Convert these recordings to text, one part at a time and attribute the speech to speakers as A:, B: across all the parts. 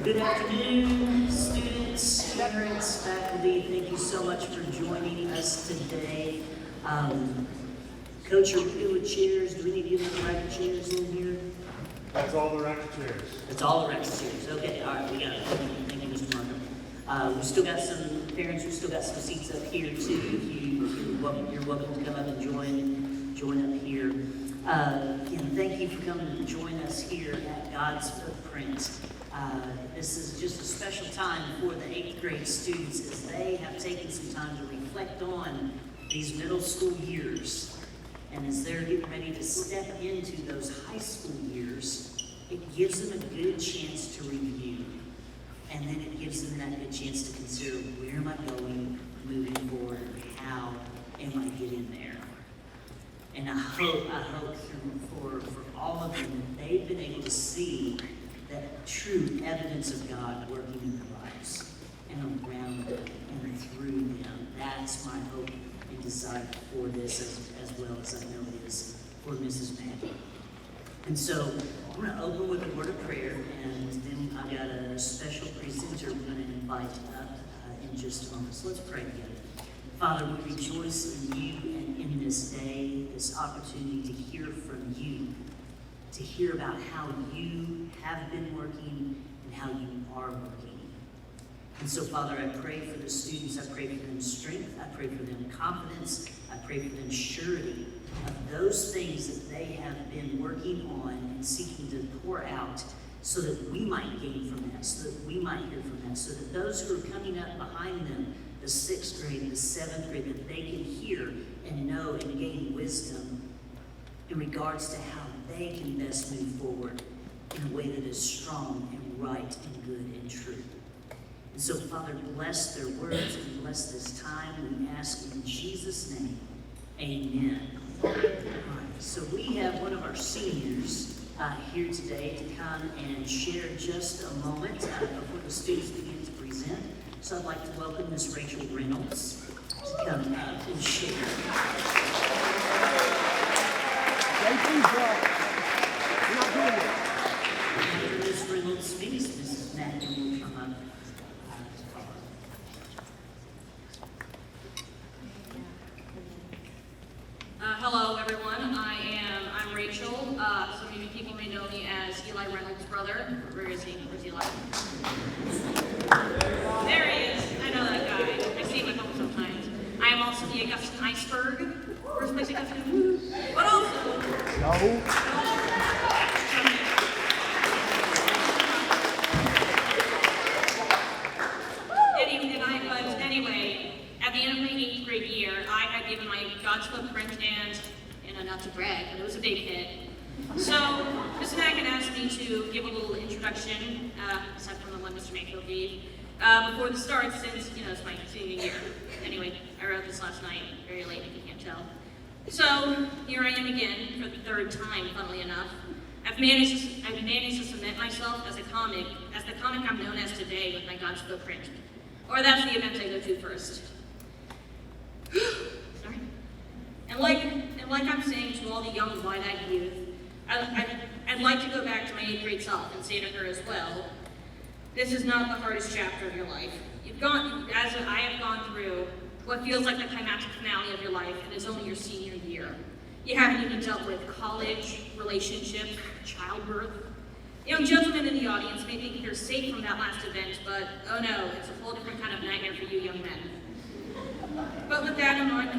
A: Good afternoon, students, parents, faculty. Thank you so much for joining us today. Coach, are we good with chairs? Do we need to get the right chairs in here?
B: That's all the right chairs.
A: That's all the right chairs. Okay, all right, we got it. Thank you, Mr. Markham. We've still got some parents, we've still got some seats up here too. You're welcome to come up and join up here. Again, thank you for coming to join us here at God's Footprint. This is just a special time for the 8th grade students as they have taken some time to reflect on these middle school years. And as they're getting ready to step into those high school years, it gives them a good chance to review. And then it gives them that good chance to consider, where am I going moving forward? How am I getting there? And I hope for all of them that they've been able to see that true evidence of God working in their lives and around them and through them. That's my hope and desire for this as well as I know it is for Mrs. Maggie. And so I'm going to open with a word of prayer, and then I've got a special presenter we're going to invite up in just a moment. So let's pray together. Father, we rejoice in you and in this day, this opportunity to hear from you, to hear about how you have been working and how you are working. And so, Father, I pray for the students. I pray for them strength. I pray for them confidence. I pray for them surety of those things that they have been working on and seeking to pour out so that we might gain from that, so that we might hear from that, so that those who are coming up behind them, the 6th grade, the 7th grade, that they can hear and know and gain wisdom in regards to how they can best move forward in a way that is strong and right and good and true. And so, Father, bless their words and bless this time. We ask in Jesus' name, amen. All right, so we have one of our seniors here today to come and share just a moment before the students begin to present. So I'd like to welcome Miss Rachel Reynolds to come up and share. After Ms. Reynolds speaks, Mrs. Matthew will come up.
C: Hello, everyone. I'm Rachel. Some of you people may know me as Eli Reynolds' brother. Where is he? Where's Eli? There he is. I know that guy. I see him at home sometimes. I am also the Augustine Iceberg. Where's Miss Augustine? But also... No. Anyway, at the end of my 8th grade year, I had given my God's Footprint and not to brag, but it was a big hit. So, Mr. Mack had asked me to give a little introduction, aside from the one Mr. Mayfield gave, before the start, since, it's my senior year. Anyway, I wrote this last night, very late if you can't tell. So, here I am again, for the 3rd time, funnily enough. I've managed to submit myself as the comic I'm known as today with my God's Footprint. Or that's the event I go to first. Sorry. And like I'm saying to all the young, wide-eyed youth, I'd like to go back to my 8th grade self and say to her as well, this is not the hardest chapter of your life. As I have gone through what feels like the climactic finale of your life, and it's only your senior year. You haven't even dealt with college, relationships, childbirth. Young gentlemen in the audience may think you're safe from that last event, but oh no, it's a whole different kind of nightmare for you young men. But with that in mind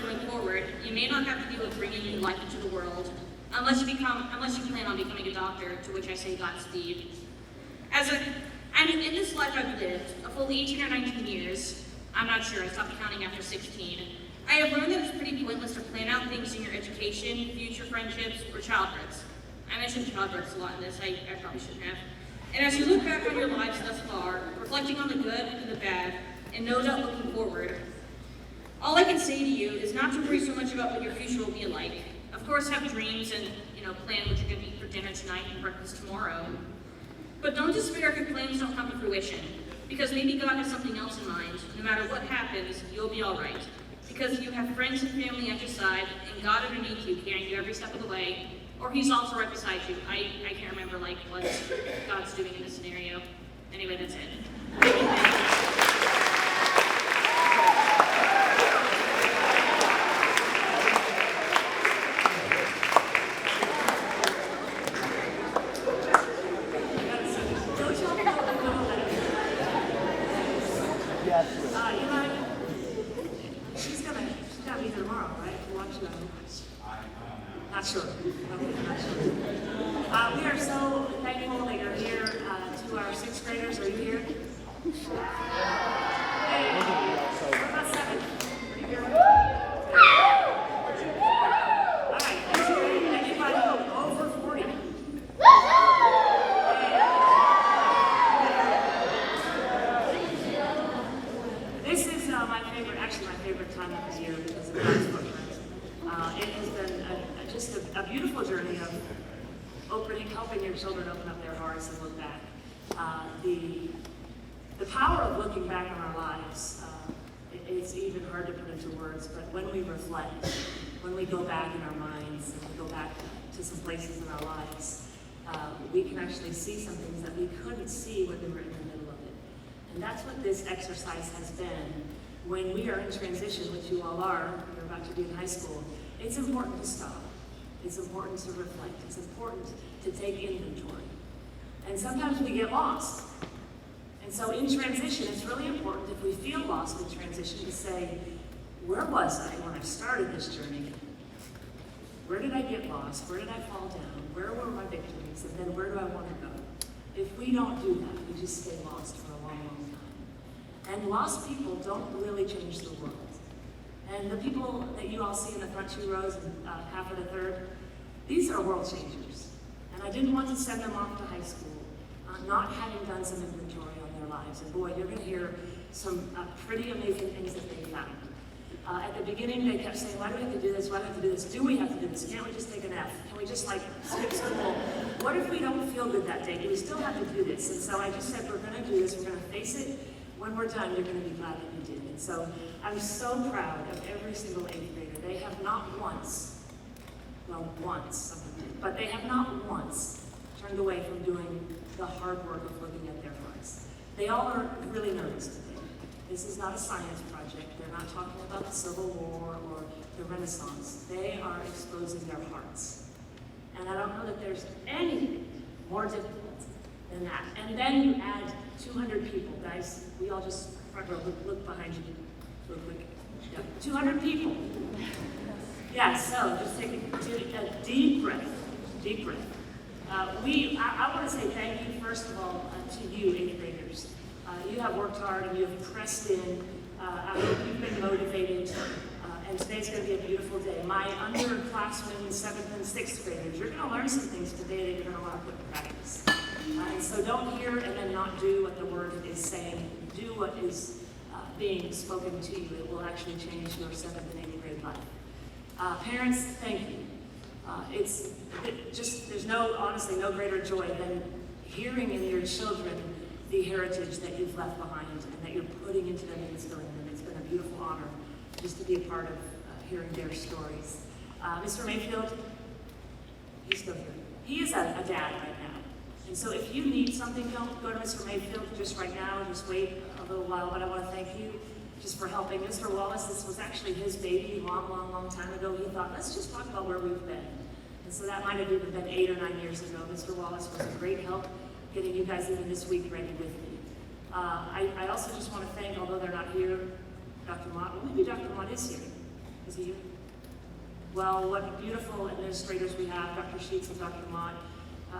C: going forward, you may not have to deal with bringing new life into the world, unless you plan on becoming a doctor, to which I say Godspeed. In this life I've lived, a full 18 or 19 years, I'm not sure, I stopped counting after 16, I have learned that it's pretty pointless to plan out things in your education, future friendships, or childbirths. I mentioned childbirths a lot in this, I probably shouldn't have. And as you look back on your lives thus far, reflecting on the good and the bad, and no doubt looking forward, all I can say to you is not to worry so much about what your future will be like. Of course, have dreams and, plan what you're going to eat for dinner tonight and breakfast tomorrow. But don't despair if your plans don't come to fruition, because maybe God has something else in mind. No matter what happens, you'll be all right. Because you have friends and family at your side, and God underneath you carrying you every step of the way, or he's also right beside you. I can't remember like what God's doing in this scenario. Anyway, that's it.
D: Eli, she's gonna be here tomorrow, right? To watch you. Not sure. Okay, not sure. We are so thankful that you're here. To our sixth graders, are you here? Hey, what about seven? Are you here? All right, let's hear anybody over 40. This is my favorite time of the year because of God's footprint. It has been just a beautiful journey of helping your children open up their hearts and look back. The power of looking back on our lives, it's even hard to put into words, but when we reflect, when we go back in our minds, and we go back to some places in our lives, we can actually see some things that we couldn't see when we were in the middle of it. And that's what this exercise has been. When we are in transition, which you all are, you're about to be in high school, it's important to stop. It's important to reflect. It's important to take inventory. And sometimes we get lost. And so in transition, it's really important if we feel lost in transition to say, where was I when I started this journey? Where did I get lost? Where did I fall down? Where were my victories? And then where do I want to go? If we don't do that, we just stay lost for a long, long time. And lost people don't really change the world. And the people that you all see in the front 2 rows and half of the third, these are world changers. And I didn't want to send them off to high school not having done some inventory on their lives. And boy, you're going to hear some pretty amazing things that they found. At the beginning, they kept saying, why do we have to do this? Why do we have to do this? Do we have to do this? Can't we just take an F? Can we just skip school? What if we don't feel good that day? Do we still have to do this? And so I just said, we're going to do this. We're going to face it. When we're done, you're going to be glad that you did. And so I'm so proud of every single 8th grader. They have not once, well, once, but they have not once turned away from doing the hard work of looking at their hearts. They all are really nervous today. This is not a science project. They're not talking about the Civil War or the Renaissance. They are exposing their hearts. And I don't know that there's anything more difficult than that. And then you add 200 people, guys. We all just front row, look behind you real quick. Yeah, 200 people. Yeah, so just take a deep breath, deep breath. I want to say thank you, first of all, to you, 8th graders. You have worked hard and you have pressed in. I hope you've been motivated. And today's going to be a beautiful day. My underclassmen, 7th and 6th graders, you're going to learn some things today that you're going to want to put in practice. And so don't hear and then not do what the word is saying. Do what is being spoken to you. It will actually change your 7th and 8th grade life. Parents, thank you. There's honestly no greater joy than hearing in your children the heritage that you've left behind and that you're putting into them and instilling them. It's been a beautiful honor just to be a part of hearing their stories. Mr. Mayfield, he's still here. He is a dad right now. And so if you need something, don't go to Mr. Mayfield just right now, just wait a little while, but I want to thank you just for helping. Mr. Wallace, this was actually his baby long time ago. He thought, let's just talk about where we've been. And so that might have even been 8 or 9 years ago. Mr. Wallace was a great help getting you guys even this week ready with me. I also just want to thank, although they're not here, Dr. Mott. Well, maybe Dr. Mott is here. Is he here? Well, what beautiful administrators we have, Dr. Sheets and Dr. Mott.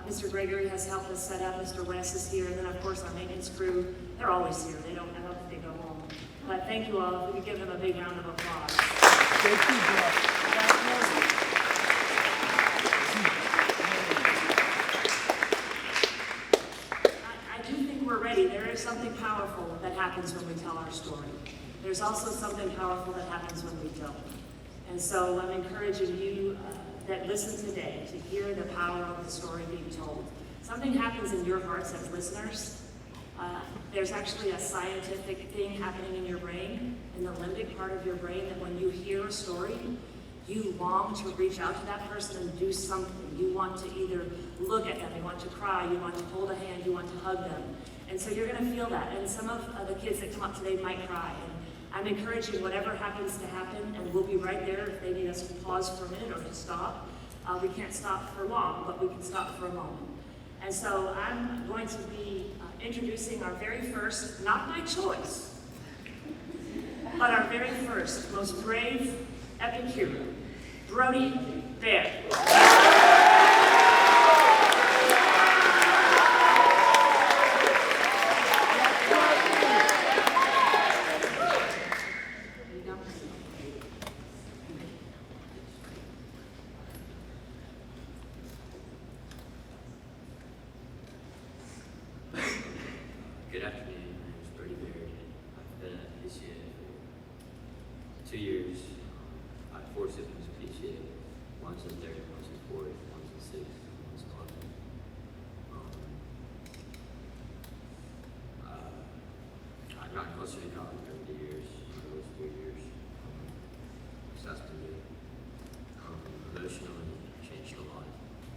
D: Mr. Gregory has helped us set up. Mr. West is here. And then, of course, our maintenance crew. They're always here. I don't think they go home. But thank you all. If we could give them a big round of applause.
E: Thank you, Jeff.
D: I do think we're ready. There is something powerful that happens when we tell our story. There's also something powerful that happens when we don't. And so I'm encouraging you that listen today to hear the power of the story being told. Something happens in your hearts as listeners. There's actually a scientific thing happening in your brain, in the limbic part of your brain, that when you hear a story, you long to reach out to that person and do something. You want to either look at them, you want to cry, you want to hold a hand, you want to hug them. And so you're going to feel that. And some of the kids that come up today might cry. And I'm encouraging whatever happens to happen, and we'll be right there if they need us to pause for a minute or to stop. We can't stop for long, but we can stop for a moment. And so I'm going to be introducing our very first, not by choice, but our very first, most brave epic hero, Brody Bear.
F: Good afternoon, my name is Brody Baird. I've been at PCA for 2 years. I have 4 siblings at PCA. One's in 3rd, one's in 4th, one's in 6th, one's in 11th. I've gotten closer to God over the years, over those 4 years. So that's been good. Emotionally, changed a lot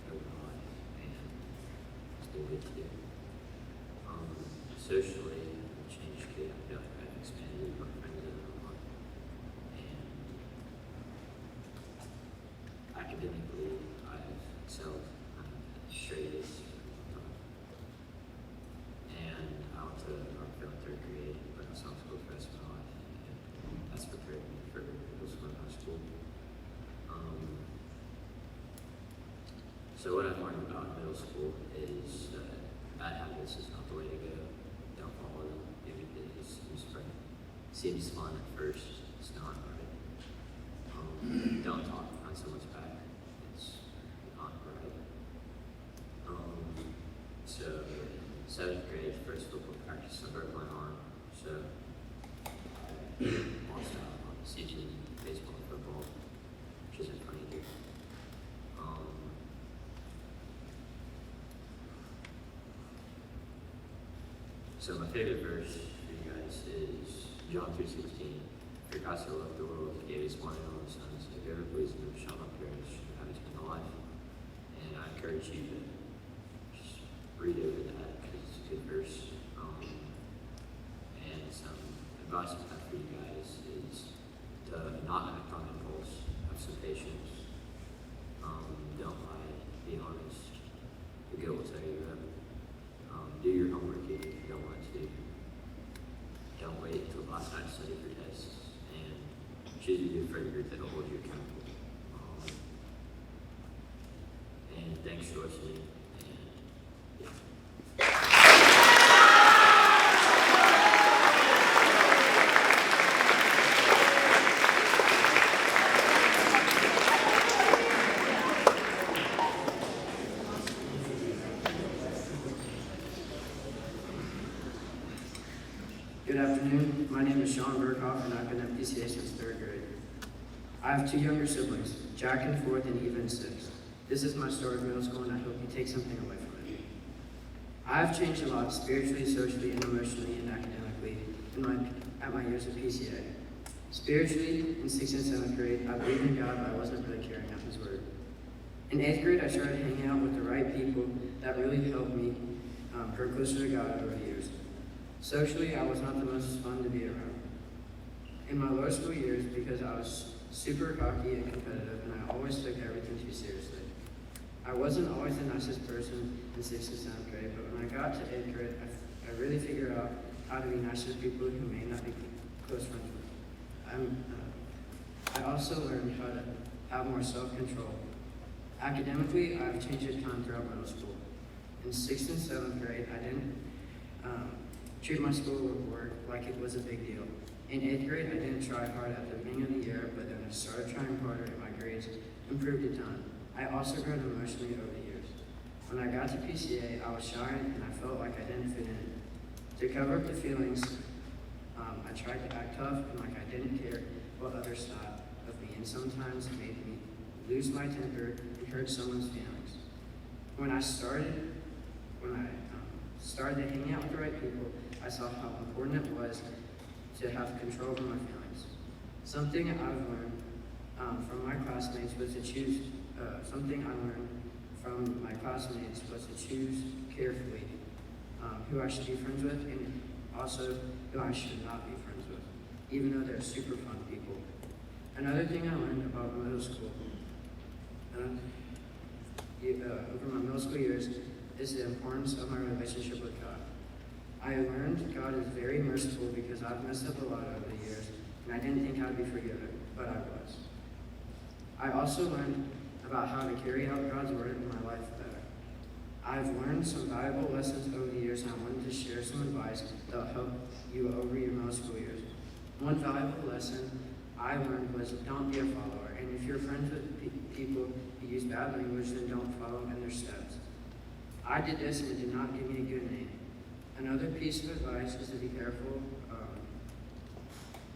F: over my life, and it's been good to do. Socially, I've changed good. I feel like I've expanded my friends that I'm on. And academically, I've excelled. I'm straight A's. And I went to Rockville in 3rd grade, but I was on school for the rest of my life. And that's prepared me for middle school and high school. So what I've learned about middle school is that bad habits is not the way to go. Don't follow them. Even if it seems fun at first, it's not right. Don't talk behind someone's back. It's not right. So in 7th grade, first football practice, I broke my arm. So I lost out on the season baseball and football, which isn't funny either. So my favorite verse for you guys is John 3:16. For God so loved the world, he gave his one and only Son, so whoever believes in him shall not perish, but have eternal life. And I encourage you to just read over that because it's a good verse. And some advice I have for you guys is to not act on impulse, have some patience. Don't lie, be honest. The guilt will tear you up. Do your homework if you don't want to. Don't wait until the last night to study for tests, and choose a good friend group that will hold you accountable. And thanks for listening. And yeah.
G: Good afternoon. My name is Sean Burkhoff, and I've been at PCA since 3rd grade. I have 2 younger siblings, Jack in 4th and Eva in 6th. This is my story of middle school, and I hope you take something away from it. I have changed a lot spiritually, socially, and emotionally, and academically at my years at PCA. Spiritually, in 6th and 7th grade, I believed in God, but I wasn't really carrying out His Word. In 8th grade, I started hanging out with the right people that really helped me grow closer to God over the years. Socially, I was not the most fun to be around. In my lower school years, because I was super cocky and competitive, and I always took everything too seriously. I wasn't always the nicest person in 6th and 7th grade, but when I got to 8th grade, I really figured out how to be nice to people who may not be close friends with. I also learned how to have more self-control. Academically, I've changed a ton throughout middle school. In 6th and 7th grade, I didn't treat my schoolwork like it was a big deal. In 8th grade, I didn't try hard at the beginning of the year, but then I started trying harder and my grades improved a ton. I also grew emotionally over the years. When I got to PCA, I was shy and I felt like I didn't fit in. To cover up the feelings, I tried to act tough and like I didn't care what others thought of me, and sometimes it made me lose my temper and hurt someone's feelings. When I started to hang out with the right people, I saw how important it was to have control over my feelings. Something I've learned from my classmates was to choose, something I learned from my classmates was to choose carefully who I should be friends with and also who I should not be friends with, even though they're super fun people. Another thing I learned about middle school, over my middle school years, is the importance of my relationship with God. I learned God is very merciful because I've messed up a lot over the years, and I didn't think I'd be forgiven, but I was. I also learned about how to carry out God's word in my life better. I've learned some valuable lessons over the years, and I wanted to share some advice that will help you over your middle school years. One valuable lesson I learned was don't be a follower, and if you're friends with people who use bad language, then don't follow in their steps. I did this and it did not give me a good name. Another piece of advice is to be careful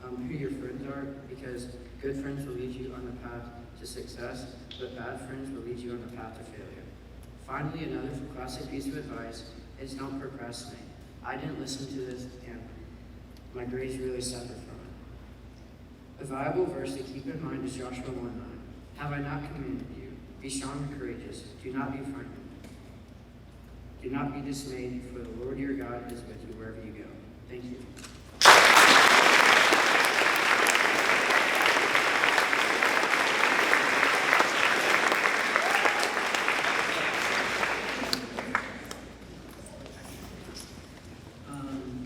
G: who your friends are, because good friends will lead you on the path to success, but bad friends will lead you on the path to failure. Finally, another classic piece of advice is don't procrastinate. I didn't listen to this and my grades really suffered from it. A valuable verse to keep in mind is Joshua 1:9. Have I not commanded you? Be strong and courageous. Do not be frightened. Do not be dismayed, for the Lord your God is with you wherever you go. Thank you.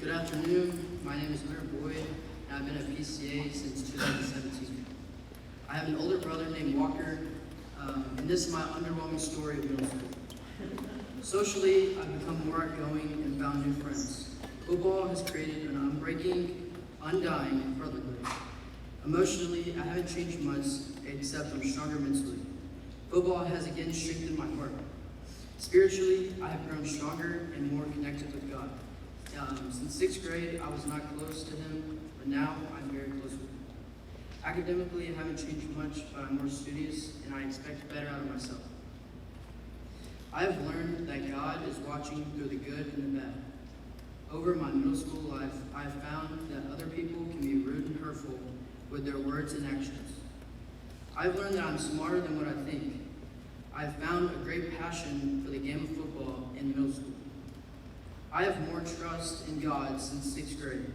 H: Good afternoon. My name is Mayor Boyd, and I've been at PCA since 2017. I have an older brother named Walker, and this is my underwhelming story of middle school. Socially, I've become more outgoing and found new friends. Football has created an unbreaking, undying brotherhood. Emotionally, I haven't changed much, except I'm stronger mentally. Football has again strengthened my heart. Spiritually, I have grown stronger and more connected with God. Since 6th grade, I was not close to him, but now I'm very close with him. Academically, I haven't changed much, but I'm more studious, and I expect better out of myself. I have learned that God is watching through the good and the bad. Over my middle school life, I have found that other people can be rude and hurtful with their words and actions. I've learned that I'm smarter than what I think. I've found a great passion for the game of football in middle school. I have more trust in God since 6th grade.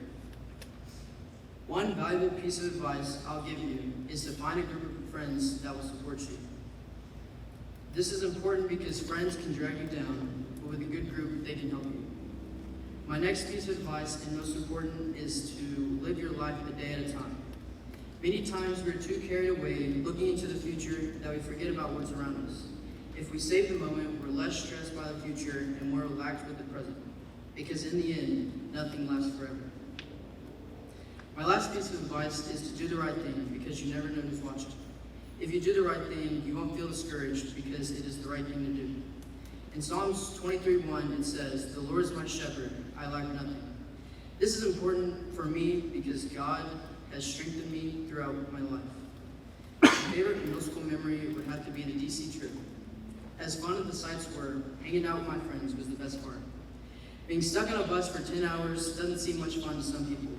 H: One valuable piece of advice I'll give you is to find a group of friends that will support you. This is important because friends can drag you down, but with a good group, they can help you. My next piece of advice, and most important, is to live your life a day at a time. Many times we're too carried away looking into the future that we forget about what's around us. If we save the moment, we're less stressed by the future and more relaxed with the present. Because in the end, nothing lasts forever. My last piece of advice is to do the right thing, because you never know who's watching. If you do the right thing, you won't feel discouraged, because it is the right thing to do. In Psalms 23:1, it says, "The Lord is my shepherd, I lack nothing." This is important for me because God has strengthened me throughout my life. My favorite middle school memory would have to be the DC trip. As fun as the sights were, hanging out with my friends was the best part. Being stuck on a bus for 10 hours doesn't seem much fun to some people,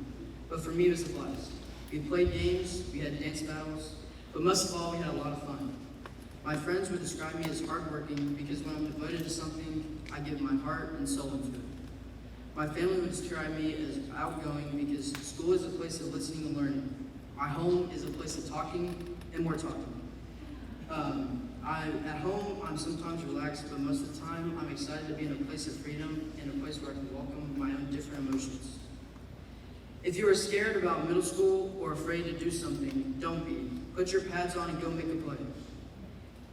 H: but for me it was a blast. We played games, we had dance battles, but most of all, we had a lot of fun. My friends would describe me as hardworking because when I'm devoted to something, I give my heart and soul into it. My family would describe me as outgoing because school is a place of listening and learning. My home is a place of talking and more talking. At home, I'm sometimes relaxed, but most of the time, I'm excited to be in a place of freedom and a place where I can welcome my own different emotions. If you are scared about middle school or afraid to do something, don't be. Put your pads on and go make a play.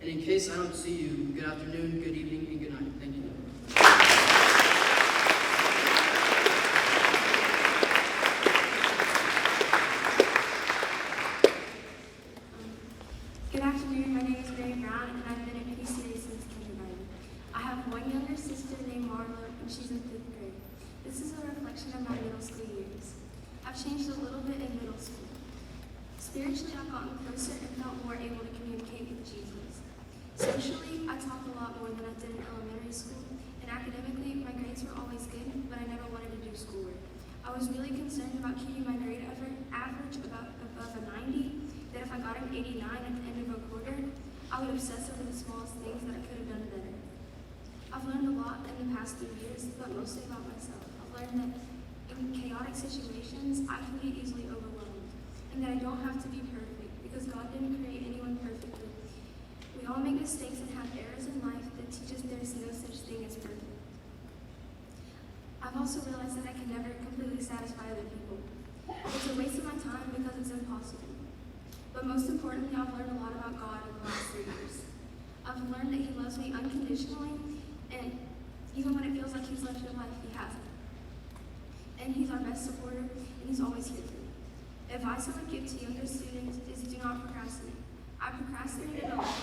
H: And in case I don't see you, good afternoon, good evening, and good night. Thank you.
I: Good afternoon, my name is Mary Brown, and I've been at PCA since kindergarten. I have one younger sister named Marla, and she's in 5th grade. This is a reflection of my middle school years. I've changed a little bit in middle school. Spiritually, I've gotten closer and felt more able to communicate with Jesus. Socially, I talk a lot more than I did in elementary school, and academically, my grades were always good, but I never wanted to do schoolwork. I was really concerned about keeping my grade average above a 90, that if if I got an 89 at the end of a quarter, I would obsess over the smallest things that I could have done better. I've learned a lot in the past 3 years, but mostly about myself. I've learned that in chaotic situations, I can get easily overwhelmed, and that I don't have to be perfect, because God didn't create anyone perfectly. We all make mistakes and have errors in life that teach us there's no such thing as perfect. I've also realized that I can never completely satisfy other people. It's a waste of my time because it's impossible. But most importantly, I've learned a lot about God in the last 3 years. I've learned that He loves me unconditionally, and even when it feels like He's left your life, He hasn't. And He's our best supporter, and He's always here for me. Advice I would give to younger students is do not procrastinate. I procrastinated a lot,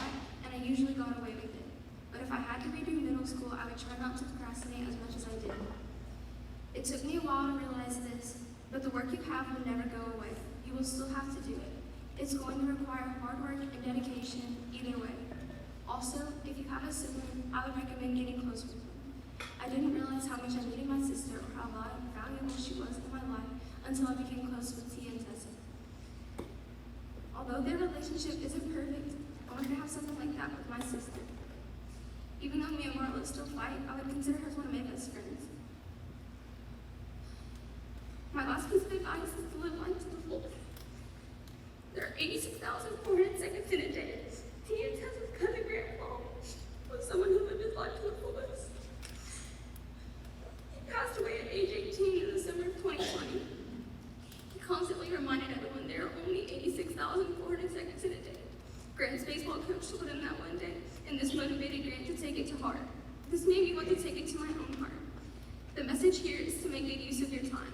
I: and I usually got away with it. But if I had to redo middle school, I would try not to procrastinate as much as I did. It took me a while to realize this, but the work you have will never go away. You will still have to do it. It's going to require hard work and dedication either way. Also, if you have a sibling, I would recommend getting close with them. I didn't realize how much I needed my sister or how valuable she was in my life until I became close with Tia and Tessa. Although their relationship isn't perfect, I wanted to have something like that with my sister. Even though me and Marla still fight, I would consider her one of my best friends. My last piece of advice is to live life to the fullest. There are 86,400 seconds in a day. Tia and Tessa's cousin grandpa was someone who lived his life to the fullest. He passed away at age 18 in December of 2020. He constantly reminded everyone there are only 86,400 seconds in a day. Grant's baseball coach told him that one day, and this motivated Grant to take it to heart. This made me want to take it to my own heart. The message here is to make good use of your time.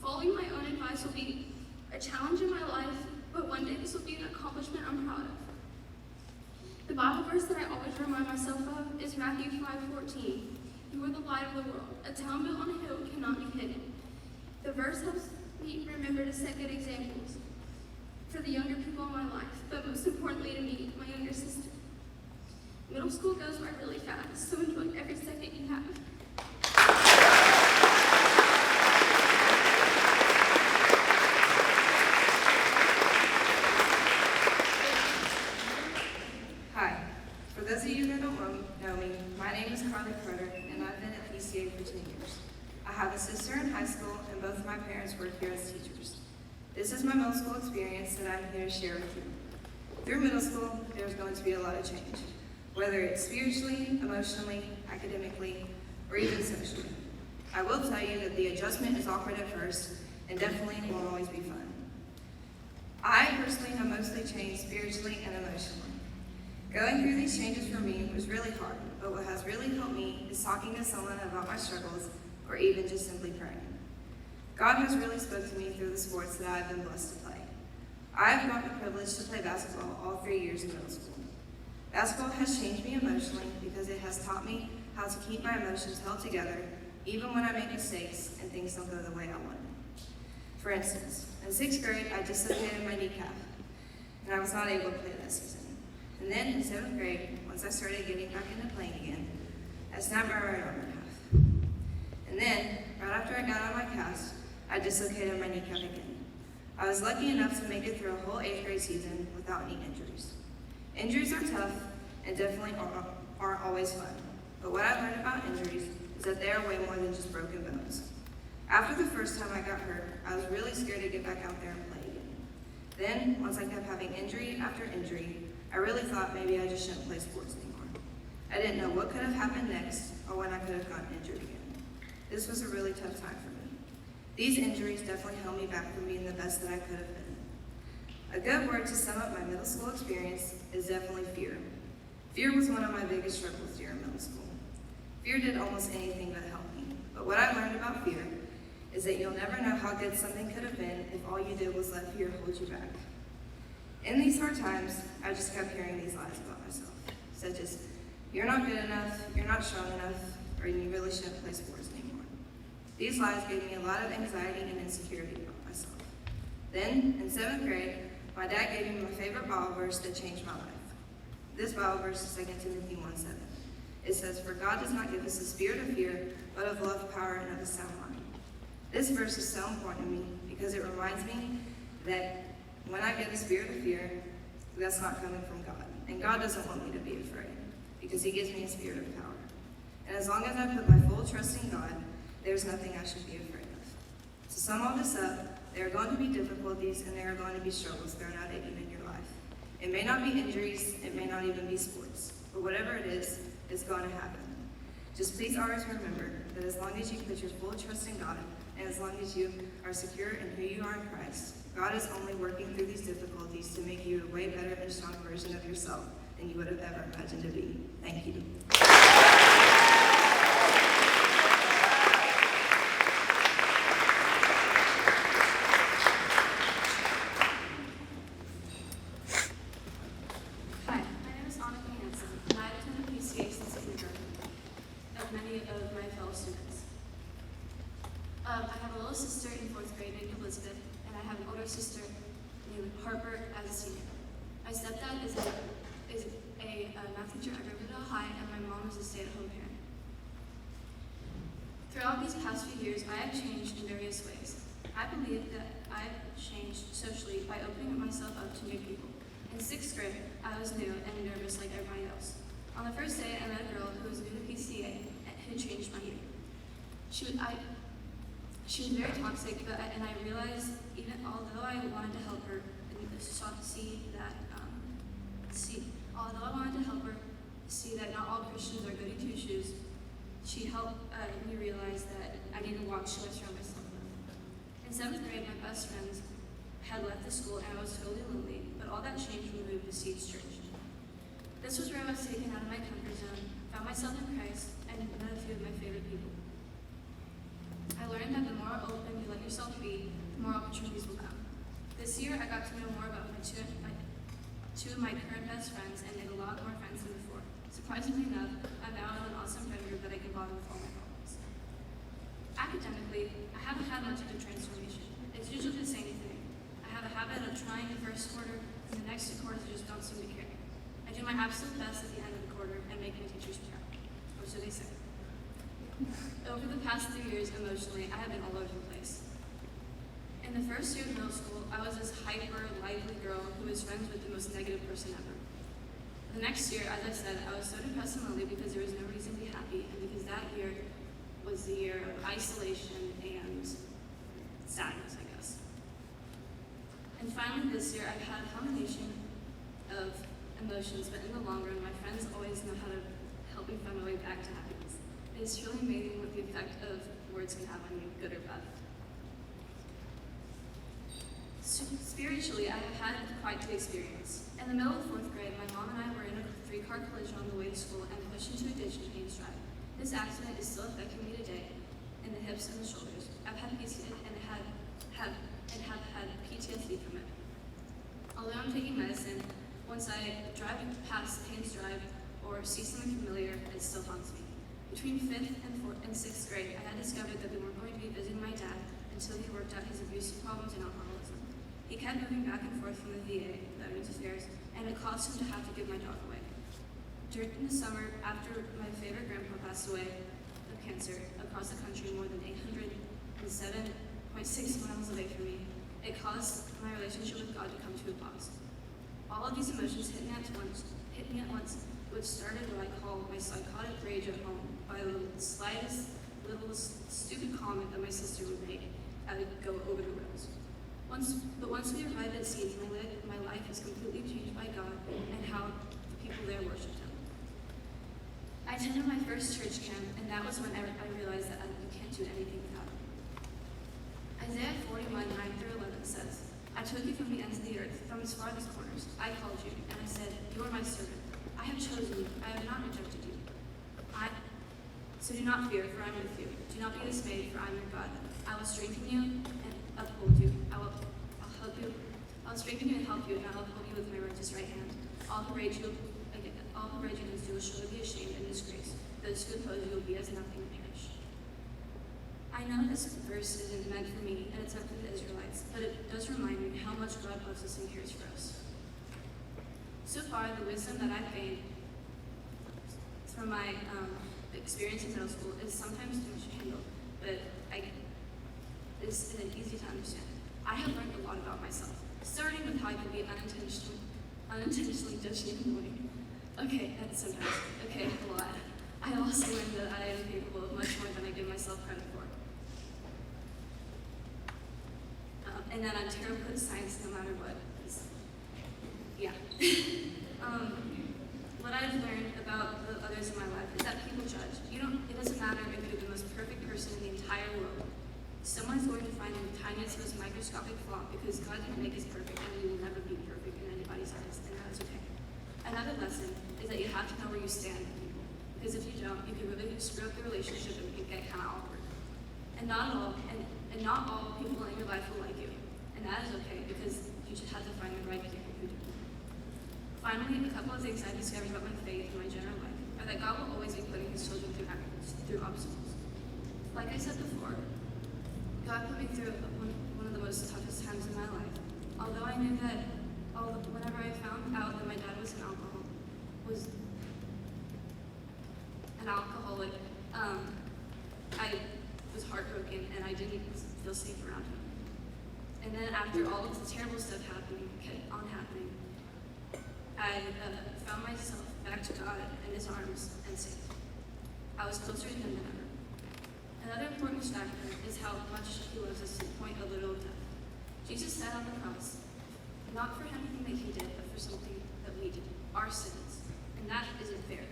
I: Following my own advice will be a challenge in my life, but one day this will be an accomplishment I'm proud of. The Bible verse that I always remind myself of is Matthew 5:14. You are the light of the world. A town built on a hill cannot be hidden. The verse helps me remember to set good examples for the younger people in my life, but most importantly to me, my younger sister. Middle school goes by really fast, so enjoy every second you have.
J: Hi. For those of you that don't know me, my name is Carly Carter, and I've been at PCA for 10 years. I have a sister in high school, and both of my parents work here as teachers. This is my middle school experience that I'm here to share with you. Through middle school, there's going to be a lot of change, whether it's spiritually, emotionally, academically, or even socially. I will tell you that the adjustment is awkward at first, and definitely won't always be fun. I personally have mostly changed spiritually and emotionally. Going through these changes for me was really hard, but what has really helped me is talking to someone about my struggles, or even just simply praying. God has really spoken to me through the sports that I have been blessed to play. I have got the privilege to play basketball all 3 years in middle school. Basketball has changed me emotionally because it has taught me how to keep my emotions held together even when I make mistakes and things don't go the way I want. For instance, in 6th grade, I dislocated my kneecap, and I was not able to play that season. And then in 7th grade, once I started getting back into playing again, I snapped my right arm in half. And then, right after I got out of my cast, I dislocated my kneecap again. I was lucky enough to make it through a whole 8th grade season without any injuries. Injuries are tough and definitely aren't always fun. But what I learned about injuries is that they are way more than just broken bones. After the first time I got hurt, I was really scared to get back out there and play again. Then, once I kept having injury after injury, I really thought maybe I just shouldn't play sports anymore. I didn't know what could have happened next or when I could have gotten injured again. This was a really tough time for me. These injuries definitely held me back from being the best that I could have been. A good word to sum up my middle school experience is definitely fear. Fear was one of my biggest struggles during middle school. Fear did almost anything but help me. But what I learned about fear is that you'll never know how good something could have been if all you did was let fear hold you back. In these hard times, I just kept hearing these lies about myself, such as, you're not good enough, you're not strong enough, or you really shouldn't play sports anymore. These lies gave me a lot of anxiety and insecurity about myself. Then, in 7th grade, my dad gave me my favorite Bible verse that changed my life. This Bible verse is 2 Timothy 1:7. It says, "For God does not give us a spirit of fear, but of love, power, and of a sound mind." This verse is so important to me because it reminds me that When I get a spirit of fear, that's not coming from God. And God doesn't want me to be afraid, because he gives me a spirit of power. And as long as I put my full trust in God, there's nothing I should be afraid of. To sum all this up, there are going to be difficulties and there are going to be struggles thrown at you in your life. It may not be injuries, it may not even be sports, but whatever it is, it's going to happen. Just please always remember that as long as you put your full trust in God, and as long as you are secure in who you are in Christ, God is only working through these difficulties to make you a way better and stronger version of yourself than you would have ever imagined to be. Thank you.
I: Hi, my name is Annika Hansen, and I've attended PCA since kindergarten, of many of my fellow students. I have a little sister in 4th grade named Elizabeth, and I have an older sister named Harper as a senior. My stepdad is a math teacher at Riverdale High, and my mom is a stay-at-home parent. Throughout these past few years, I have changed in various ways. I believe that I've changed socially by opening myself up to new people. In 6th grade, I was new and nervous like everybody else. On the first day, I met a girl who was new to PCA and who changed my year. She was very toxic, and I realized, even although I wanted to help her, see that not all Christians are goody two shoes, she helped me realize that I need to walk shoes I surround myself with. In 7th grade, my best friends had left the school and I was totally lonely, but all that changed when we moved to Seeds Church. This was where I was taken out of my comfort zone, found myself in Christ, and met a few of my favorite people. I learned that the more open you let yourself be, the more opportunities will come. This year, I got to know more about two of my current best friends and made a lot more friends than before. Surprisingly enough, I'm now in an awesome friend group that I can bond with all my problems. Academically, I haven't had much of a transformation. It's usually the same thing. I have a habit of trying the first quarter, and the next 2 quarters just don't seem to care. I do my absolute best at the end of the quarter and make my teachers proud. Or so they say. Over the past 3 years, emotionally, I have been all over the place. In the first year of middle school, I was this hyper, lively girl who was friends with the most negative person ever. The next year, as I said, I was so depressed and lonely because there was no reason to be happy, and because that year was the year of isolation and sadness, I guess. And finally this year, I've had a combination of emotions, but in the long run, my friends always know how to help me find my way back to happiness. It is truly amazing what the effect of words can have on you, good or bad. Spiritually, I have had quite the experience. In the middle of 4th grade, my mom and I were in a 3-car collision on the way to school and pushed into a ditch in Haynes Drive. This accident is still affecting me today in the hips and the shoulders. I've had PCA and have had PTSD from it. Although I'm taking medicine, once I drive past Haynes Drive or see something familiar, it still haunts me. Between 5th and 6th grade, I had discovered that we weren't going to be visiting my dad until he worked out his abusive problems and alcoholism. He kept moving back and forth from the VA, Veterans Affairs, and it caused him to have to give my dog away. During the summer, after my favorite grandpa passed away of cancer across the country more than 807.6 miles away from me, it caused my relationship with God to come to a pause. All of these emotions hit me at once, which started what I call my psychotic rage at home by the slightest little stupid comment that my sister would make. I would go over the rails. But once we arrived at Seeds, my life was completely changed by God and how the people there worshipped Him. I attended my first church camp, and that was when I realized that you can't do anything without Him. Isaiah 41, 9-11 says, I took you from the ends of the earth, from its farthest corners. I called you, and I said, you are my servant. I have chosen you. I have not rejected you. So do not fear, for I am with you. Do not be dismayed, for I am your God. I will strengthen you and uphold you. I'll help you. I'll strengthen you and help you, and I'll uphold you with my righteous right hand. All who rage against you will surely be ashamed and disgraced. Those who oppose you will be as nothing and perish. I know this verse isn't meant for me, and it's meant for the Israelites, but it does remind me how much God loves us and cares for us. So far, the wisdom that I've gained from my experience in middle school is sometimes too much to handle, but it's easy to understand. I have learned a lot about myself. Starting with how I could be unintentionally judgy and annoying. Okay, that's sometimes. Okay, a lot. I also learned that I am capable of much more than I give myself credit for. And that I'm terrible at science no matter what. 'Cause, yeah. What I've learned about the others in my life is that people judge. It doesn't matter if you're the most perfect person in the entire world. Someone's going to find the tiniest, most microscopic flaw because God didn't make us perfect and we will never be perfect in anybody's eyes, and that's okay. Another lesson is that you have to know where you stand with people. Because if you don't, you can really screw up the relationship and it can get kind of awkward. And not all people in your life will like you. And that is okay because you just have to find the right people who do. Finally, a couple of things I discovered about my faith and my general life are that God will always be putting his children through obstacles. Like I said before, God put me through one of the most toughest times in my life. Although I knew that whenever I found out that my dad was an alcoholic, I was heartbroken and I didn't feel safe around him. And then after all of the terrible stuff happening, I found myself back to God in his arms and safe. I was closer to him than ever. Another important factor is how much he loves us to the point of literal death. Jesus died on the cross, not for anything that he did, but for something that we did, our sins. And that isn't fair.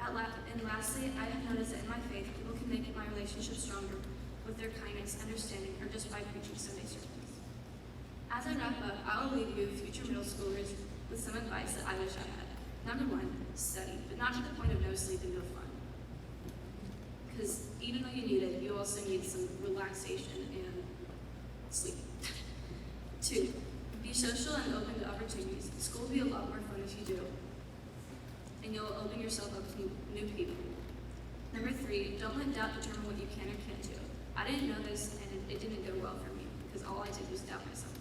I: And lastly, I have noticed that in my faith, people can make my relationship stronger with their kindness, understanding, or just by preaching Sunday sermons. As I wrap up, I will leave you, future middle schoolers, with some advice that I wish I had. Number one, study, but not to the point of no sleep and no fun. Because even though you need it, you also need some relaxation and sleep. 2, be social and open to opportunities. School will be a lot more fun if you do. And you'll open yourself up to new people. Number 3, don't let doubt determine what you can or can't do. I didn't know this, and it didn't go well for me, because all I did was doubt myself.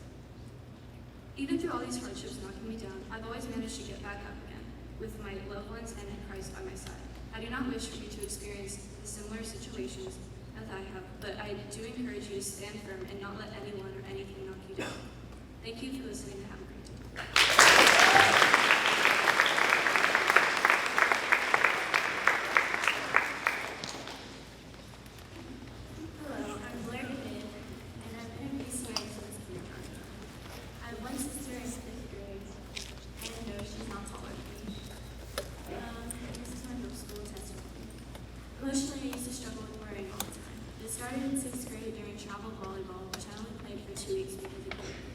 I: Even through all these hardships knocking me down, I've always managed to get back up again, with my loved ones and in Christ by my side. I do not wish for you to experience similar situations as I have, but I do encourage you to stand firm and not let anyone or anything knock you down. Thank you for listening, and have a great day. Hello, I'm Blair David, and I've been a PCA since kindergarten. I have one sister in 5th grade, and no, she's not taller than me. This is my middle school testimony. Emotionally, I used to struggle with worrying all the time. It started in 6th grade during travel volleyball, which I only played for 2 weeks because of COVID.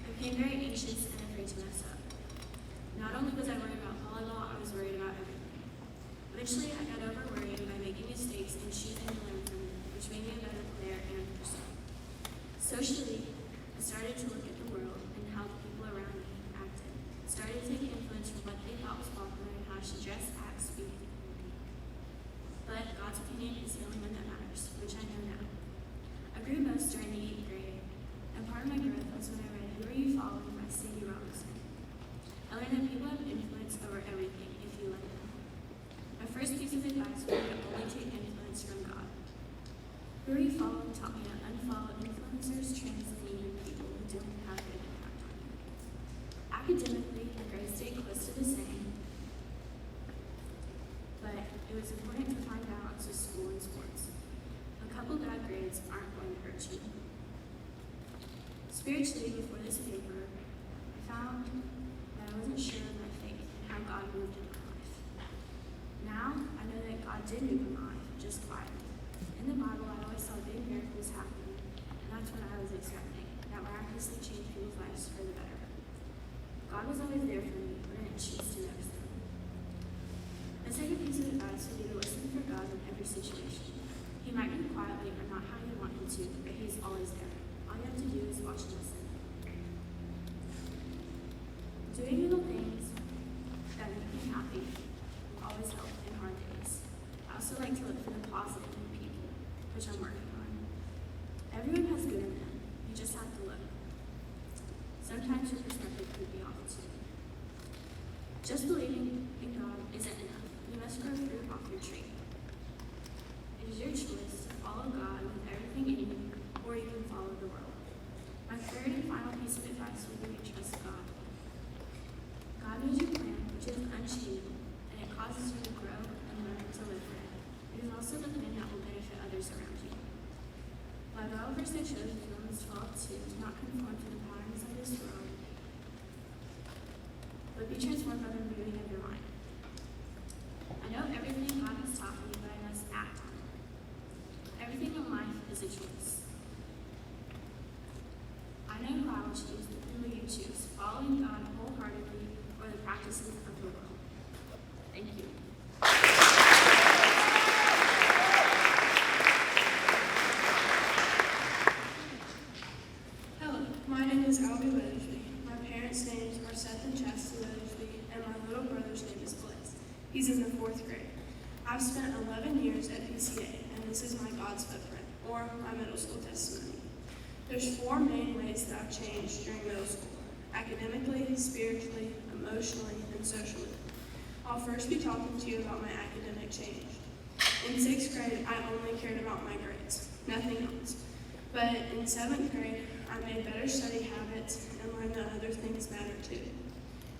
I: I became very anxious and afraid to mess up. Not only was I worried about volleyball, I was worried about everything. Eventually, I got over worrying by making mistakes and choosing to learn from them, which made me a better player and a person. Socially, I started to look at the world and how the people around me acted. I started to take influence from what they thought was popular and how I should dress, act, speak, and think. But God's opinion is the only one that matters, which I know now. I grew most during the 8th grade, and part of my growth was when I read Who Are You Following by Cindy Robinson. I learned that people have influence over everything if you let them. My first piece of advice was to only take influence from God. Who Are You Following taught me to unfollow influencers, trends, and even people who don't have good impact on you. Academically, my grades stayed close to the same, but it was important to find balance with school and sports. A couple bad grades aren't going to hurt you. Spiritually, before this paper, I found that I wasn't sure of my faith and how God moved in my life. Now, I know that God did move in my life, just quietly. In the Bible, I always saw big miracles happening, and that's what I was expecting, that miraculously changed people's lives for the better. God was always there for me, but I didn't choose to notice them. My second piece of advice would be to listen for God in every situation. He might move quietly or not how you want him to, but he's always there. All you have to do is watch and listen. Doing little things that make me happy will always help in hard days. I also like to look for the positive in people, which I'm working on. Everyone has good in them. You just have to look. Sometimes your perspective could be off too. Just believing in God isn't enough. You must grow fruit off your tree. It is your choice to follow God with everything in you, or you can follow the world. My third and final piece of advice would be to trust God. God knows your plan, which is unchangeable, and it causes you to grow and learn to live for it. It is also the plan that will benefit others around you. My Bible verse I chose is Romans 12:2, to not conform to the patterns of this world, but be transformed by the renewing of your mind. I know everything God has taught me, but I must act on it. Everything in life is a choice. I know who I will choose, but who will you choose? Following God wholeheartedly or the practices of the world? Thank you.
K: Hello, my name is Albie Weathersby. My parents' names are Seth and Chastity Weathersby, and my little brother's name is Blaze. He's in the 4th grade. I've spent 11 years at PCA, and this is my God's footprint, or my middle school testimony. There's 4 main ways that I've changed during middle school: academically, spiritually, emotionally, and socially. I'll first be talking to you about my academic change. In 6th grade, I only cared about my grades, nothing else. But in 7th grade, I made better study habits and learned that other things matter too.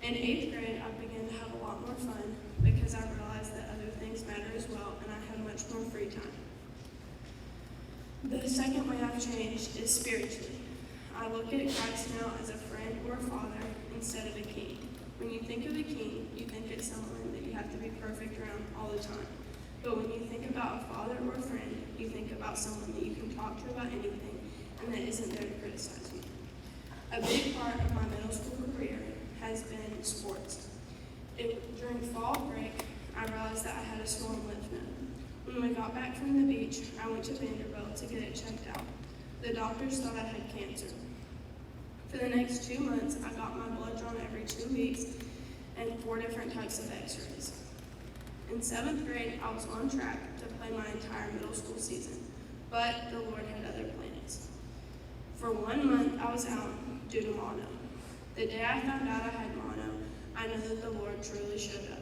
K: In 8th grade, I began to have a lot more fun because I realized that other things matter as well, and I had much more free time. The second way I've changed is spiritually. I look at Christ now as a friend or a father instead of a king. When you think of a king, you think it's someone that you have to be perfect around all the time. But when you think about a father or a friend, you think about someone that you can talk to about anything and that isn't there to criticize you. A big part of my middle school career has been sports. During fall break, I realized that I had a swollen lymph node. When we got back from the beach, I went to Vanderbilt to get it checked out. The doctors thought I had cancer. For the next 2 months, I got my blood drawn every 2 weeks and 4 different types of x-rays. In 7th grade, I was on track to play my entire middle school season, but the Lord had other plans. For 1 month, I was out due to mono. The day I found out I had mono, I know that the Lord truly showed up.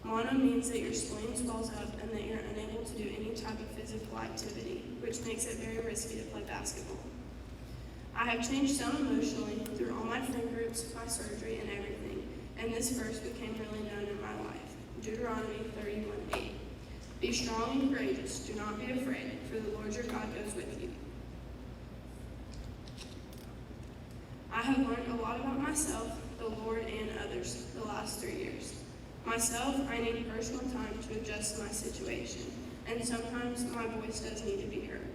K: Mono means that your spleen swells up and that you're unable to do any type of physical activity, which makes it very risky to play basketball. I have changed some emotionally through all my friend groups, my surgery, and everything, and this verse became really known in my life. Deuteronomy 31:8. Be strong and courageous, do not be afraid, for the Lord your God goes with you. I have learned a lot about myself, the Lord, and others the last 3 years. Myself, I need personal time to adjust to my situation, and sometimes my voice does need to be heard.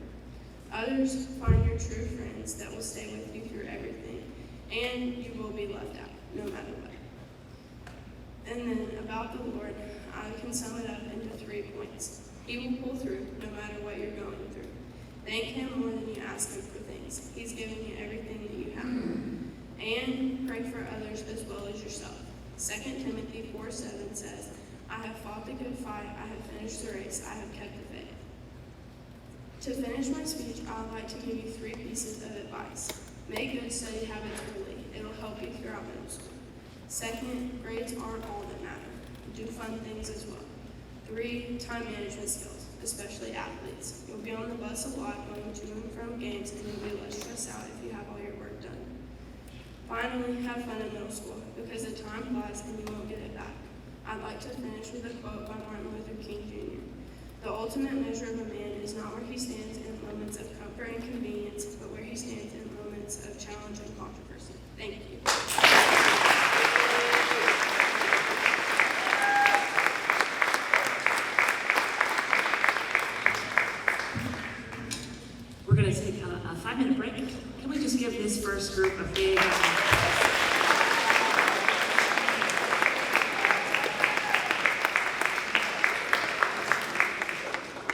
K: Others, find your true friends that will stay with you through everything, and you will be left out, no matter what. And then, about the Lord, I can sum it up into 3 points. He will pull through no matter what you're going through. Thank Him more than you ask Him for things. He's given you everything that you have. And pray for others as well as yourself. 2 Timothy 4:7 says, I have fought the good fight, I have finished the race, I have kept the faith. To finish my speech, I would like to give you 3 pieces of advice. Make good study habits early. It'll help you throughout middle school. 2nd, grades aren't all that matter. Do fun things as well. 3, time management skills, especially athletes. You'll be on the bus a lot going to and from games, and you'll be less stressed out if you have all your work done. Finally, have fun in middle school, because the time flies and you won't get it back. I'd like to finish with a quote by Martin Luther King Jr. The ultimate measure of a man is not where he stands in moments of comfort and convenience, but where he stands in moments of challenge and controversy. Thank you.
D: We're going to take a 5-minute break. Can we just give this first group a big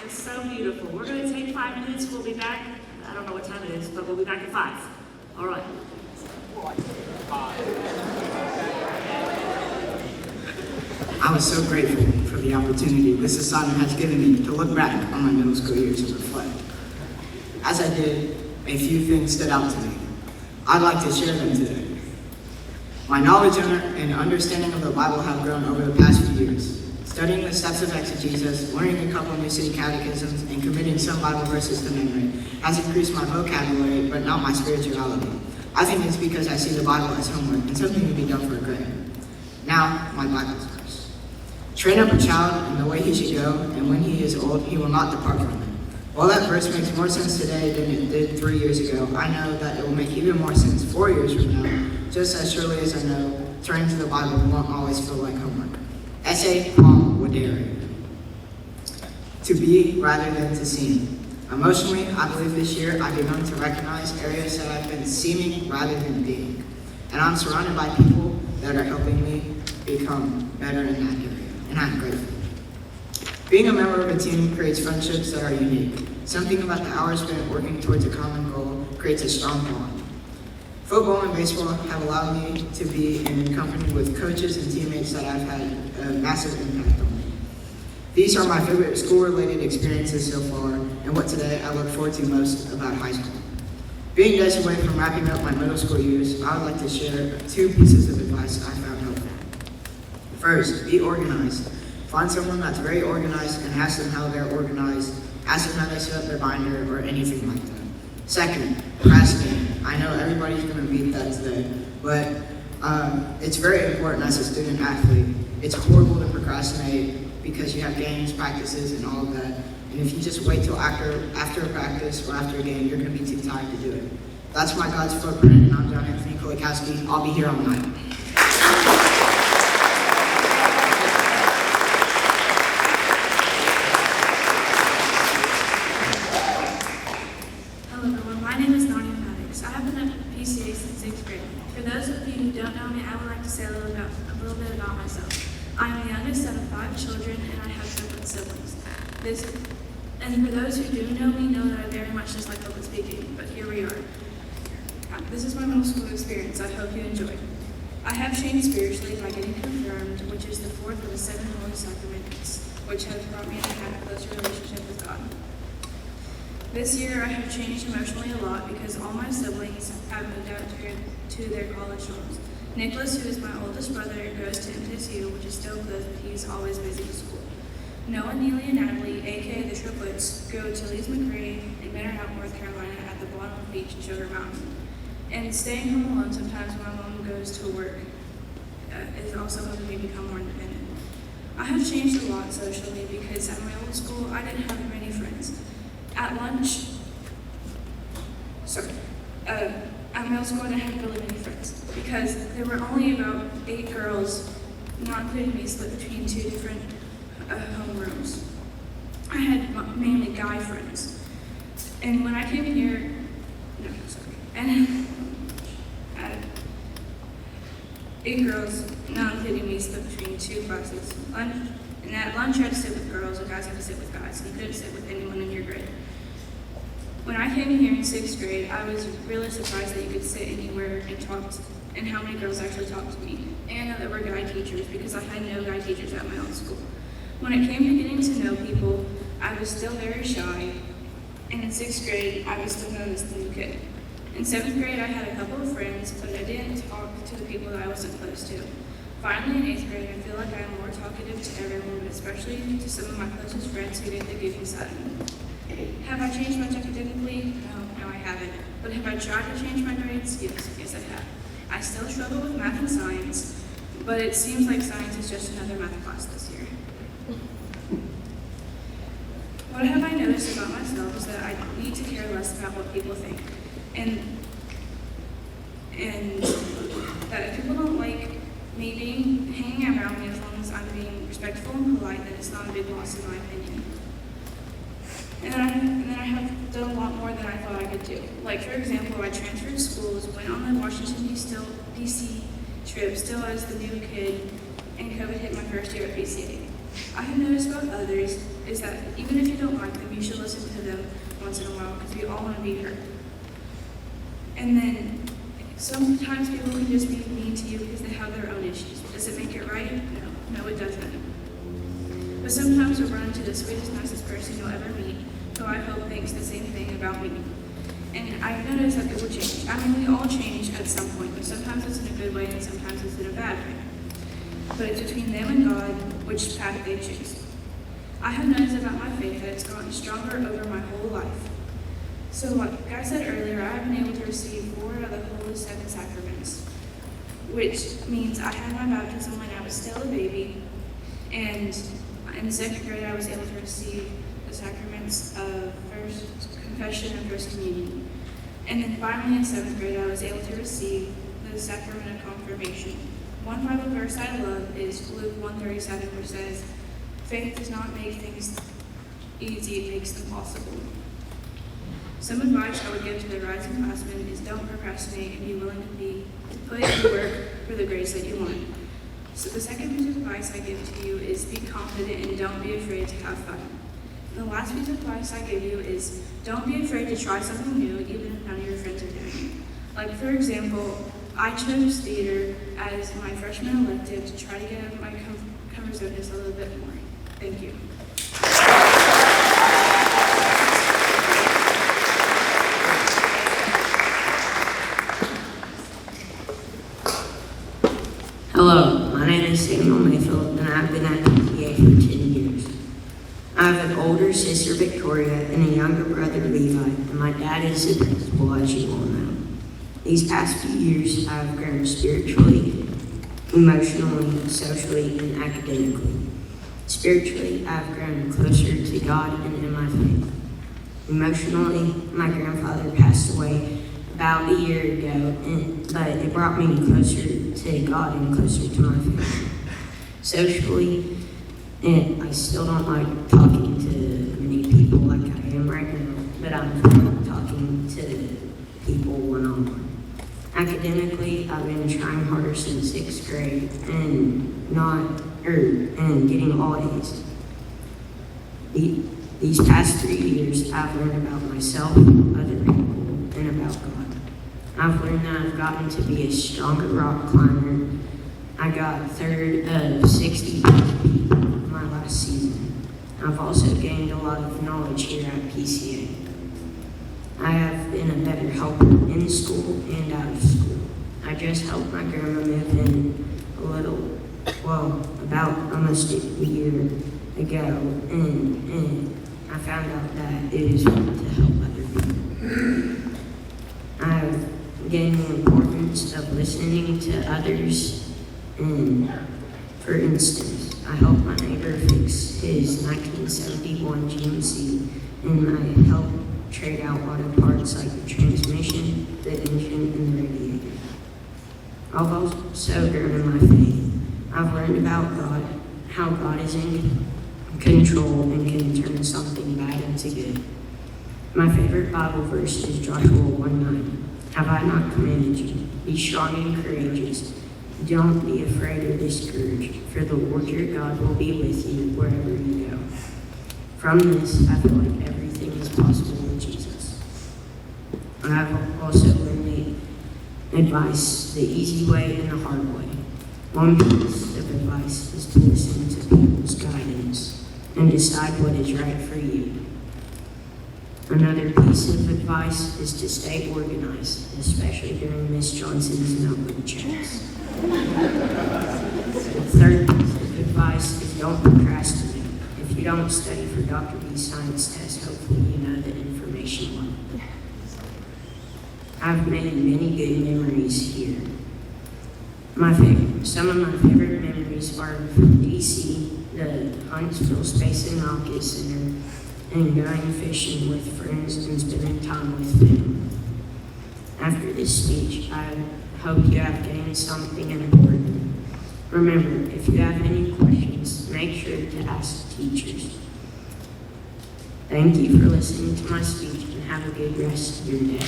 D: It's so beautiful. We're going to take 5 minutes. We'll be back. I don't know what time it is, but we'll be back at 5. All right.
G: I was so grateful for the opportunity this assignment has given me to look back on my middle school years and reflect. As I did, a few things stood out to me. I'd like to share them today. My knowledge and understanding of the Bible have grown over the past few years. studying the steps of exegesis, learning a couple new city catechisms, and committing some Bible verses to memory has increased my vocabulary, but not my spirituality. I think it's because I see the Bible as homework and something to be done for a grade. Now, my Bible verse. Train up a child in the way he should go, and when he is old, he will not depart from it. While that verse makes more sense today than it did 3 years ago, I know that it will make even more sense 4 years from now, just as surely as I know turning to the Bible won't always feel like homework. Essay Paul Waderi. To be rather than to seem. Emotionally, I believe this year I've begun to recognize areas that I've been seeming rather than being. And I'm surrounded by people that are helping me become better in that area, and I'm grateful. Being a member of a team creates friendships that are unique. Something about the hours spent working towards a common goal creates a strong bond. Football and baseball have allowed me to be in company with coaches and teammates that have had a massive impact on me. These are my favorite school-related experiences so far, and what today I look forward to most about high school. Being days away from wrapping up my middle school years, I would like to share 2 pieces of advice I found helpful. First, be organized. Find someone that's very organized and ask them how they're organized. Ask them how they set up their binder or anything like that. Second, procrastinate. I know everybody's going to beat that today, but it's very important as a student athlete. It's horrible to procrastinate because you have games, practices, and all of that. And if you just wait till after a practice or after a game, you're going to be too tired to do it. That's my God's footprint, and I'm John Anthony Kulikowski. I'll be here all night.
K: Hello everyone, my name is Nadia Maddox. I have been at PCA since 6th grade. For those of you who don't know me, I would like to say a little bit about myself. I am the youngest out of 5 children, and I have 7 siblings. And for those who do know me, know that I very much dislike public speaking, but here we are. This is my middle school experience. I hope you enjoy. I have changed spiritually by getting confirmed, which is the 4th of the 7 Holy Sacraments, which has brought me into a closer relationship with God. This year, I have changed emotionally a lot because all my siblings have moved out to their college dorms. Nicholas, who is my oldest brother, goes to MTSU, which is still closed, but he's always busy with school. Noah, Neely, and Natalie, aka the triplets, go to Lees McRae in Bannerhaus, North Carolina, at the bottom of the beach in Sugar Mountain. And staying home alone sometimes when my mom goes to work is also helping me become more independent. I have changed a lot socially because at my old school, I didn't have many friends. At lunch, at middle school, I didn't have really many friends because there were only about 8 girls, not including me, split between 2 different homerooms. I had mainly guy friends. And when I came here, and 8 girls, not including me, split between 2 classes. And at lunch, you had to sit with girls, and guys had to sit with guys, and you couldn't sit with anyone in your grade. When I came here in 6th grade, I was really surprised that you could sit anywhere and talk, and how many girls actually talked to me, and that there were guy teachers, because I had no guy teachers at my old school. When it came to getting to know people, I was still very shy, and in 6th grade, I was still known as the new kid. In 7th grade, I had a couple of friends, but I didn't talk to the people that I wasn't close to. Finally, in 8th grade, I feel like I'm more talkative to everyone, but especially to some of my closest friends who get the goofy side of me. Have I changed much academically? No, I haven't. But have I tried to change my grades? Yes, I have. I still struggle with math and science, but it seems like science is just another math class this year. What have I noticed about myself is that I need to care less about what people think. And that if people don't like me hanging around me as long as I'm being respectful and polite, then it's not a big loss in my opinion. And then I have done a lot more than I thought I could do. Like, for example, I transferred schools, went on the Washington, D.C. trip, still as the new kid, and COVID hit my first year at PCA. I have noticed about others is that even if you don't like them, you should listen to them once in a while, because we all want to be heard. And then sometimes people can just be mean to you because they have their own issues. Does it make it right? No, it doesn't. But sometimes you'll run into the sweetest, nicest person you'll ever meet, who I hope thinks the same thing about me. And I've noticed that people change. I mean, we all change at some point, but sometimes it's in a good way and sometimes it's in a bad way. But it's between them and God, which path they choose. I have noticed about my faith that it's gotten stronger over my whole life. So like I said earlier, I have been able to receive 4 of the Holy 7 Sacraments, which means I had my baptism when I was still a baby, and in the 2nd grade I was able to receive the sacraments of First Confession and First Communion. And then finally in 7th grade I was able to receive the sacrament of confirmation. One Bible verse I love is Luke 1:37, which says, "Faith does not make things easy, it makes them possible." Some advice I would give to the rising classmen is don't procrastinate and be willing to put in the work for the grades that you want. So the second piece of advice I give to you is be confident and don't be afraid to have fun. And the last piece of advice I give you is don't be afraid to try something new even if none of your friends are doing it. Like for example, I chose theater as my freshman elective to try to get out of my comfort zone just a little bit more. Thank you.
L: Hello, my name is Samuel Mayfield, and I've been at PTA for 10 years. I have an older sister, Victoria, and a younger brother, Levi, and my dad is the principal, as you all know. These past few years, I have grown spiritually, emotionally, socially, and academically. Spiritually, I have grown closer to God and in my faith. Emotionally, my grandfather passed away about a year ago, but it brought me closer to God and closer to my faith. Socially, and I still don't like talking to many people like I am right now, but I'm talking to people one-on-one. Academically, I've been trying harder since 6th grade and getting all A's. These past 3 years, I've learned about myself, other people, and about God. I've learned that I've gotten to be a stronger rock climber. I got 3rd of 60 people my last season. I've also gained a lot of knowledge here at PCA. I have been a better helper in school and out of school. I just helped my grandma move in about almost a year ago, and I found out that it is fun to help other people. I've gained the importance of listening to others, and for instance, I helped my neighbor fix his 1971 GMC, and I helped trade out auto parts like the transmission, the engine, and the radiator. I've also grown in my faith. I've learned about God, how God is in control and can turn something bad into good. My favorite Bible verse is Joshua 1:9. Have I not commanded you? Be strong and courageous. Don't be afraid or discouraged, for the Lord your God will be with you wherever you go. From this, I feel like everything is possible with Jesus. I have also learned the advice, the easy way and the hard way. One piece of advice is to listen to people's guidance and decide what is right for you. Another piece of advice is to stay organized, especially during Miss Johnson's notebook checks. The third piece of advice is don't procrastinate. If you don't study for Dr. B's science test, hopefully you know the information well. I've made many good memories here. Some of my favorite memories are from DC, the Huntsville Space and Rocket Center, and going fishing with friends and spending time with family. After this speech, I hope you have gained something important. Remember, if you have any questions, make sure to ask teachers. Thank you for listening to my speech, and have a good rest of your day.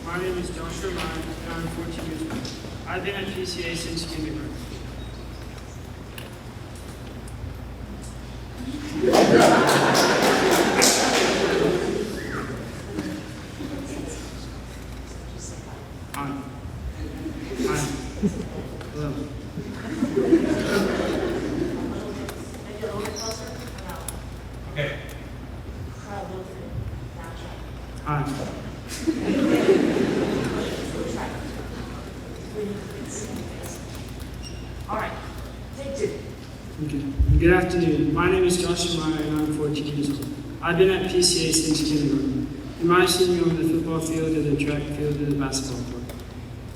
M: My name is Joshua Ryan, and I'm 14 years old. I've been at PCA since kindergarten. Hello.
B: Okay.
M: Hi.
D: All right, take two.
M: Okay. Good afternoon. My name is Joshua Meyer and I'm 14 years old. I've been at PCA since kindergarten. You might have seen me on the football field, or the track field, or the basketball court.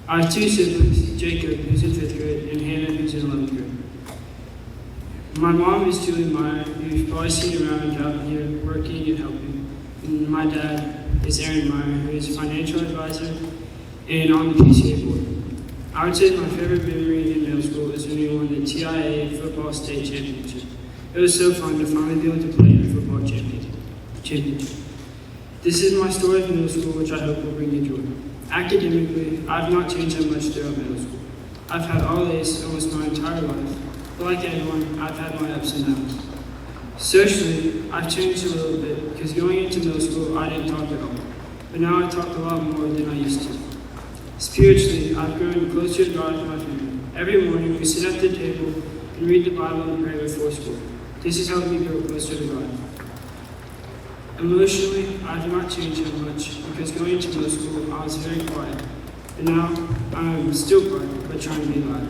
M: I have two siblings, Jacob, who's in 5th grade, and Hannah, who's in 11th grade. My mom is Julie Meyer, who you've probably seen around out here working and helping. And my dad is Aaron Meyer, who is a financial advisor and on the PCA board. I would say my favorite memory in middle school is when we won the TIA football state championship. It was so fun to finally be able to play in a football championship. This is my story of middle school, which I hope will bring you joy. Academically, I've not changed that much throughout middle school. I've had all A's almost my entire life, but like anyone, I've had my ups and downs. Socially, I've changed a little bit, because going into middle school, I didn't talk at all, but now I talk a lot more than I used to. Spiritually, I've grown closer to God and my family. Every morning, we sit at the table and read the Bible and pray before school. This has helped me grow closer to God. Emotionally, I've not changed that much, because going into middle school, I was very quiet. And now, I'm still quiet, but trying to be loud.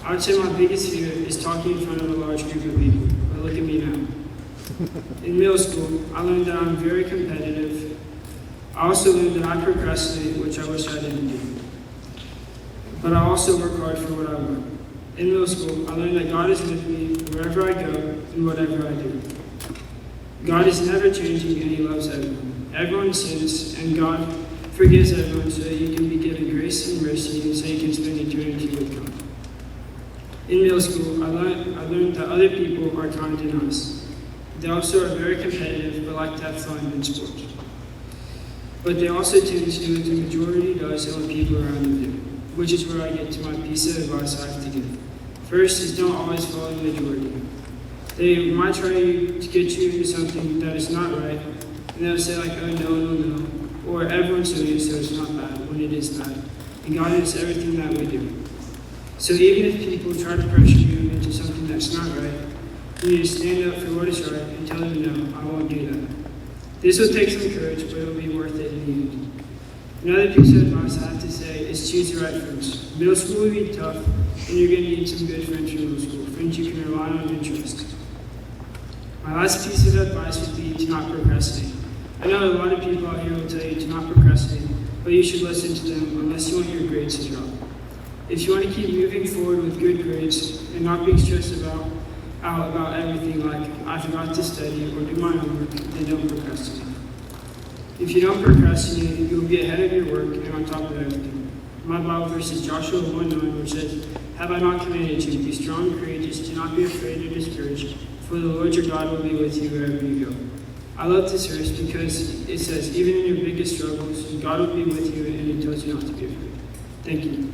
M: I would say my biggest fear is talking in front of a large group of people, but look at me now. In middle school, I learned that I'm very competitive. I also learned that I procrastinate, which I wish I didn't do. But I also work hard for what I want. In middle school, I learned that God is with me wherever I go and whatever I do. God is never changing and He loves everyone. Everyone sins, and God forgives everyone so that you can be given grace and mercy and so you can spend eternity with God. In middle school, I learned that other people are kind and nice. They also are very competitive but like to have fun in sports. But they also tend to do what the majority does and what people around them do, which is where I get to my piece of advice I have to give. First is don't always follow the majority. They might try to get you into something that is not right, and they'll say like, oh no, or everyone's doing it so it's not bad, when it is bad. And God is everything that we do. So even if people try to pressure you into something that's not right, you need to stand up for what is right and tell them no, I won't do that. This will take some courage, but it'll be worth it in the end. Another piece of advice I have to say is choose the right friends. Middle school will be tough, and you're going to need some good friends from middle school, friends you can rely on and trust. My last piece of advice would be to not procrastinate. I know a lot of people out here will tell you to not procrastinate, but you should listen to them unless you want your grades to drop. If you want to keep moving forward with good grades and not being stressed about everything like I forgot to study or do my homework, then don't procrastinate. If you don't procrastinate, you'll be ahead of your work and on top of everything. My Bible verse is Joshua 1:9, which says, "Have I not commanded you, be strong and courageous, do not be afraid or discouraged, for the Lord your God will be with you wherever you go." I love this verse because it says, even in your biggest struggles, God will be with you and He tells you not to be afraid. Thank you.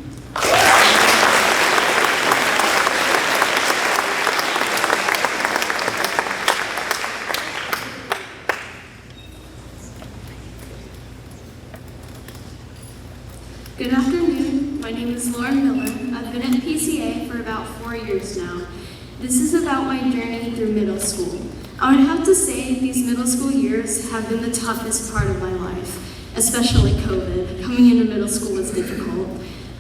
N: Good afternoon. My name is Lauren Miller. I've been at PCA for about 4 years now. This is about my journey through middle school. I would have to say these middle school years have been the toughest part of my life, especially COVID. Coming into middle school was difficult.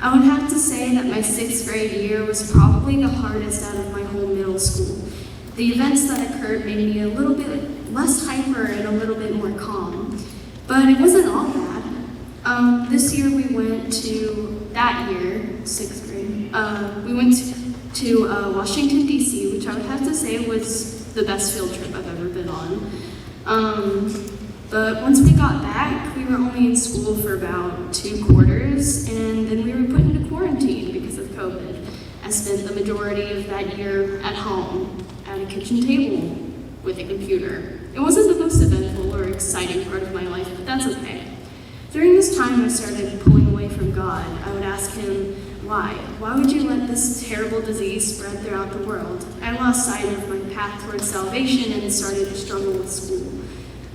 N: I would have to say that my 6th grade year was probably the hardest out of my whole middle school. The events that occurred made me a little bit less hyper and a little bit more calm, but it wasn't all bad. This year we went to, that year, 6th grade, we went to Washington, D.C., which I would have to say was the best field trip I've ever been on. But once we got back, we were only in school for about 2 quarters, and then we were put into quarantine because of COVID. I spent the majority of that year at home, at a kitchen table, with a computer. It wasn't the most eventful or exciting part of my life, but that's okay. During this time, I started pulling away from God. I would ask Him, why? Why would you let this terrible disease spread throughout the world? I lost sight of my path towards salvation and started to struggle with school.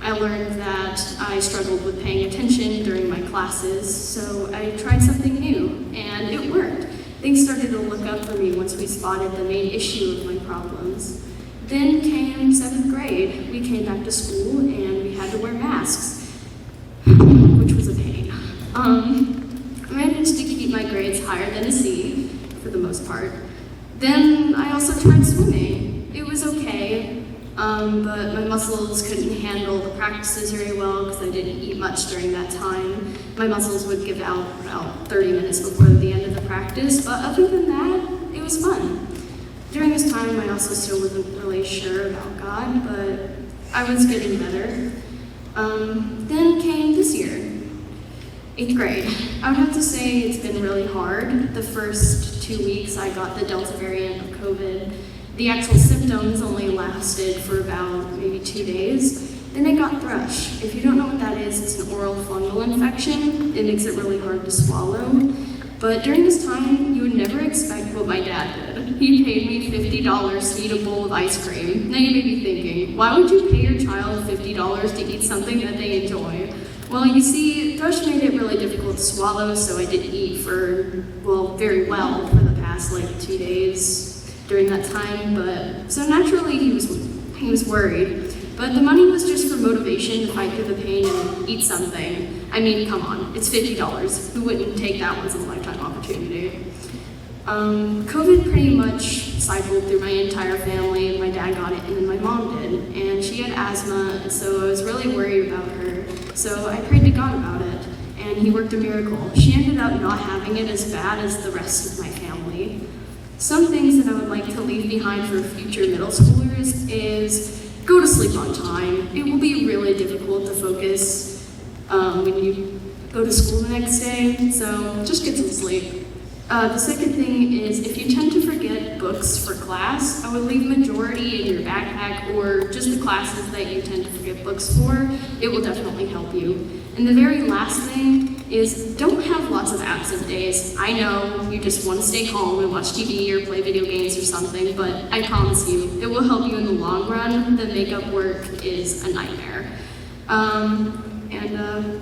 N: I learned that I struggled with paying attention during my classes, so I tried something new, and it worked. Things started to look up for me once we spotted the main issue of my problems. Then came 7th grade. We came back to school, and we had to wear masks. which was a pain. I managed to keep my grades higher than a C, for the most part. Then I also tried swimming. It was okay, but my muscles couldn't handle the practices very well because I didn't eat much during that time. My muscles would give out about 30 minutes before the end of the practice, but other than that, it was fun. During this time, I also still wasn't really sure about God, but I was getting better. Then came this year, 8th grade. I would have to say it's been really hard. The first 2 weeks I got the Delta variant of COVID. The actual symptoms only lasted for about maybe 2 days. Then I got thrush. If you don't know what that is, it's an oral fungal infection. It makes it really hard to swallow. But during this time, you would never expect what my dad did. He paid me $50 to eat a bowl of ice cream. Now you may be thinking, why would you pay your child $50 to eat something that they enjoy? Well, you see, thrush made it really difficult to swallow, so I didn't eat very well for the past 2 days during that time. But so naturally, he was worried. But the money was just for motivation to fight through the pain and eat something. I mean, come on, it's $50. Who wouldn't take that once in a lifetime opportunity? COVID pretty much cycled through my entire family. My dad got it, and then my mom did. And she had asthma, and so I was really worried about her. So I prayed to God about it, and he worked a miracle. She ended up not having it as bad as the rest of my family. Some things that I would like to leave behind for future middle schoolers is go to sleep on time. It will be really difficult to focus when you go to school the next day, so just get some sleep. The second thing is, if you tend to forget books for class, I would leave majority in your backpack or just the classes that you tend to forget books for. It will definitely help you. And the very last thing is, don't have lots of absent days. I know you just want to stay home and watch TV or play video games or something, but I promise you, it will help you in the long run. The makeup work is a nightmare.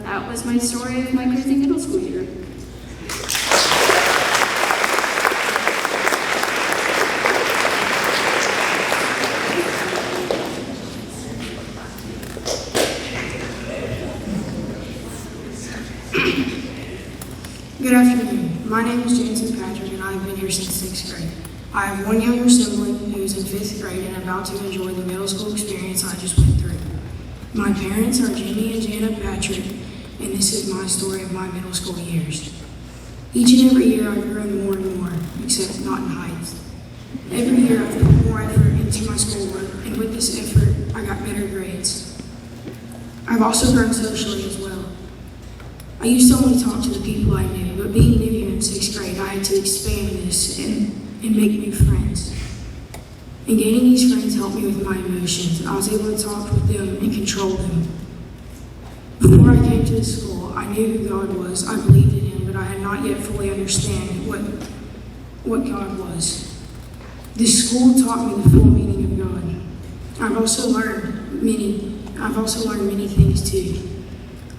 N: That was my story of my crazy middle school year.
O: Good afternoon. My name is James Patrick, and I have been here since 6th grade. I have one younger sibling who is in 5th grade and about to enjoy the middle school experience I just went through. My parents are Jimmy and Janet Patrick, and this is my story of my middle school years. Each and every year I've grown more and more, except not in height. Every year I've put more effort into my schoolwork, and with this effort, I got better grades. I've also grown socially as well. I used to only talk to the people I knew, but being new here in 6th grade, I had to expand this and make new friends. And gaining these friends helped me with my emotions. I was able to talk with them and control them. Before I came to this school, I knew who God was. I believed in Him, but I had not yet fully understood what God was. This school taught me the full meaning of God. I've also learned many things too.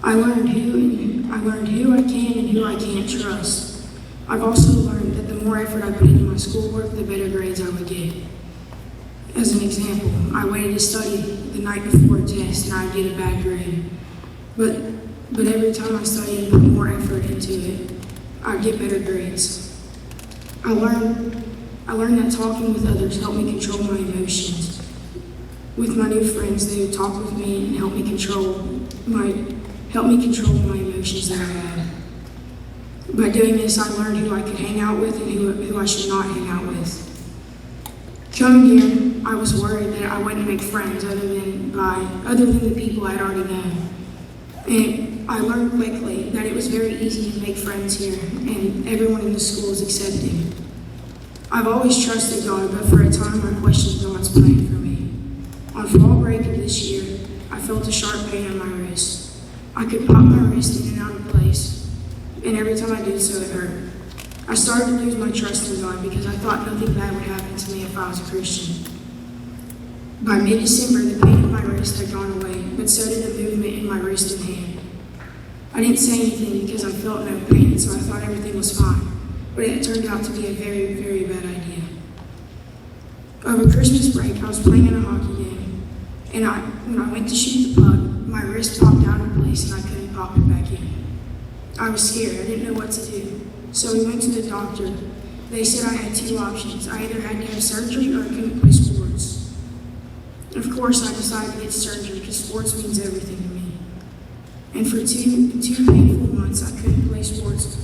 O: I learned who I can and who I can't trust. I've also learned that the more effort I put into my schoolwork, the better grades I would get. As an example, I waited to study the night before a test and I'd get a bad grade. But every time I studied and put more effort into it, I'd get better grades. I learned that talking with others helped me control my emotions. With my new friends, they would talk with me and help me control my emotions that I had. By doing this, I learned who I could hang out with and who I should not hang out with. Coming here, I was worried that I wouldn't make friends other than the people I'd already known. And I learned quickly that it was very easy to make friends here, and everyone in the school is accepting. I've always trusted God, but for a time I questioned God's plan for me. On fall break of this year, I felt a sharp pain in my wrist. I could pop my wrist in and out of place, and every time I did so, it hurt. I started to lose my trust in God because I thought nothing bad would happen to me if I was a Christian. By mid-December, the pain in my wrist had gone away, but so did the movement in my wrist and hand. I didn't say anything because I felt no pain, so I thought everything was fine, but it turned out to be a very, very bad idea. Over Christmas break, I was playing in a hockey game, and when I went to shoot the puck, my wrist popped out of place and I couldn't pop pop it back in. I was scared. I didn't know what to do. So we went to the doctor. They said I had two options. I either had to have surgery or I couldn't play sports. Of course, I decided to get surgery because sports means everything to me. And for two painful months, I couldn't play sports.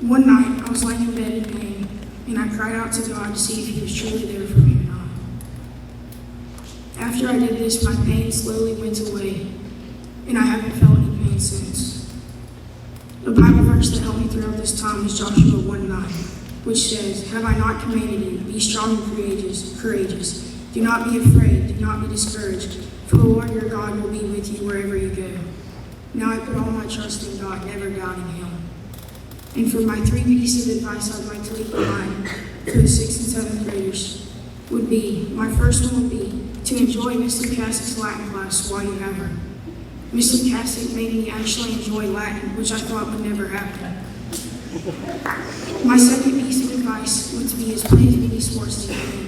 O: One night, I was laying in bed in pain, and I cried out to God to see if He was truly there for me or not. After I did this, my pain slowly went away, and I haven't felt any pain since. The Bible verse that helped me throughout this time is Joshua 1:9, which says, "Have I not commanded you, be strong and courageous. Do not be afraid, do not be discouraged, for the Lord your God will be with you wherever you go." Now I put all my trust in God, never doubting Him. And for my 3 pieces of advice I'd like to leave behind for the 6th and 7th graders would be, my first one would be to enjoy Miss Lukaszik's Latin class while you have her. Miss Lukaszik made me actually enjoy Latin, which I thought would never happen. My second piece of advice would be is play as many sports as you can.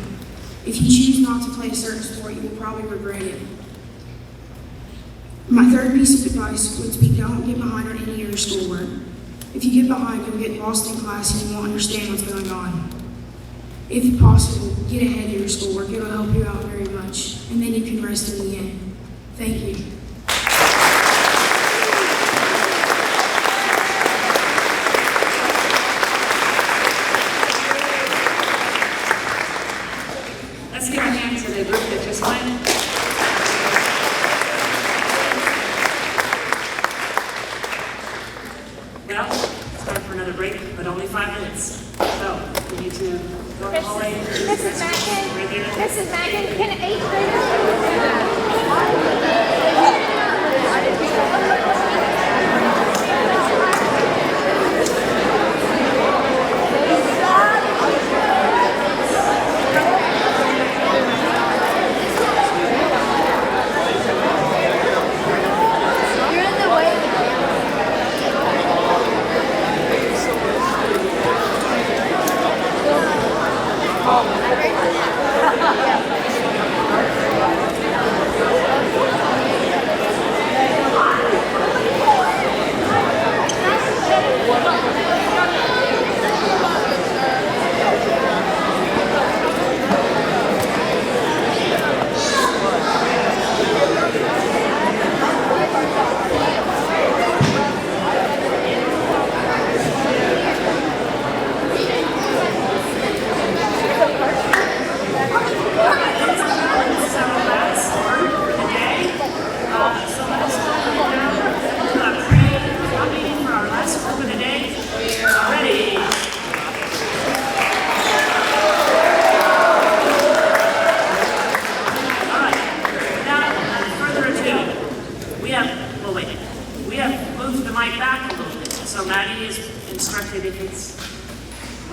O: If you choose not to play a certain sport, you will probably regret it. My third piece of advice would be don't get behind on any of your schoolwork. If you get behind, you'll get lost in class and you won't understand what's going on. If possible, get ahead of your schoolwork. It'll help you out very much, and then you can rest in the end. Thank you.
D: Let's give a hand to the group that just went. Well, it's time for another break, but only 5 minutes. So, we need to go in the hallway.
I: Mrs. Mackin,
D: Right here.
I: Mrs. Mackin, can 8th graders? You're in the way.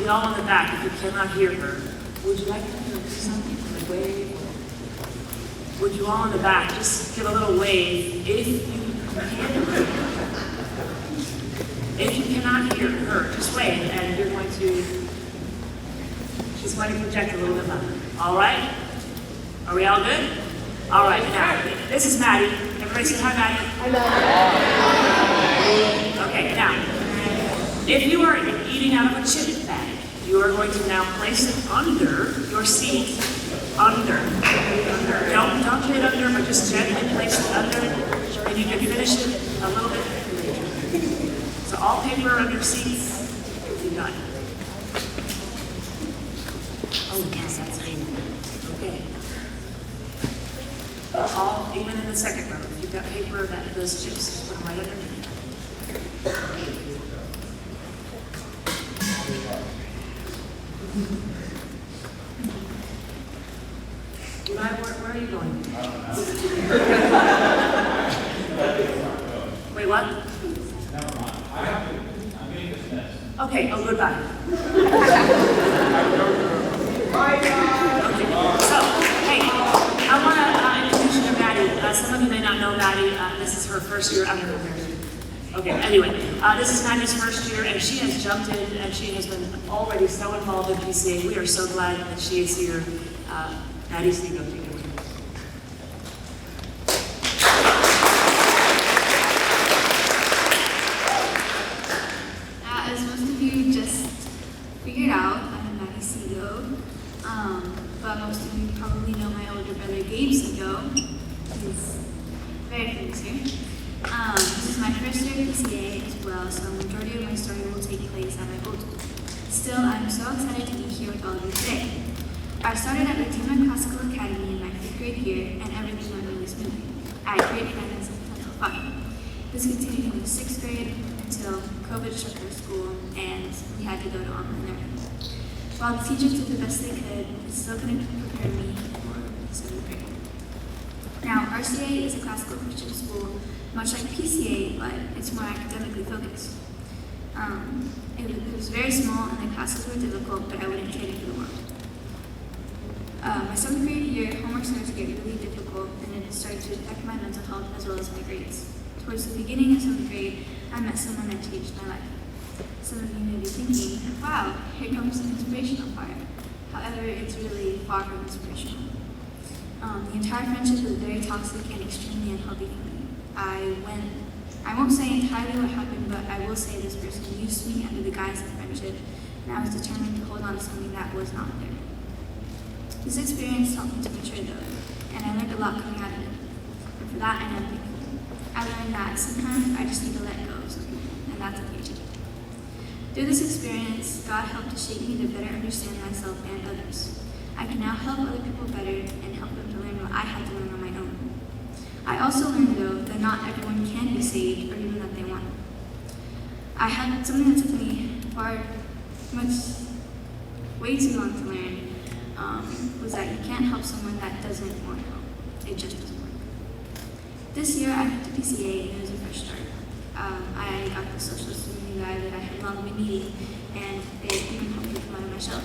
D: Y'all in the back, if you cannot hear her, would you like to do something? Like wave? Would you all in the back just give a little wave if you can? If you cannot hear her, just wave, and you're going to, she's going to project a little bit louder. All right? Are we all good? All right, now, this is Maddie. Everybody say hi, Maddie. Hi, Maddie. Okay, now, if you are eating out of a chip bag, you are going to now place it under your seat. Under. Don't dump it under, but just gently place it under, and you can finish it a little bit later. So all paper under seats, you're done. Oh, yes, that's it. Okay. All, even in the second row, if you've got paper, those chips, just put them right underneath. Where are you going? Wait, what?
P: Never mind. I'm being dismissed.
D: Okay, oh, goodbye. Okay, so, hey, I want to introduce you to Maddie. Some of you may not know Maddie. This is her first year. I don't know her. Okay, anyway, this is Maddie's first year, and she has jumped in, and she has been already so involved in PCA. We are so glad that she is here. Maddie, so you go take it.
N: Very pleased here. This is my first year at PCA as well, so the majority of my story will take place at my old school. Still, I'm so excited to be here with all of you today. I started at Latina Classical Academy in my 5th grade year, and everything went really smoothly. I had great attendance until 5. This continued in the 6th grade until COVID shut our school, and we had to go to online learning. While the teachers did the best they could, it still couldn't prepare me for 7th grade. Now, RCA is a classical Christian school, much like PCA, but it's more academically focused. It was very small and the classes were difficult, but I wouldn't trade it for the world. My 7th grade year, homework started to get really difficult, and it started to affect my mental health as well as my grades. Towards the beginning of 7th grade, I met someone that changed my life. Some of you may be thinking, wow, here comes an inspirational part. However, it's really far from inspirational. The entire friendship was very toxic and extremely unhealthy for me. I won't say entirely what happened, but I will say this person used me under the guise of friendship, and I was determined to hold on to something that was not there. This experience taught me to mature though, and I learned a lot coming out of it. And for that, I am thankful. I learned that sometimes I just need to let go of something, and that's okay too. Through this experience, God helped to shape me to better understand myself and others. I can now help other people better and help them to learn what I had to learn on my own. I also learned, though, that not everyone can be saved or even that they want. I had something that took me way too long to learn, was that you can't help someone that doesn't want help. It just doesn't work. This year, I went to PCA and it was a fresh start. I got the social swimming guide that I had long been needing, and it even helped me come out of my shell.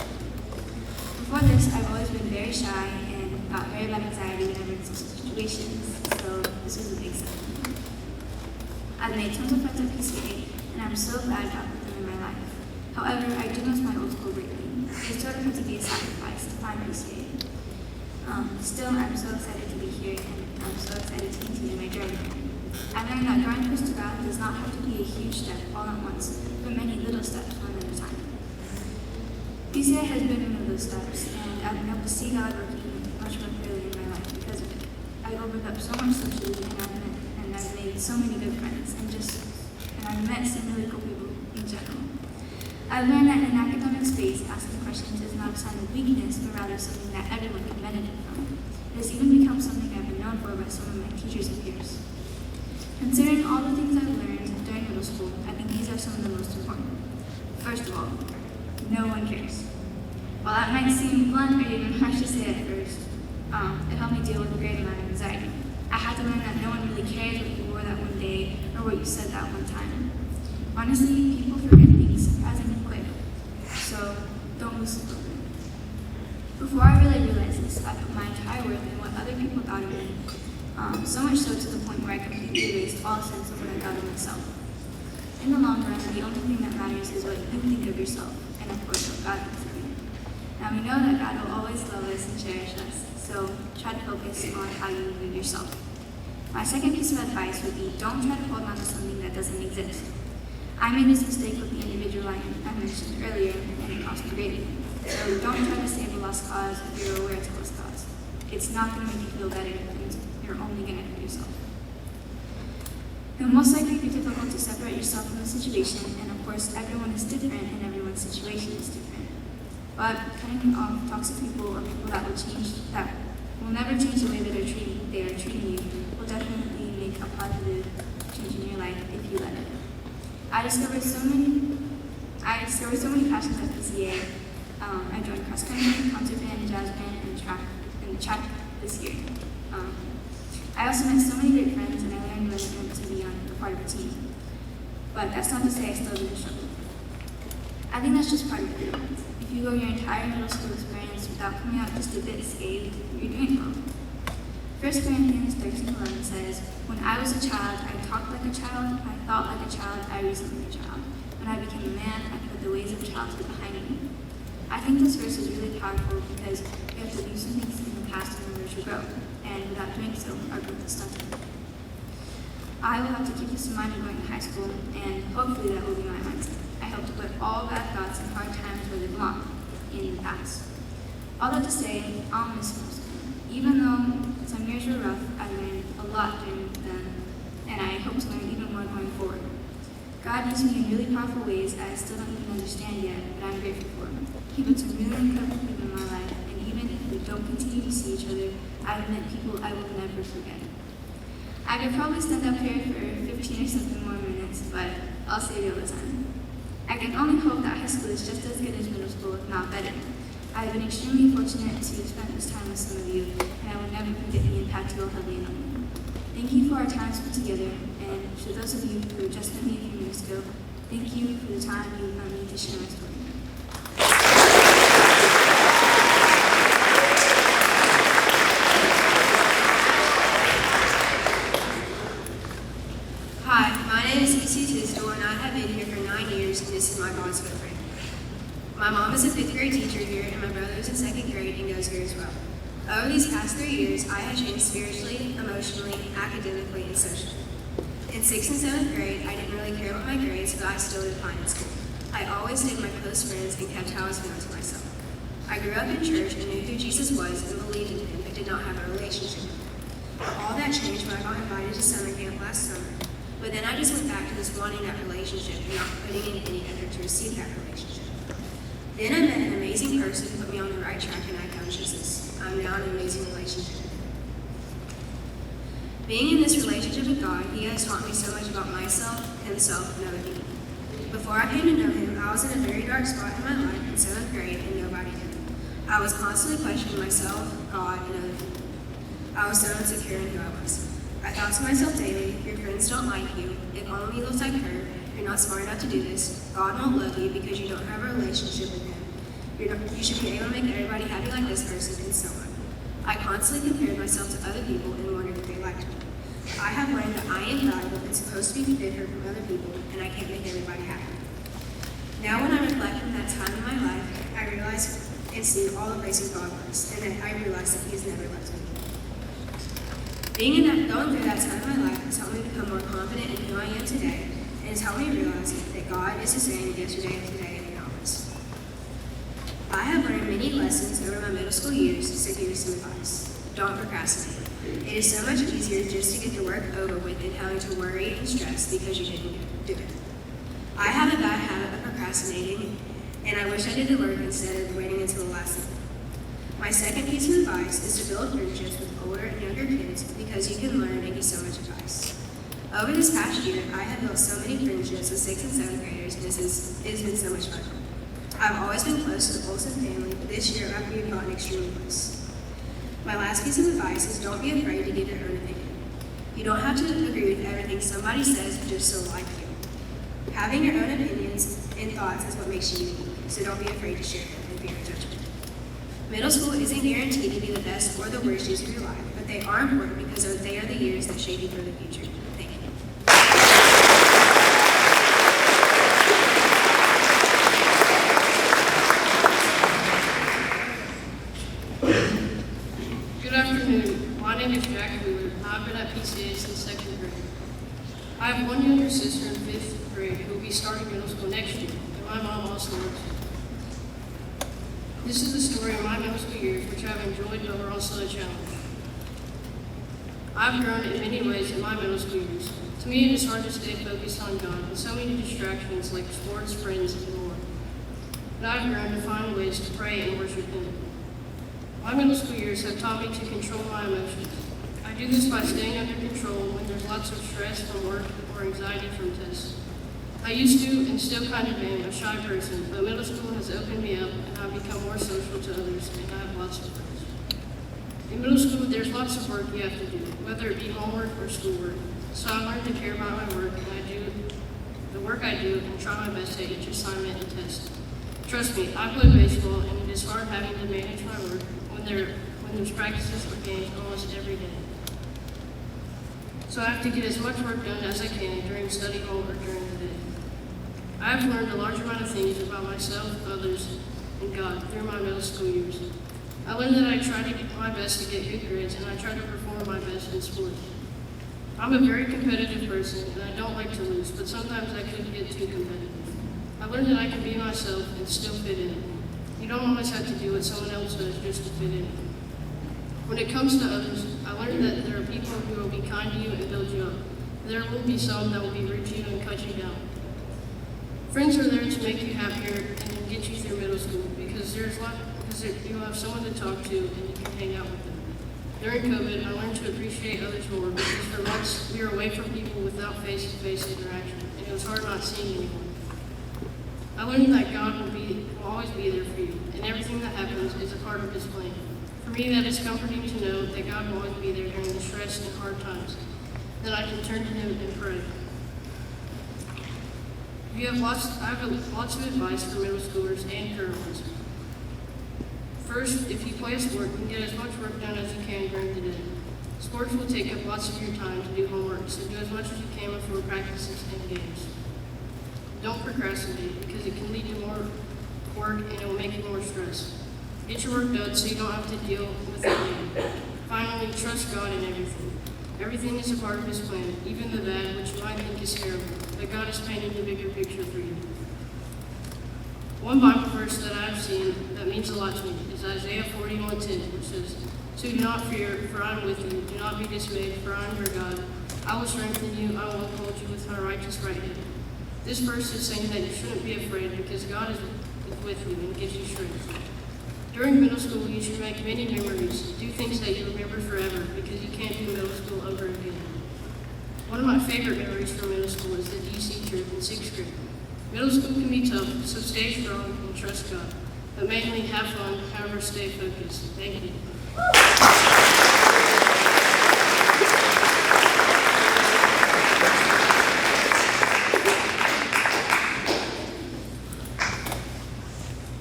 N: Before this, I've always been very shy and got very bad anxiety whenever in social situations, so this was a big step. I've made tons of friends at PCA, and I'm so glad God put them in my life. However, I do miss my old school greatly. It sort of had to be a sacrifice to find PCA. Still, I'm so excited to be here, and I'm so excited to continue my journey. I learned that drawing close to God does not have to be a huge step all at once, but many little steps one at a time. PCA has been one of those steps, and I've been able to see God working much more clearly in my life because of it. I've opened up so much socially, and I've made so many good friends, and I've met some really cool people in general. I've learned that in an academic space, asking questions is not a sign of weakness, but rather something that everyone can benefit from. It has even become something I've been known for by some of my teachers and peers. Considering all the things I've learned during middle school, I think these are some of the most important. First of all, no one cares. While that might seem blunt or even harsh to say at first, it helped me deal with a great amount of anxiety. I had to learn that no one really cares what you wore that one day or what you said that one time. Honestly, people forget things surprisingly quick, so don't lose sleep over it. Before I really realized this, I put my entire worth in what other people thought of me, so much so to the point where I completely erased all sense of what I thought of myself. In the long run, the only thing that matters is what you think of yourself, and of course what God thinks of you. Now we know that God will always love us and cherish us, so try to focus on how you view yourself. My second piece of advice would be don't try to hold on to something that doesn't exist. I made this mistake with the individual I mentioned earlier, and it cost me greatly. So don't try to save a lost cause if you're aware it's a lost cause. It's not going to make you feel better, and you're only going to hurt yourself. It will most likely be difficult to separate yourself from the situation, and of course everyone is different and everyone's situation is different. But cutting off toxic people or people that will never change the way that they are treating you will definitely make a positive change in your life if you let it. I discovered so many passions at PCA. I joined cross country, concert band, jazz band, and track this year. I also met so many great friends, and I learned what it meant to be on a part of a team. But that's not to say I still didn't struggle. I think that's just part of it. If you go your entire middle school experience without coming out just a bit scathed, you're doing well. 1 Corinthians 13:11 says, "When I was a child, I talked like a child, I thought like a child, I reasoned like a child. When I became a man, I put the ways of childhood behind me." I think this verse is really powerful because we have to leave some things in the past in order to grow, and without doing so, our growth is stunted. I will have to keep this in mind when going to high school, and hopefully that will be my mindset. I hope to put all bad thoughts and hard times where they belong, in the past. All that to say, I'll miss middle school. Even though
I: some years were rough, I learned a lot during them, and I hope to learn even more going forward. God used me in really powerful ways I still don't even understand yet, but I'm grateful for. He put some really incredible people in my life, and even if we don't continue to see each other, I've met people I will never forget. I could probably stand up here for 15 or something more minutes, but I'll save you all the time. I can only hope that high school is just as good as middle school, if not better. I've been extremely fortunate to spend this time with some of you, and I will never forget the impact you all have made on me. Thank you for our time spent together, and to those of you who just met me a few minutes ago, thank you for the time you allowed me to share my story.
Q: Hi, my name is Lucy Tisdale, and I have been here for 9 years, and this is my God's footprint. My mom is a 5th grade teacher here, and my brother is in 2nd grade and goes here as well. Over these past 3 years, I have changed spiritually, emotionally, academically, and socially. In 6th and 7th grade, I didn't really care about my grades, but I still did fine in school. I always stayed with my close friends and kept how I was feeling to myself. I grew up in church and knew who Jesus was and believed in him, but did not have a relationship with him. All that changed when I got invited to summer camp last summer. But then I just went back to this wanting that relationship and not putting in any effort to receive that relationship. Then I met an amazing person who put me on the right track, and I found Jesus. I'm now in an amazing relationship with him. Being in this relationship with God, he has taught me so much about myself, himself, and other people. Before I came to know him, I was in a very dark spot in my life in 7th grade, and nobody knew. I was constantly questioning myself, God, and other people. I was so insecure in who I was. I thought to myself daily, your friends don't like you. If only you look like her, you're not smart enough to do this. God won't love you because you don't have a relationship with him. You should be able to make everybody happy like this person, and so on. I constantly compared myself to other people and wondered if they liked me. I have learned that I am valuable and supposed to be different from other people, and I can't make everybody happy. Now when I reflect on that time in my life, I realize and see all the places God was, and that I realize that he has never left me. Going through that time in my life has helped me become more confident in who I am today, and has helped me realize that God is the same yesterday, today, and always. I have learned many lessons over my middle school years, so here's some advice. Don't procrastinate. It is so much easier just to get the work over with than having to worry and stress because you didn't do it. I have a bad habit of procrastinating, and I wish I did the work instead of waiting until the last minute. My second piece of advice is to build friendships with older and younger kids because you can learn and get so much advice. Over this past year, I have built so many friendships with 6th and 7th graders, and it has been so much fun. I've always been close to the Olsen family, but this year I've gotten extremely close. My last piece of advice is don't be afraid to give your own opinion. You don't have to agree with everything somebody says just to like you. Having your own opinions and thoughts is what makes you unique, so don't be afraid to share them and fear of judgment. Middle school isn't guaranteed to be the best or the worst years of your life, but they are important because they are the years that shape you for the future. Thank you.
R: Good afternoon. My name is Jack Wheeler, and I've been at PCA since 2nd grade. I have one younger sister in 5th grade who will be starting middle school next year, and my mom also works here. This is the story of my middle school years, which I've enjoyed but were also a challenge. I've grown in many ways in my middle school years. To me, it is hard to stay focused on God with so many distractions like sports, friends, and more. But I've grown to find ways to pray and worship Him. My middle school years have taught me to control my emotions. I do this by staying under control when there's lots of stress from work or anxiety from tests. I used to, and still kind of am, a shy person, but middle school has opened me up and I've become more social to others, and I have lots of friends. In middle school, there's lots of work you have to do, whether it be homework or schoolwork. So I learned to care about my work, and I do the work I do and try my best at each assignment and test. Trust me, I play baseball, and it is hard having to manage my work when there's practices or games almost every day. So I have to get as much work done as I can during study hall or during the day. I have learned a large amount of things about myself, others, and God through my middle school years. I learned that I try to do my best to get good grades, and I try to perform my best in sports. I'm a very competitive person, and I don't like to lose, but sometimes I could get too competitive. I learned that I can be myself and still fit in. You don't always have to do what someone else does just to fit in. When it comes to others, I learned that there are people who will be kind to you and build you up. There will be some that will be rude to you and cut you down. Friends are there to make you happier and get you through middle school because you'll have someone to talk to and you can hang out with them. During COVID, I learned to appreciate others more because for months we were away from people without face-to-face interaction, and it was hard not seeing anyone. I learned that God will always be there for you, and everything that happens is a part of His plan. For me, that is comforting to know that God will always be there during the stress and hard times, that I can turn to Him and pray. I have lots of advice for middle schoolers and current ones. First, if you play a sport, you can get as much work done as you can during the day. Sports will take up lots of your time to do homework, so do as much as you can before practices and games. Don't procrastinate because it can lead to more work and it will make you more stressed. Get your work done so you don't have to deal with it later. Finally, trust God in everything. Everything is a part of His plan, even the bad, which you might think is terrible, but God is painting the bigger picture for you. One Bible verse that I've seen that means a lot to me is Isaiah 41:10, which says, "So do not fear, for I am with you. Do not be dismayed, for I am your God. I will strengthen you. I will uphold you with my righteous right hand." This verse is saying that you shouldn't be afraid because God is with you and gives you strength. During middle school, you should make many memories. Do things that you remember forever because you can't do middle school over again. One of my favorite memories from middle school is the DC trip in 6th grade. Middle school can be tough, so stay strong and trust God. But mainly have fun, however, stay focused. Thank you.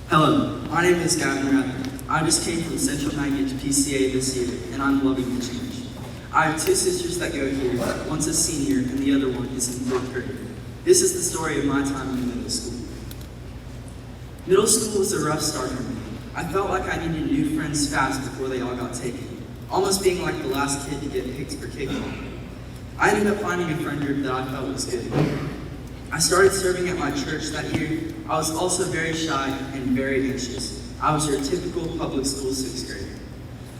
S: Hello, my name is Gavin Rather. I just came from Central Magnet to PCA this year, and I'm loving the change. I have two sisters that go here, one's a senior and the other one is in 4th grade. This is the story of my time in middle school. Middle school was a rough start for me. I felt like I needed new friends fast before they all got taken, almost being like the last kid to get picked for kickball. I ended up finding a friend group that I felt was good. I started serving at my church that year. I was also very shy and very anxious. I was your typical public school 6th grader.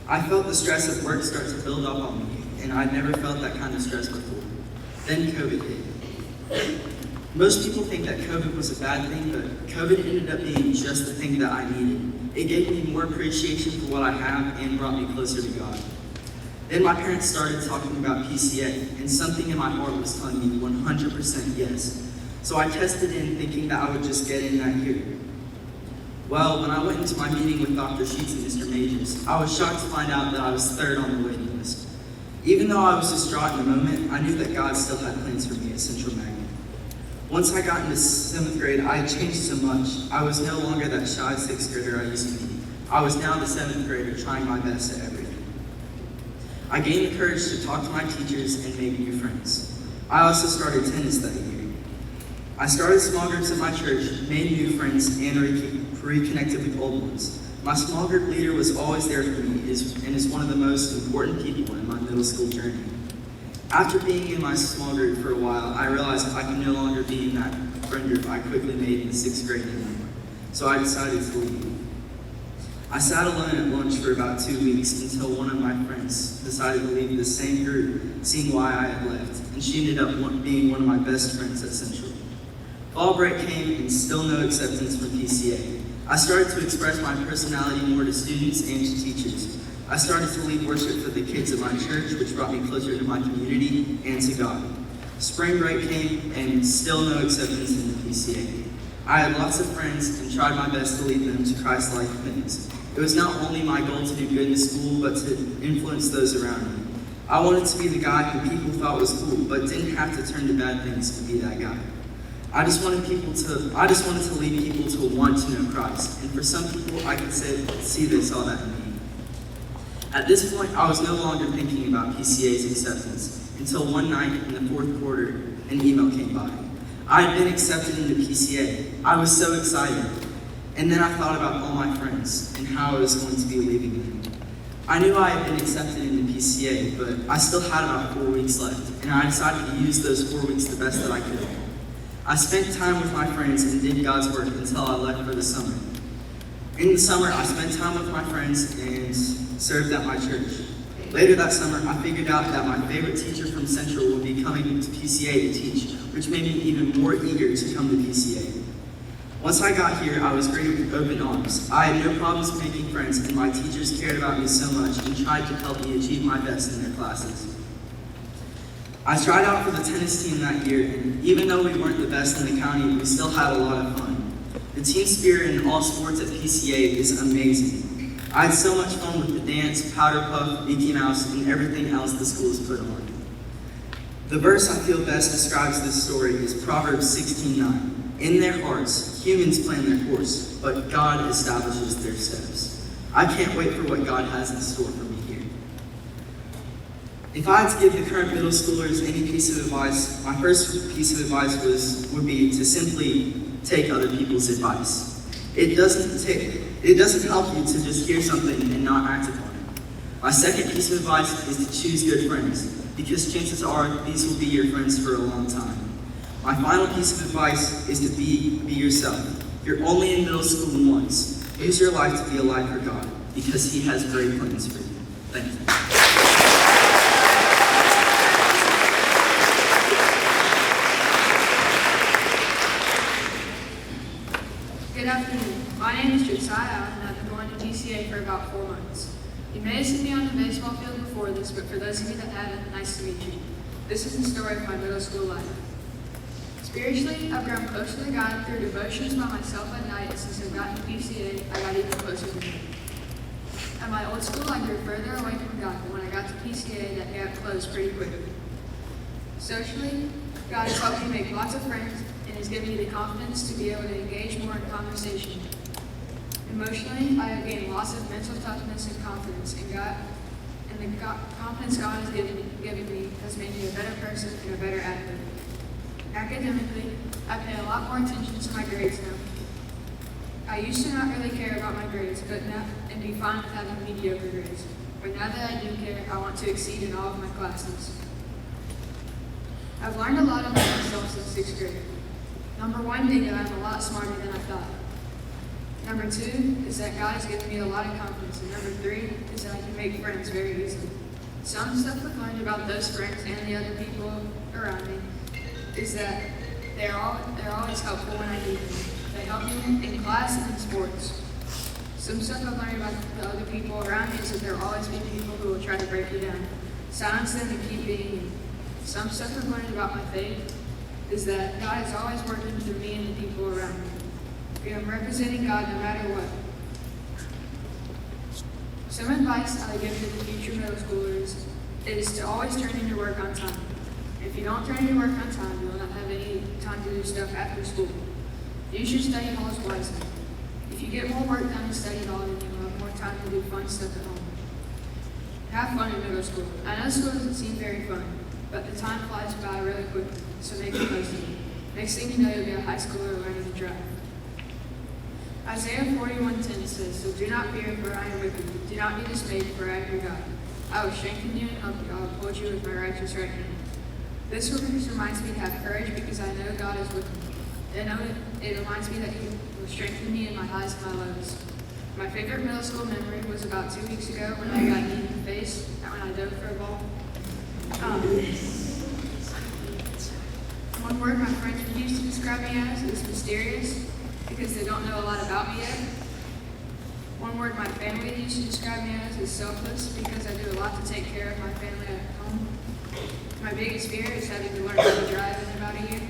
S: I felt the stress of work start to build up on me, and I'd never felt that kind of stress before. Then COVID hit. Most people think that COVID was a bad thing, but COVID ended up being just the thing that I needed. It gave me more appreciation for what I have and brought me closer to God. Then my parents started talking about PCA, and something in my heart was telling me 100% yes. So I tested in thinking that I would just get in that year. Well, when I went into my meeting with Dr. Sheets and Mr. Majors, I was shocked to find out that I was 3rd on the waiting list. Even though I was distraught in the moment, I knew that God still had plans for me at Central Magnet. Once I got into 7th grade, I had changed so much. I was no longer that shy 6th grader I used to be. I was now the 7th grader trying my best at everything. I gained the courage to talk to my teachers and make new friends. I also started tennis that year. I started small groups at my church, made new friends, and reconnected with old ones. My small group leader was always there for me and is one of the most important people in my middle school journey. After being in my small group for a while, I realized I could no longer be in that friend group I quickly made in the 6th grade anymore. So I decided to leave. I sat alone at lunch for about 2 weeks until one of my friends decided to leave the same group, seeing why I had left, and she ended up being one of my best friends at Central. Fall break came and still no acceptance from PCA. I started to express my personality more to students and to teachers. I started to lead worship for the kids at my church, which brought me closer to my community and to God. Spring break came and still no acceptance in the PCA. I had lots of friends and tried my best to lead them to Christ-like things. It was not only my goal to do good in school, but to influence those around me. I wanted to be the guy who people thought was cool, but didn't have to turn to bad things to be that guy. I just wanted to lead people to want to know Christ, and for some people, I could see they saw that in me. At this point, I was no longer thinking about PCA's acceptance until one night in the 4th quarter, an email came by. I had been accepted into PCA. I was so excited, and then I thought about all my friends and how I was going to be leaving them. I knew I had been accepted into PCA, but I still had about 4 weeks left, and I decided to use those 4 weeks the best that I could. I spent time with my friends and did God's work until I left for the summer. In the summer, I spent time with my friends and served at my church. Later that summer, I figured out that my favorite teacher from Central would be coming to PCA to teach, which made me even more eager to come to PCA. Once I got here, I was greeted with open arms. I had no problems making friends, and my teachers cared about me so much and tried to help me achieve my best in their classes. I tried out for the tennis team that year, and even though we weren't the best in the county, we still had a lot of fun. The team spirit in all sports at PCA is amazing. I had so much fun with the dance, powder puff, Mickey Mouse, and everything else the school has put on. The verse I feel best describes this story is Proverbs 16:9. In their hearts, humans plan their course, but God establishes their steps. I can't wait for what God has in store for me here. If I had to give the current middle schoolers any piece of advice, my first piece of advice would be to simply take other people's advice. It doesn't help you to just hear something and not act upon it. My second piece of advice is to choose good friends, because chances are these will be your friends for a long time. My final piece of advice is to be yourself. You're only in middle school once. Use your life to be a light for God, because He has great plans for you. Thank you.
T: Good afternoon. My name is Josiah, and I've been going to PCA for about 4 months. You may have seen me on the baseball field before this, but for those of you that haven't, nice to meet you. This is the story of my middle school life. Spiritually, I've grown closer to God through devotions by myself at night, and since I've gotten to PCA, I got even closer to Him. At my old school, I grew further away from God, but when I got to PCA, that gap closed pretty quickly. Socially, God has helped me make lots of friends, and has given me the confidence to be able to engage more in conversation. Emotionally, I have gained lots of mental toughness and confidence in God, and the confidence God has given me has made me a better person and a better athlete. Academically, I pay a lot more attention to my grades now. I used to not really care about my grades, and be fine with having mediocre grades. But now that I do care, I want to exceed in all of my classes. I've learned a lot about myself since 6th grade. Number one being that I'm a lot smarter than I thought. Number two is that God has given me a lot of confidence. And number three is that I can make friends very easily. Some stuff I've learned about those friends and the other people around me is that they're always helpful when I need them. They help me in class and in sports. Some stuff I've learned about the other people around me is that there will always be people who will try to break you down. Silence them and keep being you. Some stuff I've learned about my faith is that God is always working through me and the people around me. I'm representing God no matter what. Some advice I give to the future middle schoolers is to always turn in your work on time. If you don't turn in your work on time, you will not have any time to do stuff after school. Use your study halls wisely. If you get more work done in study hall, then you will have more time to do fun stuff at home. Have fun in middle school. I know school doesn't seem very fun, but the time flies by really quickly, so make the most of it. Next thing you know, you'll be a high schooler learning to drive. Isaiah 41:10 says, "So do not fear, for I am with you. Do not be dismayed, for I am your God. I will strengthen you and help you. I will uphold you with my righteous right hand." This verse reminds me to have courage because I know God is with me. It reminds me that He will strengthen me in my highs and my lows. My favorite middle school memory was about 2 weeks ago when I got hit in the face and when I dove for a ball. One word my friends would use to describe me as is mysterious, because they don't know a lot about me yet. One word my family used to describe me as is selfless, because I do a lot to take care of my family at home. My biggest fear is having to learn how to drive in about a year.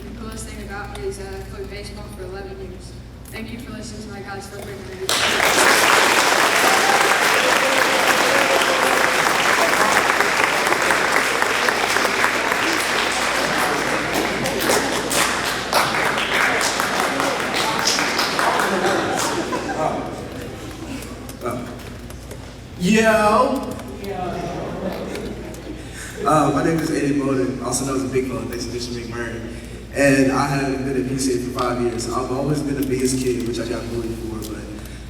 T: And the coolest thing about me is that I played baseball for 11 years. Thank you for listening to my God's Spoken Word.
U: Yo! My name is Aiden Bowden, also known as Big Bo, thanks to Bishop McMurray. And I have been at PCA for 5 years. I've always been the biggest kid, which I got bullied for, but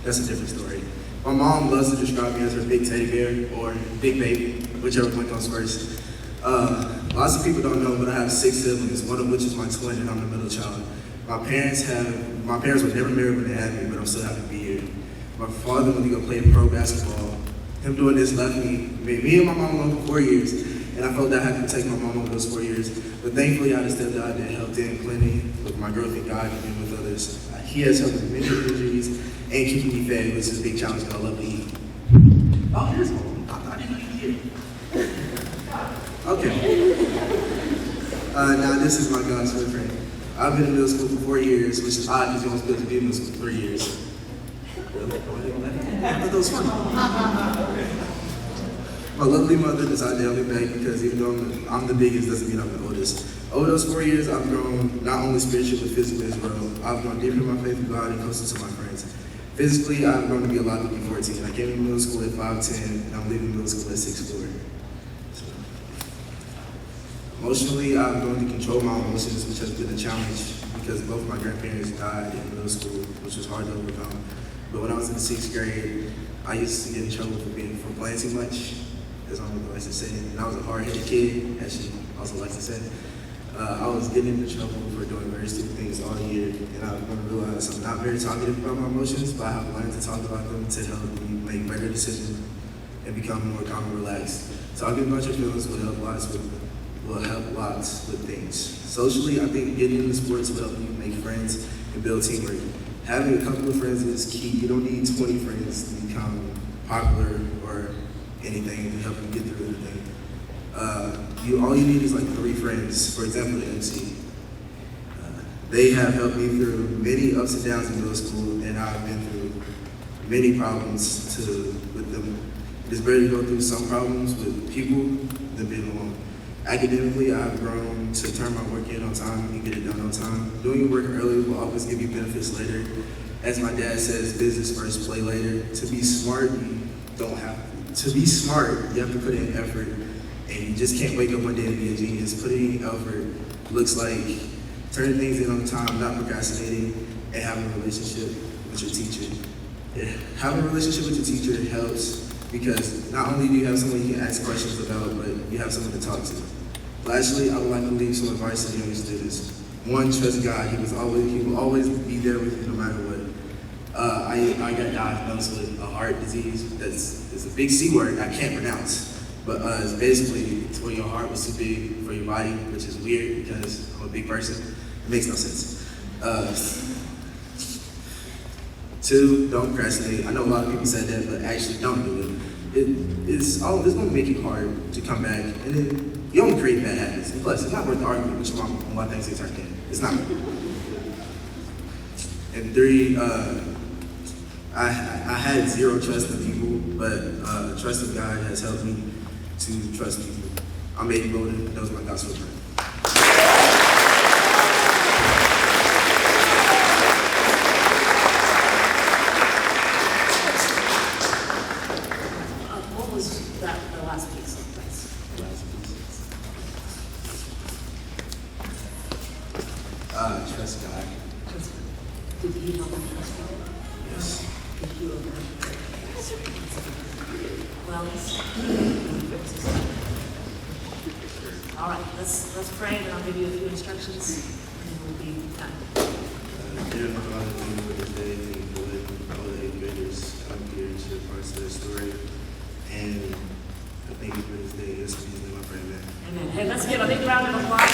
U: that's a different story. My mom loves to describe me as her big teddy bear or big baby, whichever one comes first. Lots of people don't know, but I have 6 siblings, one of which is my twin, and I'm the middle child. My parents were never married when they had me, but I'm still happy to be here. My father went to go play pro basketball. Him doing this left me and my mom alone for 4 years, and I felt that I had to protect my mom over those 4 years. But thankfully, I had a stepdad that helped in plenty with my growth in God and with others. He has helped with many injuries and keeping me fed, which is a big challenge because I love to eat. Oh, here's home. I didn't know you here. Okay. Now this is my God's good friend. I've been in middle school for 4 years, which is odd because you're only supposed to be in middle school for 3 years. I thought that was funny. My lovely mother decided to help me back because even though I'm the biggest, doesn't mean I'm the oldest. Over those 4 years, I've grown not only spiritually but physically as well. I've grown deeper in my faith with God and closer to my friends. Physically, I've grown to be a lot like 14. I came in middle school at 5'10", and I'm leaving middle school at 6'4". So, emotionally, I've grown to control my emotions, which has been a challenge because both my grandparents died in middle school, which was hard to overcome. But when I was in the 6th grade, I used to get in trouble for playing too much, as my mother likes to say. And I was a hard-headed kid, as she also likes to say. I was getting into trouble for doing very stupid things all year, and I've come to realize I'm not very talkative about my emotions, but I have learned to talk about them to help me make better decisions and become more calm and relaxed. Talking about your feelings will help lots with things. Socially, I think getting into sports will help you make friends and build teamwork. Having a couple of friends is key. You don't need 20 friends to become popular or anything to help you get through anything. All you need is like 3 friends. For example, the MC. They have helped me through many ups and downs in middle school, and I've been through many problems with them. It is better to go through some problems with people than being alone. Academically, I've grown to turn my work in on time and get it done on time. Doing your work early will always give you benefits later. As my dad says, business first, play later. To be smart, you have to put in effort, and you just can't wake up one day and be a genius. Putting in effort looks like turning things in on time, not procrastinating, and having a relationship with your teacher. Having a relationship with your teacher helps because not only do you have someone you can ask questions about, but you have someone to talk to. Lastly, I would like to leave some advice to younger students. 1, trust God. He will always be there with you no matter what. I got diagnosed with a heart disease it's a big C word I can't pronounce. But it's basically it's when your heart was too big for your body, which is weird because I'm a big person. It makes no sense. 2, don't procrastinate. I know a lot of people said that, but actually don't do it. It's going to make it hard to come back, and then you only create bad habits. And plus, it's not worth the argument with your mom on why things ain't in. It's not. And 3, I had 0 trust in people, but trust in God has helped me to trust people. I'm Aiden Bowden. That was my gospel friend.
D: What was the last piece, please?
U: Trust God.
D: Did he help you trust God?
U: Yes.
D: Did you all right, let's pray, and I'll give you a few instructions, and we'll be done.
U: Dear Father, thank you for this day. Thank you for letting all the 8th graders come here and share parts of their story. And I thank you for this day. Yes, in Jesus' name I pray, amen.
D: Amen. Hey, let's give a big round of applause.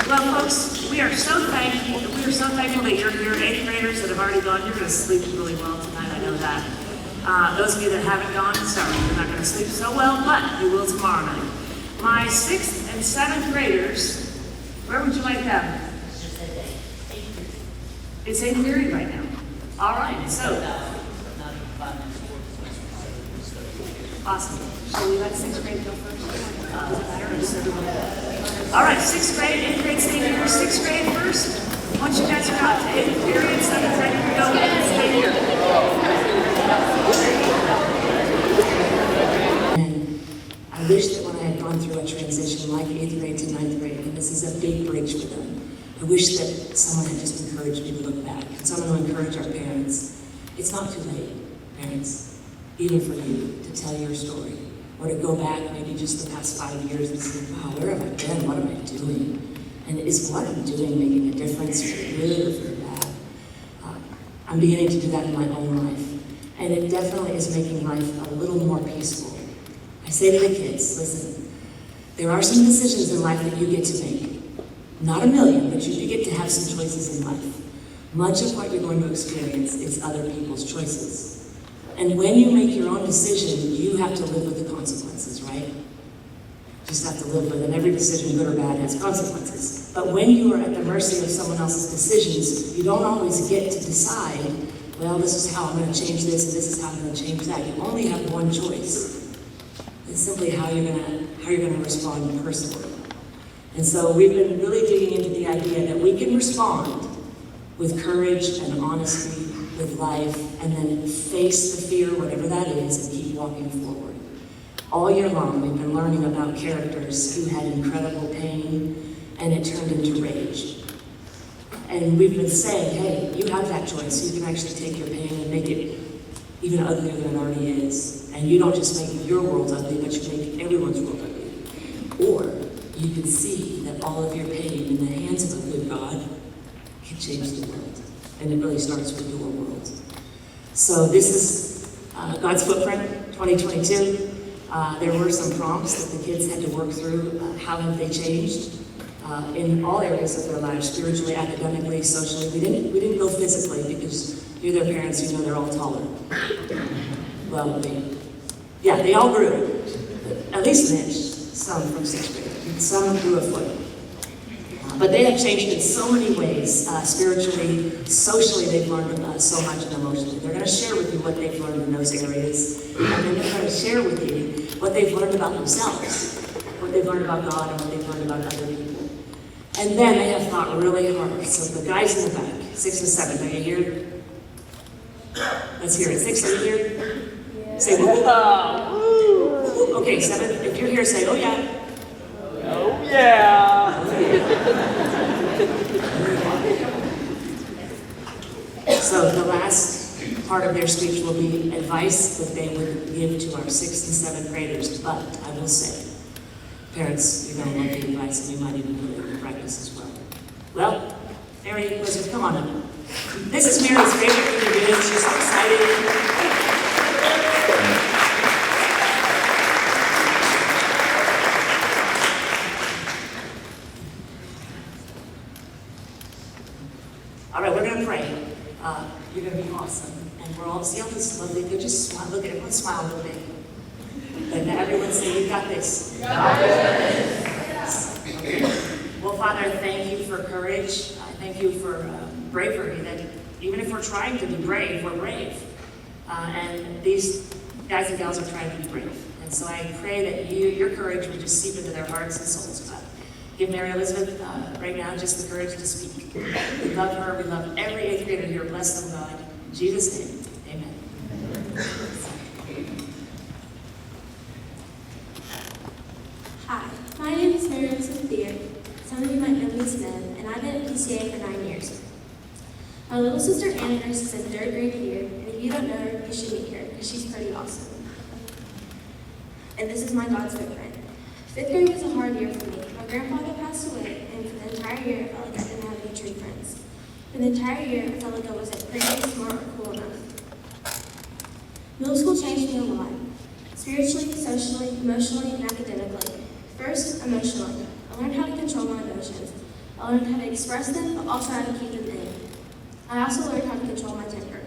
D: Well, folks, we are so thankful that you're here, 8th graders that have already gone. You're going to sleep really well tonight, I know that. Those of you that haven't gone, sorry, you're not going to sleep so well, but you will tomorrow night. My 6th and 7th graders, where would you like them? It's 8th period right now. All right, so. Awesome. Shall we let 6th grade go first? All right, 6th grade, 8th grade, stay here. 6th grade first. Once you guys are out to 8th period, 7th grade, you go and stay here.
A: And I wish that when I had gone through a transition like 8th grade to 9th grade, and this is a big bridge for them, I wish that someone had just encouraged me to look back, and someone who encouraged our parents. It's not too late, parents, even for you, to tell your story. or to go back maybe just the past 5 years and say, wow, where have I been? What am I doing? And is what I'm doing making a difference for good or for bad? I'm beginning to do that in my own life. And it definitely is making life a little more peaceful. I say to the kids, listen, there are some decisions in life that you get to make. Not a million, but you do get to have some choices in life. Much of what you're going to experience is other people's choices. And when you make your own decision, you have to live with the consequences, right? Just have to live with it. And every decision, good or bad, has consequences. But when you are at the mercy of someone else's decisions, you don't always get to decide, well, this is how I'm going to change this, and this is how I'm going to change that. You only have one choice. It's simply how you're going to respond personally. And so we've been really digging into the idea that we can respond with courage and honesty, with life, and then face the fear, whatever that is, and keep walking forward. All year long, we've been learning about characters who had incredible pain, and it turned into rage. And we've been saying, hey, you have that choice. You can actually take your pain and make it even uglier than it already is. And you don't just make your world ugly, but you make everyone's world ugly. Or you can see that all of your pain in the hands of a good God can change the world. And it really starts with your world. So this is God's Footprint 2022. There were some prompts that the kids had to work through. How have they changed? In all areas of their lives, spiritually, academically, socially. We didn't go physically because you're their parents, you know they're all taller. Well, they all grew, at least an inch, some from 6th grade. Some grew a foot. But they have changed in so many ways, spiritually, socially, they've learned so much, and emotionally. They're going to share with you what they've learned in those areas, and then they're going to share with you what they've learned about themselves, what they've learned about God, and what they've learned about other people. And then they have thought really hard. So the guys in the back, 6 and 7, are you here? Let's hear it. 6, are you here? Yeah. Say woo. Okay, 7. If you're here, say, oh yeah.
E: Oh yeah.
A: So the last part of their speech will be advice that they would give to our 6th and 7th graders. But I will say, parents, you're going to love the advice, and you might even put it into practice as well. Well, Mary Elizabeth, come on up. This is Mary's favorite thing to do. She's so excited. All right, we're going to pray. You're going to be awesome. And we're all, see all this lovely, they're just smile. Look at everyone smile a little bit. And everyone say, you got this. You got this. Okay. Well, Father, thank you for courage. Thank you for bravery, that even if we're trying to be brave, we're brave. And these guys and gals are trying to be brave. And so I pray that your courage would just seep into their hearts and souls, God. Give Mary Elizabeth right now just the courage to speak. We love her. We love every 8th grader here. Bless them, God. In Jesus' name, amen.
I: Hi, my name is Mary Elizabeth Beard. Some of you might know me as Mem, and I've been at PCA for 9 years. My little sister Anna Nurse is in 3rd grade here, and if you don't know her, you should meet her, because she's pretty awesome. And this is my God's Footprint. 5th grade was a hard year for me. My grandfather passed away, and for the entire year, I felt like I didn't have any true friends. For the entire year, I felt like I wasn't pretty, smart, or cool enough. Middle school changed me a lot. Spiritually, socially, emotionally, and academically. First, emotionally. I learned how to control my emotions. I learned how to express them, but also how to keep them in. I also learned how to control my temper.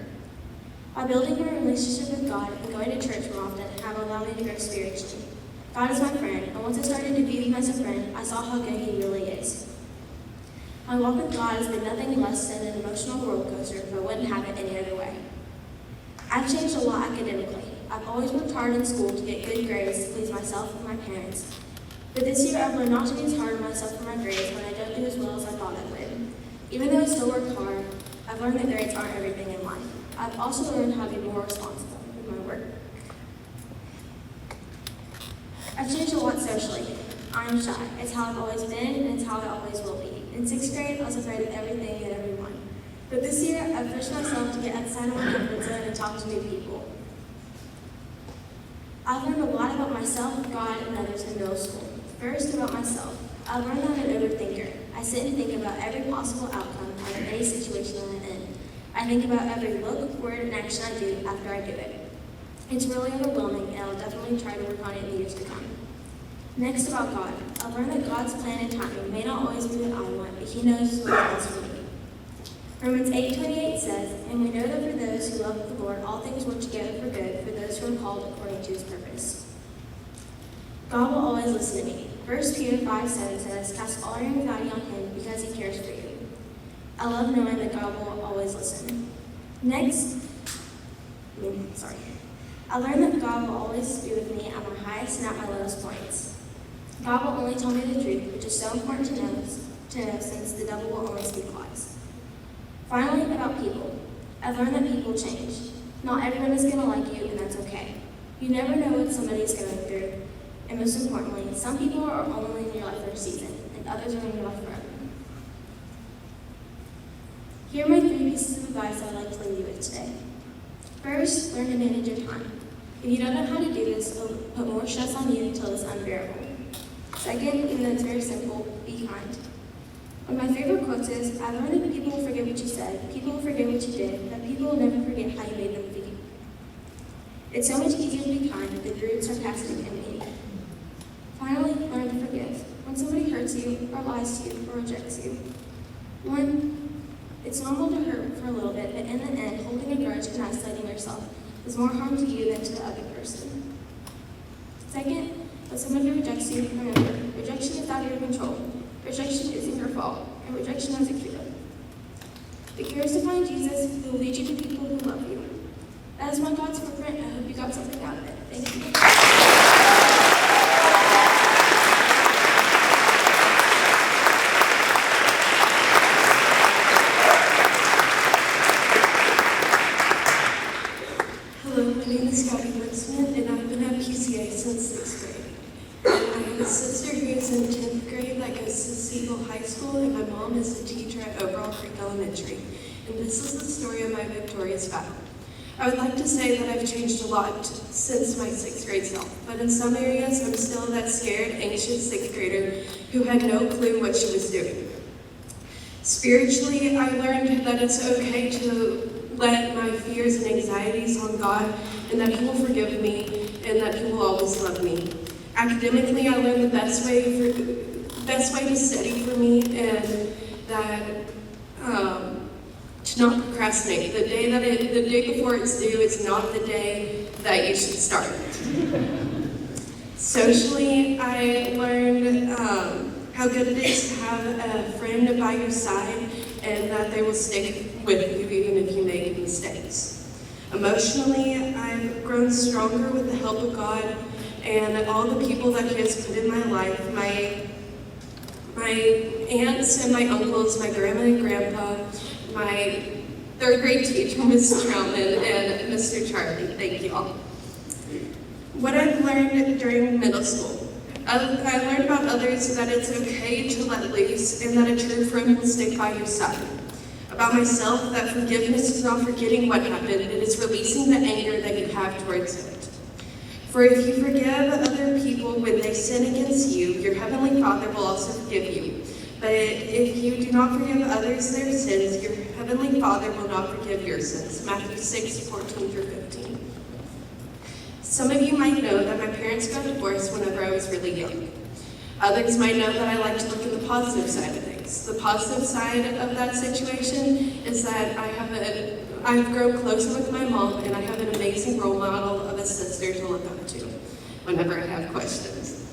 I: By building my relationship with God and going to church more often have allowed me to grow spiritually. God is my friend, and once I started to view him as a friend, I saw how good he really is. My walk with God has been nothing less than an emotional roller coaster, but I wouldn't have it any other way. I've changed a lot academically. I've always worked hard in school to get good grades to please myself and my parents. But this year, I've learned not to be as hard on myself for my grades when I don't do as well as I thought I would. Even though I still work hard, I've learned that grades aren't everything in life. I've also learned how to be more responsible with my work. I've changed a lot socially. I'm shy. It's how I've always been, and it's how I always will be. In 6th grade, I was afraid of everything and everyone. But this year, I've pushed myself to get outside of my comfort zone and talk to new people. I've learned a lot about myself, God, and others in middle school. First, about myself. I've learned that I'm an overthinker. I sit and think about every possible outcome out of any situation that I'm in. I think about every look, word, and action I do after I do it. It's really overwhelming, and I'll definitely try to work on it in the years to come. Next, about God. I've learned that God's plan and timing may not always be what I want, but He knows what's best for me. Romans 8:28 says, "And we know that for those who love the Lord, all things work together for good, for those who are called according to His purpose." God will always listen to me. 1 Peter 5:7 says, "Cast all your anxiety on Him because He cares for you." I love knowing that God will always listen. I learned that God will always be with me at my highest and at my lowest points. God will only tell me the truth, which is so important to know since the devil will only speak lies. Finally, about people. I've learned that people change. Not everyone is going to like you, and that's okay. You never know what somebody is going through. And most importantly, some people are only in your life for a season, and others are in your life forever. Here are my 3 pieces of advice I'd like to leave you with today. First, learn to manage your time. If you don't know how to do this, it'll put more stress on you until it's unbearable. Second, even though it's very simple, be kind. One of my favorite quotes is, "I learned that people will forget what you said, people will forget what you did, that people will never forget how you made them feel." It's so much easier to be kind than rude, sarcastic, and mean. Finally, learn to forgive. When somebody hurts you, or lies to you, or rejects you. It's normal to hurt for a little bit, but in the end, holding a grudge and isolating yourself does more harm to you than to the other person. Second, when somebody rejects you, remember, rejection is out of your control. Rejection isn't your fault, and rejection has a cure. The cure is to find Jesus, who will lead you to people who love you. That is my God's footprint. I hope you got something out of it. Thank you.
C: Hello, my name is Gabby Winsmith, and I've been at PCA since 6th grade. And I have a sister who is in 10th grade that goes to Siegel High School, and my mom is a teacher at Overall Creek Elementary. And this is the story of my victorious battle. I would like to say that I've changed a lot since my 6th grade self, but in some areas I'm still that scared, anxious 6th grader who had no clue what she was doing. Spiritually, I learned that it's okay to let my fears and anxieties on God, and that He will forgive me, and that He will always love me. Academically, I learned the best way to study for me, and that to not procrastinate. The day before it's due is not the day that you should start. Socially, I learned how good it is to have a friend by your side, and that they will stick with you even if you make mistakes. Emotionally, I've grown stronger with the help of God and all the people that He has put in my life. My aunts and my uncles, my grandma and grandpa, my 3rd grade teacher, Mrs. Troutman, and Mr. Charlie. Thank you all. What I've learned during middle school. I learned about others that it's okay to let loose, and that a true friend will stick by your side. About myself, that forgiveness is not forgetting what happened, it is releasing the anger that you have towards it. For if you forgive other people when they sin against you, your heavenly Father will also forgive you. But if you do not forgive others their sins, your heavenly Father will not forgive your sins. Matthew 6:14-15. Some of you might know that my parents got divorced whenever I was really young. Others might know that I like to look at the positive side of things. The positive side of that situation is that I've grown closer with my mom, and I have an amazing role model of a sister to look up to whenever I have questions.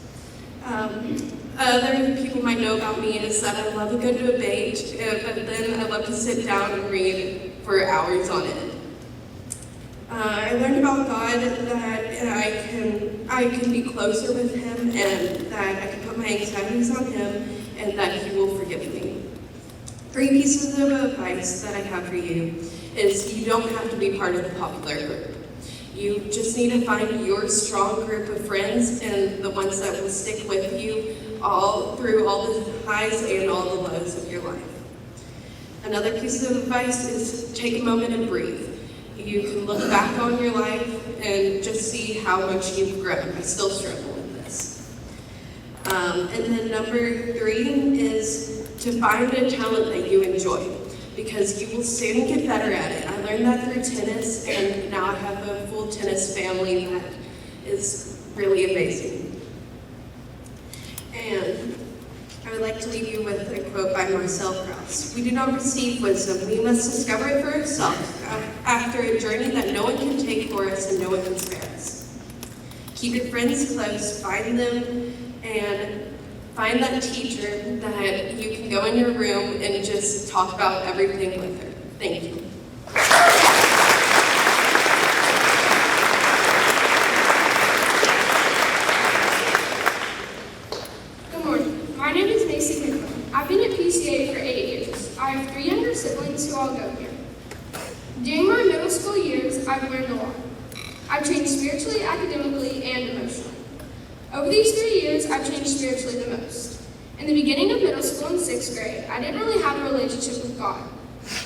C: Other people might know about me is that I love a good debate, but then I love to sit down and read for hours on end. I learned about God that I can be closer with Him, and that I can put my anxieties on Him, and that He will forgive me. 3 pieces of advice that I have for you is you don't have to be part of the popular group. You just need to find your strong group of friends, and the ones that will stick with you all through all the highs and all the lows of your life. Another piece of advice is take a moment and breathe. you can look back on your life and just see how much you've grown. I still struggle with this. And then number 3 is to find a talent that you enjoy, because you will soon get better at it. I learned that through tennis, and now I have a full tennis family that is really amazing. And I would like to leave you with a quote by Marcel Proust. We do not receive wisdom, we must discover it for ourselves after a journey that no one can take for us and no one can spare us. Keep your friends close, find them, and find that teacher that you can go in your room and just talk about everything with her. Thank you.
K: Good morning. My name is Macy Pickle. I've been at PCA for 8 years. I have 3 younger siblings who all go here. During my middle school years, I've learned a lot. I've changed spiritually, academically, and emotionally. Over these 3 years, I've changed spiritually the most. In the beginning of middle school in 6th grade, I didn't really have a relationship with God.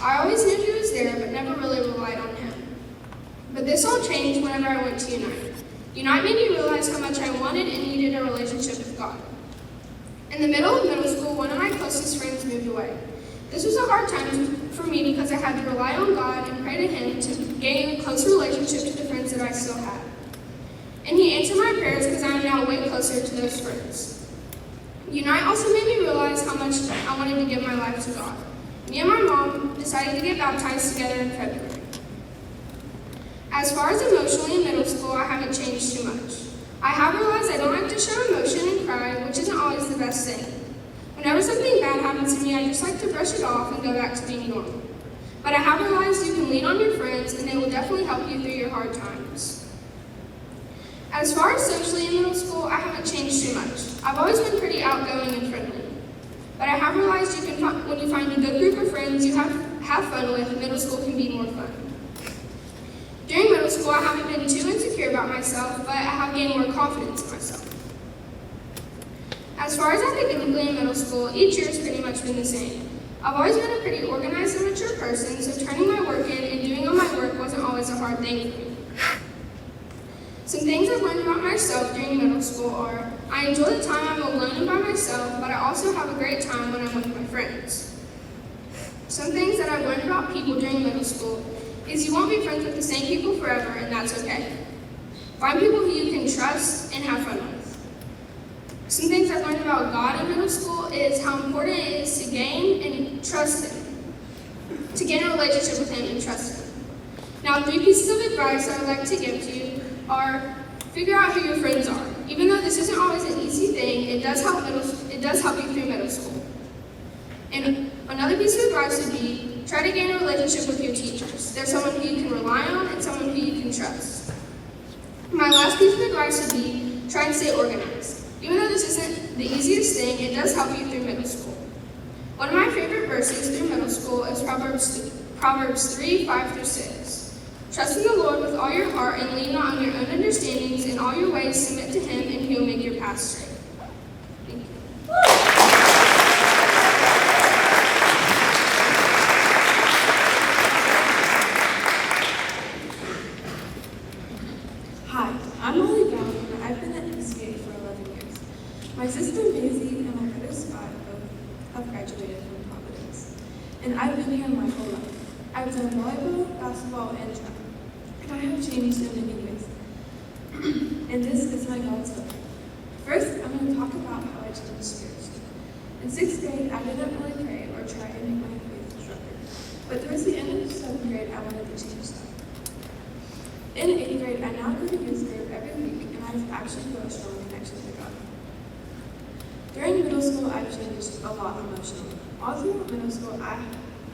K: I always knew He was there, but never really relied on Him. But this all changed whenever I went to Unite. Unite made me realize how much I wanted and needed a relationship with God. In the middle of middle school, one of my closest friends moved away. This was a hard time for me because I had to rely on God and pray to Him to gain a close relationship to the friends that I still had. And He answered my prayers because I am now way closer to those friends. Unite also made me realize how much I wanted to give my life to God. Me and my mom decided to get baptized together in February. As far as emotionally in middle school, I haven't changed too much. I have realized I don't have to show emotion and cry, which isn't always the best thing. Whenever something bad happens to me, I just like to brush it off and go back to being normal. But I have realized you can lean on your friends, and they will definitely help you through your hard times. As far as socially in middle school, I haven't changed too much. I've always been pretty outgoing and friendly. But I have realized when you find a good group of friends you have fun with, middle school can be more fun. During middle school, I haven't been too insecure about myself, but I have gained more confidence in myself. As far as academically in middle school, each year has pretty much been the same. I've always been a pretty organized and mature person, so turning my work in and doing all my work wasn't always a hard thing for me. Some things I've learned about myself during middle school are, I enjoy the time I'm alone and by myself, but I also have a great time when I'm with my friends. Some things that I've learned about people during middle school is you won't be friends with the same people forever, and that's okay. Find people who you can trust and have fun with. Some things I've learned about God in middle school is how important it is to gain and trust Him, to gain a relationship with Him and trust Him. Now, 3 pieces of advice I would like to give to you are, figure out who your friends are. Even though this isn't always an easy thing, it does help you through middle school. And another piece of advice would be, try to gain a relationship with your teachers. They're someone who you can rely on and someone who you can trust. My last piece of advice would be, try and stay organized. Even though this isn't the easiest thing, it does help you through middle school. One of my favorite verses through middle school is Proverbs 3, 5 through 6. Trust in the Lord with all your heart and lean not on your own understandings. In all your ways submit to Him, and He will make your path straight. Thank you. Hi, I'm Molly Brown, and I've been at PCA for 11 years. My sister Maisie and my brother Scott both have graduated from Providence, and I've been here my whole life. I've done volleyball, basketball, and track. I have changed in many ways. And this is my God story. First, I'm going to talk about how I changed spiritually. In 6th grade, I didn't really pray or try to make my faith stronger. But towards the end of 7th grade, I wanted to change that. In 8th grade, I now go to youth group every week, and I've actually built a strong connection to God. During middle school, I've changed a lot emotionally. All through middle school, I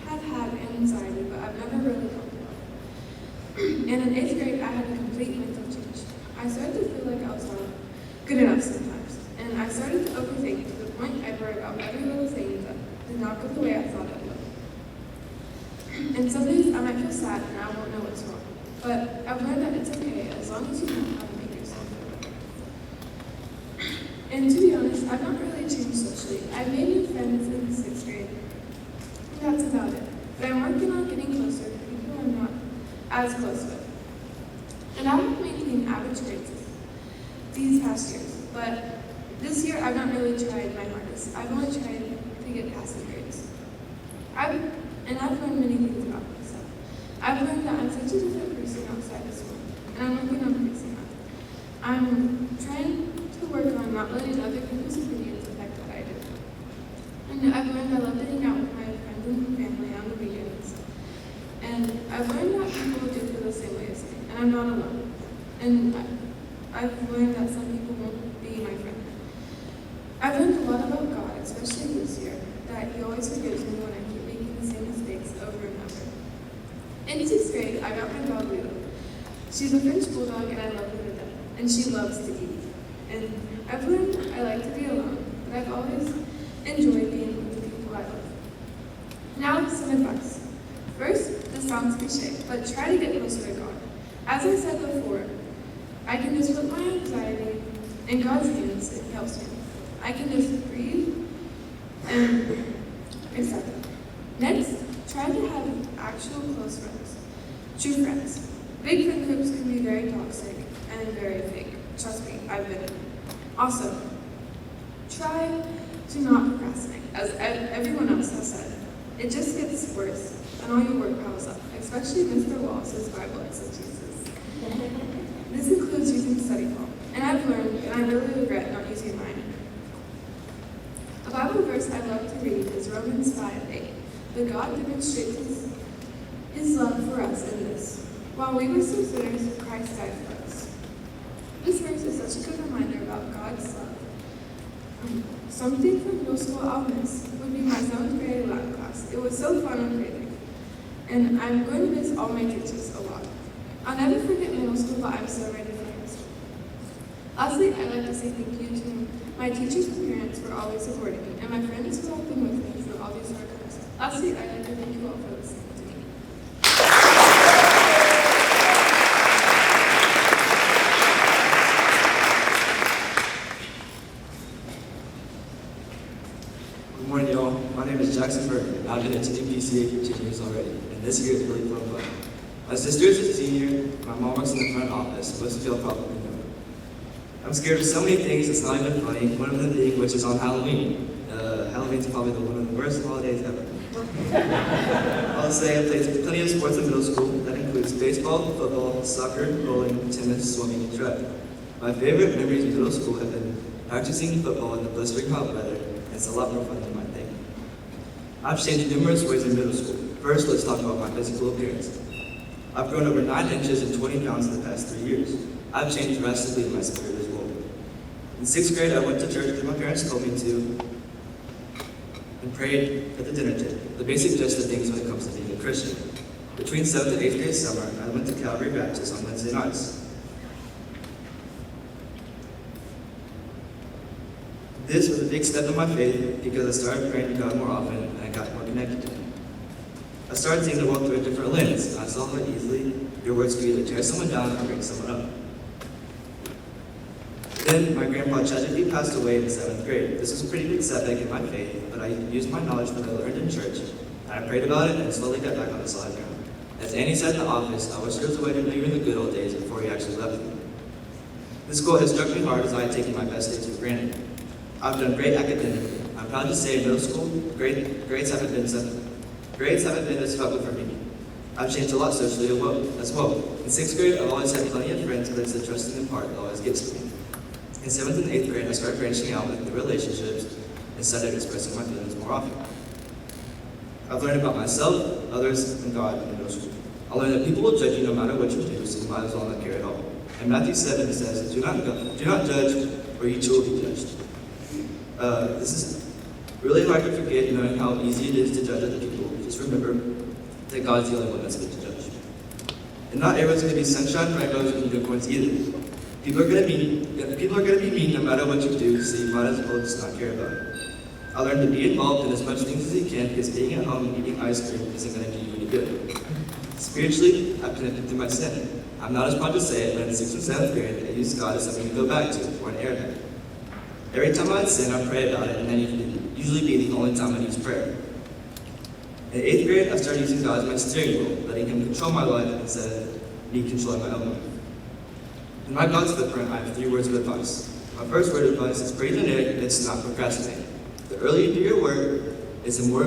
K: have had anxiety, but I've never really talked about it. And in 8th grade, I had a complete mental change. I started to feel like I was not good enough sometimes. And I started to overthink to the point I worried about every little thing that did not go the way I thought it would. And some days I might feel sad and I won't know what's wrong. But I've learned that it's okay as long as you know how to make yourself feel better. And to be honest, I've not really changed socially. I've made new friends in 6th grade. And that's about it. But I'm working on getting closer to people I'm not as close with. And I have maintained average grades these past years, but this year I've not really tried my hardest. I've only tried to get passing grades. I've learned many things about myself. I've learned that I'm such a different person outside of school, and I'm working on fixing that. I'm trying to work on not letting other people's opinions affect what I do. And I've learned I love to hang out with my friends and family on the weekends. And I've learned that people do feel the same way as me, and I'm not alone. And I've learned that some people won't be my friend. I've learned a lot about God, especially this year, that He always forgives me when I keep making the same mistakes over and over. In 6th grade, I got my dog Lulu. She's a French bulldog, and I love her to death. And she loves to eat. And I've learned I like to be alone, but I've always enjoyed being with the people I love. Now, some advice. First, this sounds cliche, but try to get closer to God. As I said before, I can just put my anxiety in God's hands if He helps me. I can just breathe and accept it. Next, try to have actual close friends, true friends. Big friend groups can be very toxic and very fake. Trust me, I've been in them. Also, try to not procrastinate, as everyone else has said. It just gets worse, and all your work piles up, especially Mr. Wallace's Bible exegesis. This includes using study hall, and I've learned, and I really regret not using mine. A Bible verse I love to read is Romans 5:8. But God demonstrates His love for us in this: while we were still sinners, Christ died for us. This verse is such a good reminder about God's love. Something from middle school I'll miss would be my 7th grade Latin class. It was so fun and creative. And I'm going to miss all my teachers a lot. I'll never forget middle school, but I'm so ready for high school. Lastly, I'd like to say thank you to my teachers and parents for always supporting me, and my friends who have been with me through all these hard times. Lastly, I'd like to thank you all for listening to me.
F: Good morning, y'all. My name is Jackson Burke, and I've been attending PCA for 10 years already, and this year is really fun. My sister is a senior, my mom works in the front office, most of y'all probably know. I'm scared of so many things, it's not even funny. One of them being, which is on Halloween. Halloween's probably one of the worst holidays ever. I'll say I played plenty of sports in middle school. That includes baseball, football, soccer, bowling, tennis, swimming, and track. My favorite memories in middle school have been practicing football in the blistering hot weather. It's a lot more fun than you might think. I've changed numerous ways in middle school. First, let's talk about my physical appearance. I've grown over 9 inches and 20 pounds in the past 3 years. I've changed drastically in my spirit as well. In 6th grade, I went to church because my parents told me to, and prayed at the dinner table. The basic gist of things when it comes to being a Christian. Between 7th and 8th grade summer, I went to Calvary Baptist on Wednesday nights. This was a big step in my faith because I started praying to God more often and I got more connected to Him. I started seeing the world through a different lens, and I saw how easily your words could either tear someone down or bring someone up. Then my grandpa tragically passed away in the 7th grade. This was a pretty big setback in my faith, but I used my knowledge that I learned in church, and I prayed about it and slowly got back on the solid ground. As Annie said in the office, I was years away from leaving the good old days before he actually left me. This school has struck me hard as I had taken my best days for granted. I've done great academically. I'm proud to say in middle school, grades haven't been this struggle for me. I've changed a lot socially as well. In 6th grade, I've always had plenty of friends, but it's the trusting in part that always gets to me. In 7th and 8th grade, I started branching out with new relationships and started expressing my feelings more often. I've learned about myself, others, and God in middle school. I learned that people will judge you no matter what you do, so you might as well not care at all. In Matthew 7, it says, do not judge, or you too will be judged. This is really hard to forget, knowing how easy it is to judge other people. Just remember that God's the only one that's good to judge. And not everyone's going to be sunshine, rainbows, and unicorns either. People are going to be mean no matter what you do, so you might as well just not care about it. I learned to be involved in as much things as you can, because being at home and eating ice cream isn't going to do you any good. Spiritually, I've connected through my sin. I'm not as proud to say it, but in 6th and 7th grade, I used God as something to go back to, or an airhead. Every time I'd sin, I'd pray about it, and then it'd usually be the only time I'd use prayer. In 8th grade, I started using God as my steering wheel, letting Him control my life instead of me controlling my own life. In my God's footprint, I have 3 words of advice. My first word of advice is pretty generic, and it's not procrastinate. The earlier you do your work, it's the more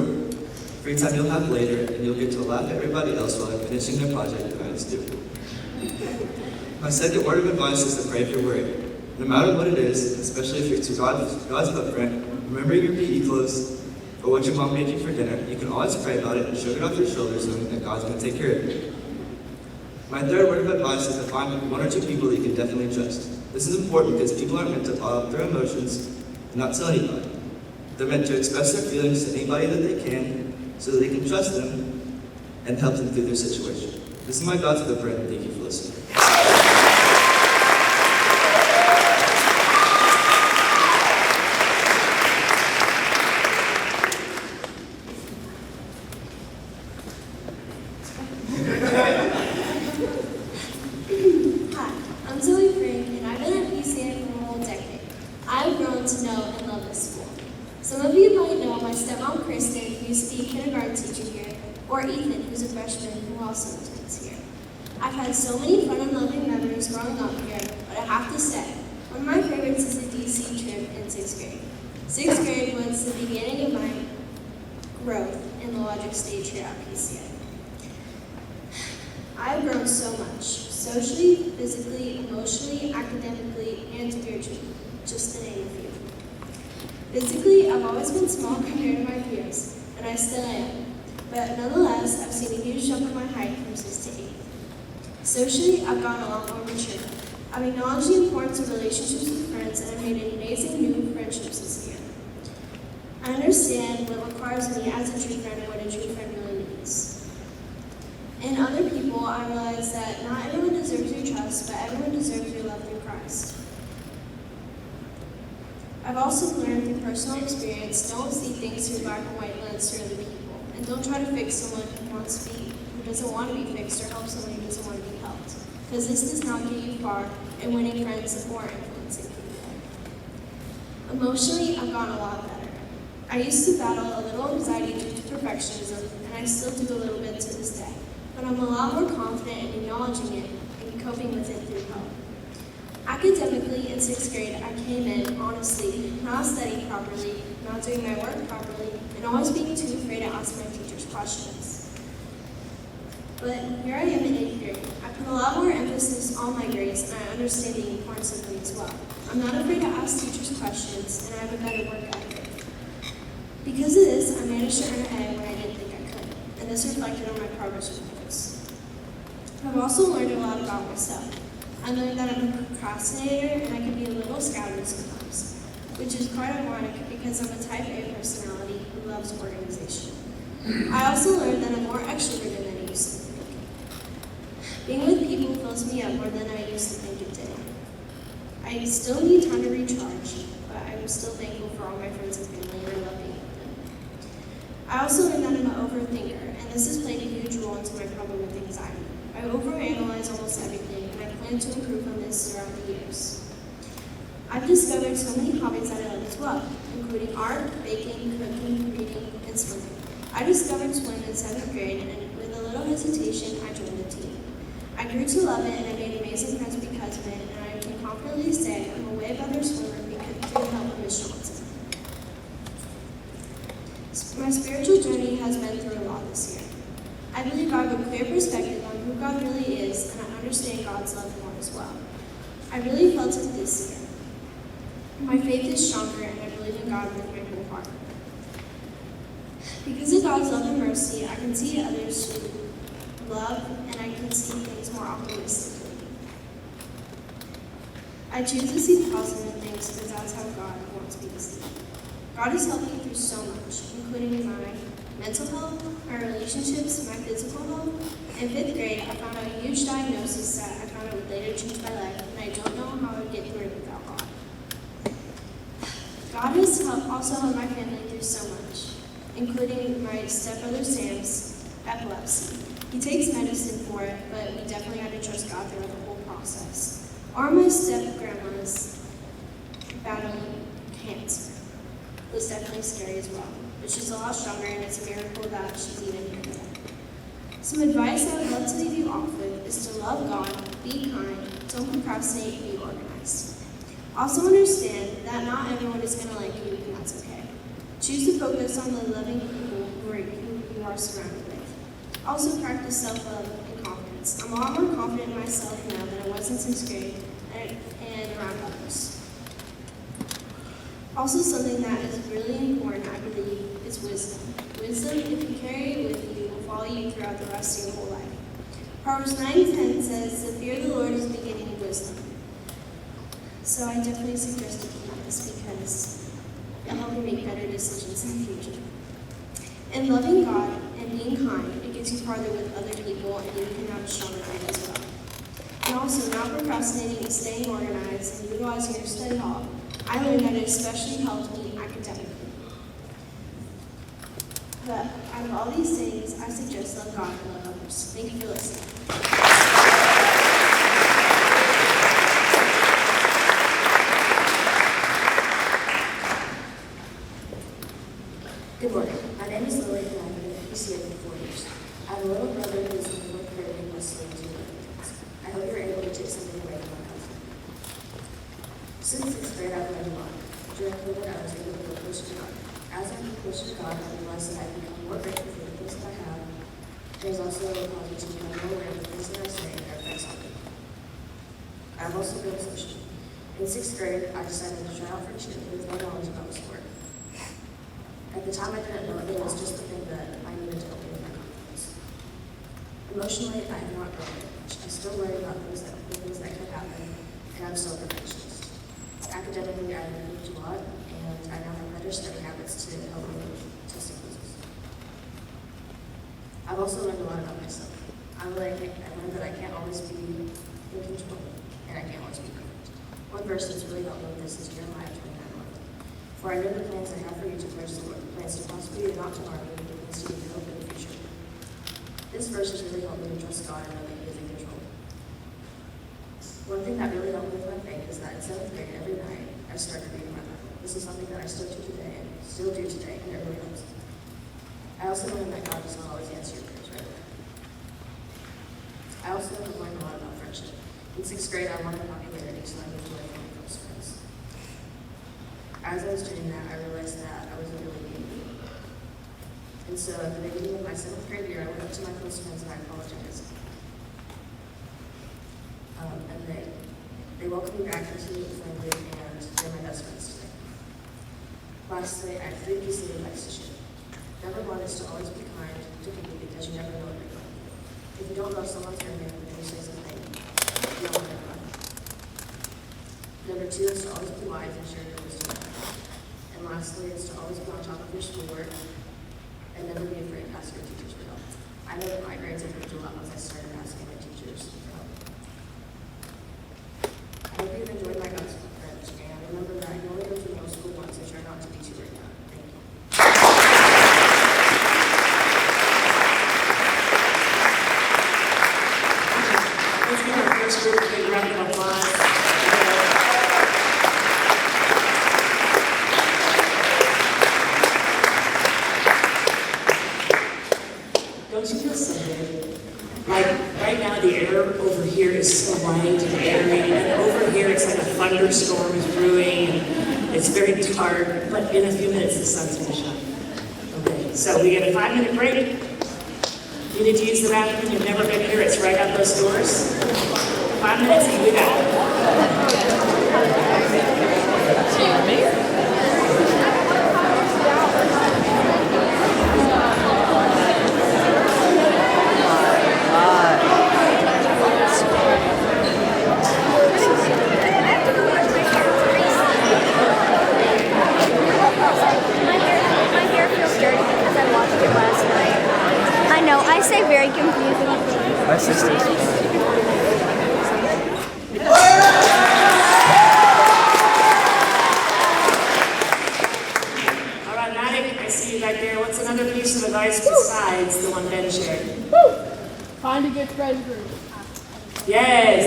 F: free time you'll have later, and you'll get to laugh at everybody else while they're finishing their project and it's due. My second word of advice is to pray if you're worried. No matter what it is, especially if it's God's footprint, remembering your PE clothes, or what your mom made you for dinner, you can always pray about it and shrug it off your shoulders knowing that God's going to take care of it. My third word of advice is to find 1 or 2 people that you can definitely trust. This is important because people aren't meant to bottle up their emotions and not tell anybody. They're meant to express their feelings to anybody that they can so that they can trust them and help them through their situation. This is my God's footprint, and thank you for listening.
H: Hi, I'm Zoe Frank, and I've been at PCA for a whole decade. I've grown to know and love this school. Some of you might know my stepmom, Kristen, who used to be a kindergarten teacher here, or Ethan, who's a freshman who also attends here. I've had so many fun and loving memories growing up here, but I have to say, one of my favorites is the DC trip in 6th grade. 6th grade was the beginning of my growth in the logic stage here at PCA. I've grown so much, socially, physically, emotionally, academically, and spiritually, just to name a few. Physically, I've always been small compared to my peers, and I still am. But nonetheless, I've seen a huge jump in my height from 6 to 8. Socially, I've gotten a lot more mature. I've acknowledged the importance of relationships with friends, and I've made amazing new friendships this year. I understand what requires me as a true friend and what a true friend really means. In other people, I realize that not everyone deserves your trust, but everyone deserves your love through Christ. I've also learned through personal experience, don't see things through black and white lens through other people, and don't try to fix someone who doesn't want to be fixed, or help someone who doesn't want to be helped, because this does not get you far in winning friends or influencing people. Emotionally, I've gotten a lot better. I used to battle a little anxiety due to perfectionism, and I still do a little bit to this day, but I'm a lot more confident in acknowledging it and coping with it through help. Academically, in 6th grade, I came in, honestly, not studying properly, not doing my work properly, and always being too afraid to ask my teachers questions. But here I am in 8th grade. I put a lot more emphasis on my grades, and I understand the importance of them as well. I'm not afraid to ask teachers questions, and I have a better work ethic. Because of this, I managed to earn an A when I didn't think I could, and this reflected on my progress reports. I've also learned a lot about myself. I learned that I'm a procrastinator and I can be a little scattered sometimes, which is quite ironic because I'm a type A personality who loves organization. I also learned that I'm more extroverted than I used to think. Being with people fills me up more than I used to think it did. I still need time to recharge, but I'm still thankful for all my friends and family, and I love being with them. I also learned that I'm an overthinker, and this has played a huge role into my problem with anxiety. I overanalyze almost everything, and I plan to improve on this throughout the years. I've discovered so many hobbies that I love as well, including art, baking, cooking, reading, and swimming. I discovered swimming in 7th grade, and with a little hesitation, I joined the team. I grew to love it, and I made amazing friends because of it, and I can confidently say I'm a way better swimmer because of the help of Ms. Johnson. My spiritual journey has been through a lot this year. I believe I have a clear perspective on who God really is, and I understand God's love more as well. I really felt it this year. My faith is stronger, and I believe in God with my whole heart. Because of God's love and mercy, I can see others who love, and I can see things more optimistically. I choose to see positive things because that's how God wants me to see. God has helped me through so much, including my mental health, my relationships, my physical health. In 5th grade, I found out a huge diagnosis that I found out would later change my life, and I don't know how I would get through it without God. God has also helped my family through so much, including my stepbrother Sam's epilepsy. He takes medicine for it, but we definitely had to trust God throughout the whole process. Or my step-grandma's battling cancer. was definitely scary as well. But she's a lot stronger, and it's a miracle that she's even here today. Some advice I would love to leave you off with is to love God, be kind, don't procrastinate, be organized. Also understand that not everyone is going to like you, and that's okay. Choose to focus on the loving people who you are surrounded with. Also practice self-love and confidence. I'm a lot more confident in myself now than I was in 6th grade and around others. Also, something that is really important, I believe, is wisdom. Wisdom, if you carry it with you, will follow you throughout the rest of your whole life. Proverbs 9:10 says, "The fear of the Lord is the beginning of wisdom." So I definitely suggest you keep this because it'll help you make better decisions in the future. And loving God and being kind, it gets you farther with other people, and you can have a stronger faith as well. And also, not procrastinating and staying organized and utilizing your study hall, I learned that it especially helped me academically. But out of all these things, I suggest love God and love others. Thank you for listening.
A: Good morning. My name is Lily, and I've been at PCA for 4 years. I have a little brother who is in the 4th grade and must learn to do. I hope you're able to take something away from my cousin. Since 6th grade, I've learned a lot. During COVID, I was able to go closer to God. As I get closer to God, I realize that I've become more grateful for the things that I have. There's also caused me to become more aware of the things that I say and their effects on me. I've also been social. In 6th grade, I decided to try out for cheer with my knowledge about the sport. At the time, I didn't know it was just the thing that I needed to help me with my confidence. Emotionally, I have not grown very much. I still worry about the things that could happen, and I'm still a perfectionist. Academically, I've improved a lot, and I now have better study habits to help me with testing quizzes. I've also learned a lot about myself. I learned that I can't always be in control, and I can't always be perfect. One verse that's really helped me with this is Jeremiah 29:11. "For I know the plans I have for you, declares the Lord, plans to prosper you, not to harm you, but plans to give you hope in the future." This verse has really helped me to trust God and know that He is in control. One thing that really helped me with my faith is that in 7th grade, every night, I started reading my Bible. This is something that I still do today, and it really helps. I also learned that God does not always answer your prayers right away. I also have learned a lot about friendship. In 6th grade, I wanted popularity, so I moved away from my close friends. As I was doing that, I realized that I wasn't really being me. And so at the beginning of my 7th grade year, I went up to my close friends and I apologized. And they welcomed me back into the family, and they're my best friends today. Lastly, I have 3 pieces of advice to share. Number 1 is to always be kind to people because you never know what they're going through. If you don't know someone's your name and you say something, you don't want to know. Number 2 is to always be wise and share your wisdom. And lastly is to always be on top of your schoolwork and never be afraid to ask your teachers for help. I know that my grades improved a lot once I started asking my teachers for help. I hope you've enjoyed my gospel friends, and remember that you only go through middle school once and try not to be too right now. Thank you. Let's give our first group a big round of applause. Don't you feel so good? Like, right now the air over here is so light and airy, and over here it's like a thunderstorm is brewing, and it's very dark, but in a few minutes the sun's going to shine. Okay, so we get a 5-minute break. You need to use the bathroom, you've never been here, it's right out those doors. 5 minutes and we'll be back.
J: I know, I say very confusing things.
S: My sister.
A: All right, Maddie, I see you back there. What's another piece of advice besides the one Ben shared?
R: Find a good friend group.
A: Yes.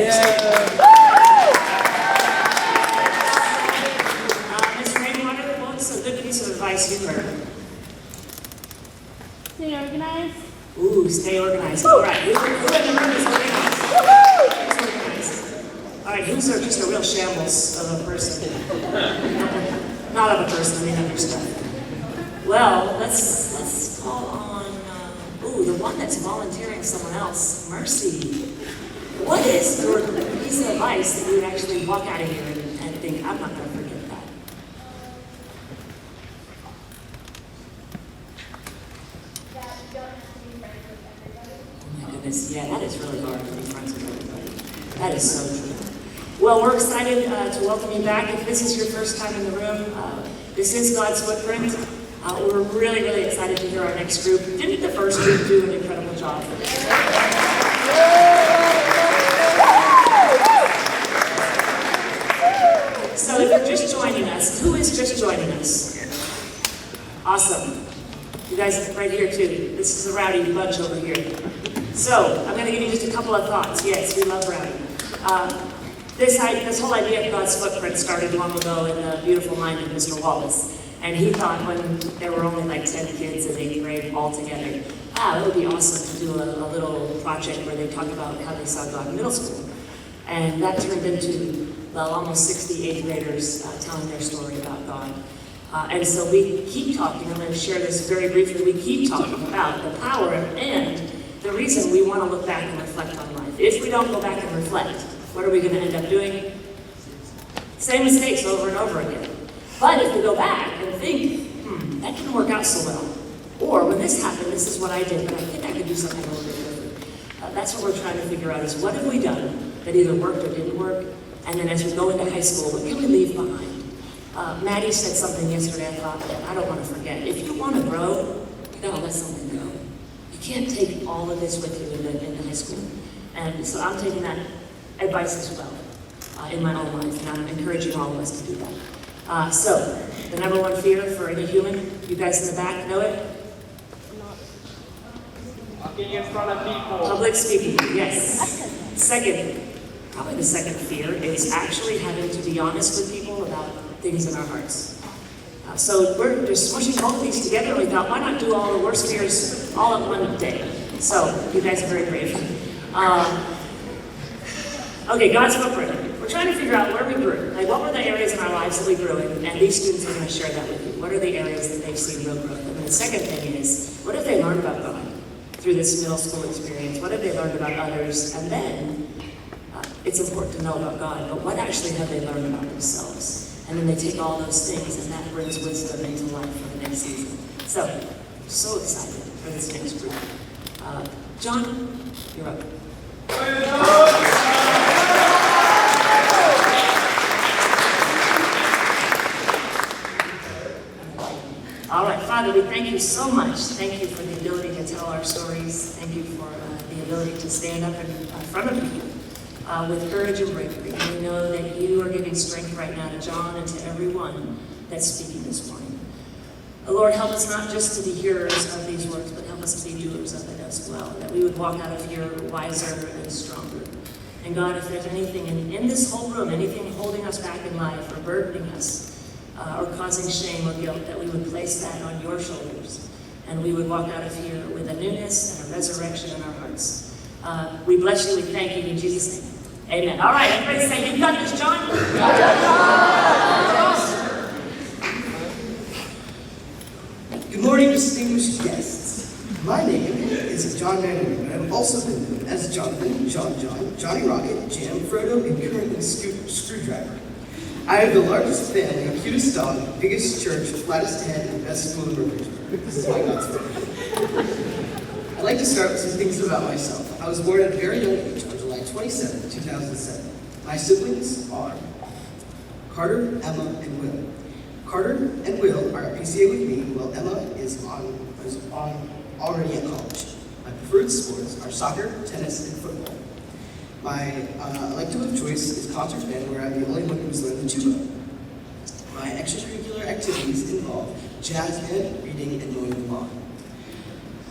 A: Mr. Rainwater, what's a good piece of advice advice you've heard?
I: Stay organized.
A: Ooh, stay organized. All right, who in the room is organized? Who's organized? All right, who's just a real shambles of a person? Not of a person, I mean of your stuff. Well, let's call on, the one that's volunteering someone else, Mercy. What is your piece of advice that you would actually walk out of here and think, I'm not going to forget that? Oh my goodness, yeah, that is really hard to be friends with everybody. That is so true. Well, we're excited to welcome you back. If this is your first time in the room, this is God's Footprint. We're really, really excited to hear our next group. Didn't the first group do an incredible job? So if you're just joining us, who is just joining us? Awesome. You guys right here too. This is a rowdy bunch over here. So I'm going to give you just a couple of thoughts. Yes, we love rowdy. This whole idea of God's Footprint started long ago in the beautiful mind of Mr. Wallace. And he thought when there were only like 10 kids in 8th grade all together, it would be awesome to do a little project where they talk about how they saw God in middle school. And that turned into, almost 60 8th graders telling their story about God. And so we keep talking, I'm going to share this very briefly, we keep talking about the power and the reason we want to look back and reflect on life. If we don't go back and reflect, what are we going to end up doing? Same mistakes over and over again. But if we go back and think, that didn't work out so well. Or when this happened, this is what I did, but I think I could do something a little bit different. That's what we're trying to figure out is what have we done that either worked or didn't work? And then as we go into high school, what can we leave behind? Maddie said something yesterday I thought that I don't want to forget. If you want to grow, you got to let something go. You can't take all of this with you into high school. And so I'm taking that advice as well in my own life, and I'm encouraging all of us to do that. So, the number one fear for any human, you guys in the back know it?
E: Talking in front of people.
A: Public speaking, yes. Second, probably the second fear is actually having to be honest with people about things in our hearts. So we're just smushing both of these together, and we thought, why not do all the worst fears all in one day? So, you guys are very brave. Okay, God's Footprint. We're trying to figure out where we grew. Like, what were the areas in our lives that we grew in? And these students are going to share that with you. What are the areas that they've seen real growth? And then the second thing is, what have they learned about God through this middle school experience? What have they learned about others? And then, it's important to know about God, but what actually have they learned about themselves? And then they take all those things, and that brings wisdom into life for the next season. So excited for this next group. John, you're up. All right, Father, we thank you so much. Thank you for the ability to tell our stories. Thank you for the ability to stand up in front of people with courage and bravery. And we know that you are giving strength right now to John and to everyone that's speaking this morning. Lord, help us not just to be hearers of these words, but help us to be doers of it as well, that we would walk out of here wiser and stronger. And God, if there's anything in this whole room, anything holding us back in life or burdening us, or causing shame or guilt, that we would place that on your shoulders, and we would walk out of here with a newness and a resurrection in our hearts. We bless you, we thank you in Jesus' name. Amen. All right, everybody say, you got this, John?
G: Good morning, distinguished guests. My name is John Van Wert, but I've also been known as Jonathan, John, Johnny Rocket, Jam, Frodo, and currently Screwdriver. I have the largest family, cutest dog, biggest church, flattest head, and best school in Murfreesboro. This is my God's Footprint. I'd like to start with some things about myself. I was born at a very young age on July 27, 2007. My siblings are Carter, Emma, and Will. Carter and Will are at PCA with me, while Emma is already at college. My preferred sports are soccer, tennis, and football. My elective of choice is concert band, where I'm the only one who's learned the tuba. My extracurricular activities involve jazz band, reading, and mowing the lawn.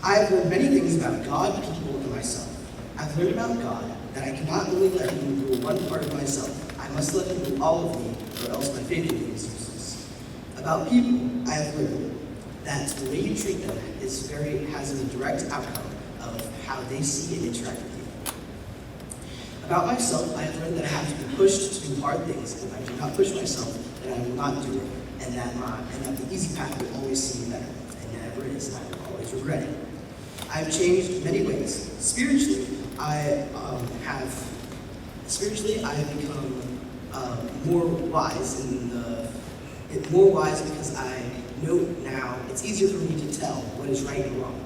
G: I have learned many things about God, people, and myself. I've learned about God that I cannot only let Him rule one part of myself. I must let Him rule all of me, or else my faith in Him is useless. A About people, I have learned that the way you treat them has a direct outcome of how they see and interact with you. About myself, I have learned that I have to be pushed to do hard things, and if I do not push myself, then I will not do it, and that the easy path will always seem better, and it never is, and I will always regret it. I have changed in many ways. Spiritually, I have become more wise because I know now it's easier for me to tell what is right and wrong.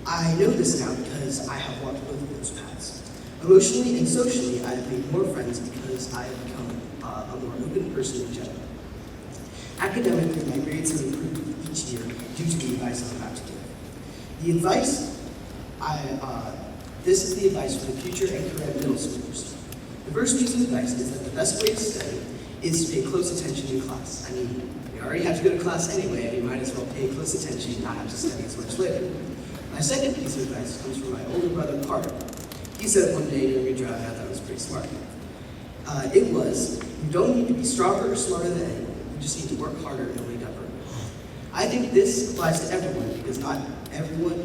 G: I know this now because I have walked both of those paths. Emotionally and socially, I have made more friends because I have become a more open person in general. Academically, my grades have improved each year due to the advice I'm about to give. This is the advice for the future and current middle schoolers. The first piece of advice is that the best way to study is to pay close attention in class. I mean, you already have to go to class anyway, and you might as well pay close attention and not have to study as much later. My second piece of advice comes from my older brother, Carter. He said one day during a drive, I thought it was pretty smart. You don't need to be stronger or smarter than anyone. You just need to work harder and wake up early. I think this applies to everyone because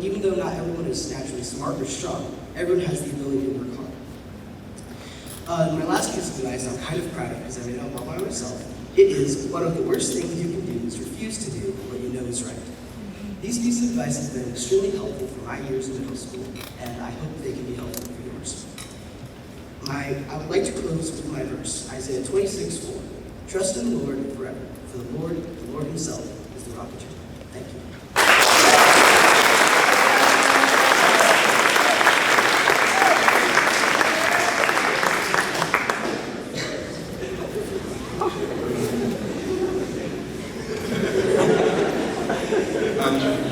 G: even though not everyone is naturally smart or strong, everyone has the ability to work hard. My last piece of advice I'm kind of proud of because I made it all by myself. It is one of the worst things you can do is refuse to do what you know is right. These pieces of advice have been extremely helpful for my years in middle school, and I hope they can be helpful for yours. I would like to close with my verse, Isaiah 26:4. Trust in the Lord forever, for the Lord himself is the rock of Jacob. Thank you.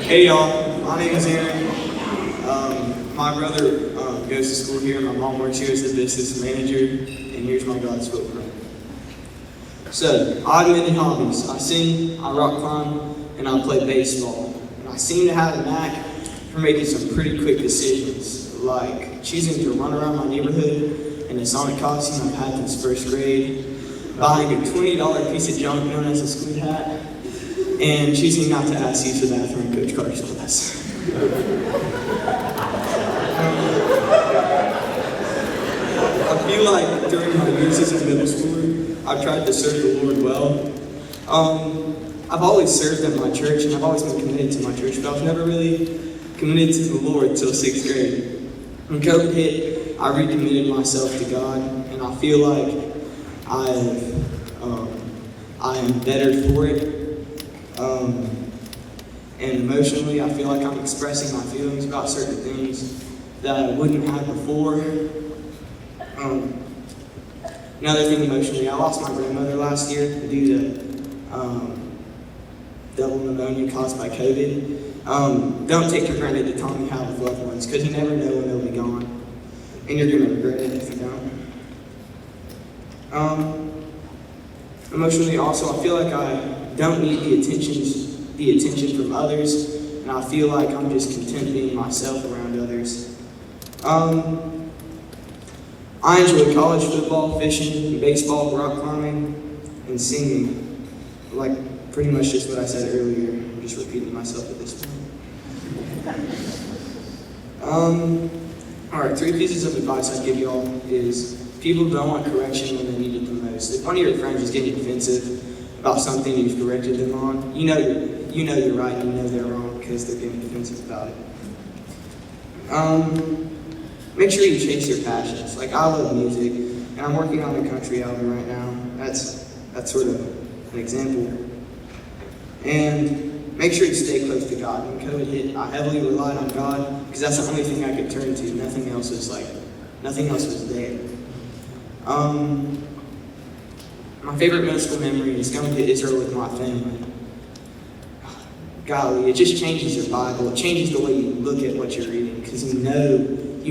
L: Hey y'all, my name is Aaron. My brother goes to school here, my mom works here as the business manager, and here's my God's footprint. So, I have many hobbies. I sing, I rock climb, and I play baseball. And I seem to have a knack for making some pretty quick decisions, like choosing to run around my neighborhood in a Sonic costume I've had since first grade, buying a $20 piece of junk known as a squid hat, and choosing not to ask you for the bathroom in Coach Carter's class. I feel like during my years as a middle schooler, I've tried to serve the Lord well. I've always served at my church, and I've always been committed to my church, but I was never really committed to the Lord until 6th grade. When COVID hit, I recommitted myself to God, and I feel like I am better for it. And emotionally, I feel like I'm expressing my feelings about certain things that I wouldn't have before. Another thing emotionally, I lost my grandmother last year due to double pneumonia caused by COVID. Don't take for granted the time you have with loved ones, because you never know when they'll be gone. And you're going to regret it if you don't. Emotionally also, I feel like I don't need the attention from others, and I feel like I'm just content being myself around others. I enjoy college football, fishing, baseball, rock climbing, and singing. Like pretty much just what I said earlier. I'm just repeating myself at this point. Alright, 3 pieces of advice I'd give y'all is people don't want correction when they need it the most. If one of your friends is getting defensive about something you've corrected them on, you know you're right, you know they're wrong because they're getting defensive about it. Make sure you chase your passions. Like, I love music, and I'm working on a country album right now. That's sort of an example. And make sure you stay close to God. When COVID hit, I heavily relied on God because that's the only thing I could turn to. Nothing else was there. My favorite middle school memory is going to Israel with my family. Golly, it just changes your Bible. It changes the way you look at what you're reading because you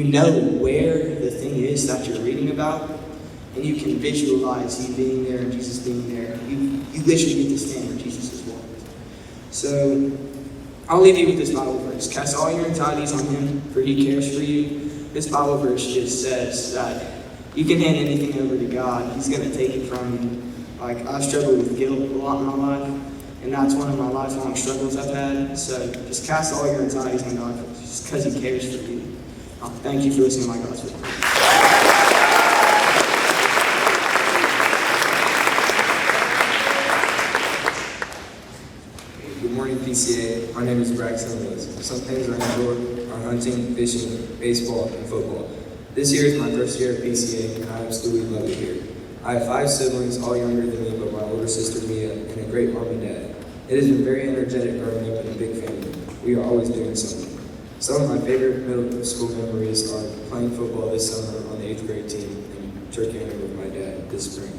L: know where the thing is that you're reading about, and you can visualize you being there and Jesus being there. You literally get to stand where Jesus is walking. So I'll leave you with this Bible verse. Cast all your anxieties on him, for he cares for you. This Bible verse just says that you can hand anything over to God. He's going to take it from you. Like, I struggle with guilt a lot in my life, and that's one of my lifelong struggles I've had. So just cast all your anxieties on God, just because He cares for you. Thank you for listening to my gospel.
B: Good morning, PCA. My name is Braxton Lewis. Some things I enjoy are hunting, fishing, baseball, and football. This year is my first year at PCA, and I absolutely love it here. I have 5 siblings, all younger than me, but my older sister Mia, and a great mom and dad. It has been very energetic growing up in a big family. We are always doing something. Some of my favorite middle school memories are playing football this summer on the 8th grade team and turkey hunting with my dad this spring.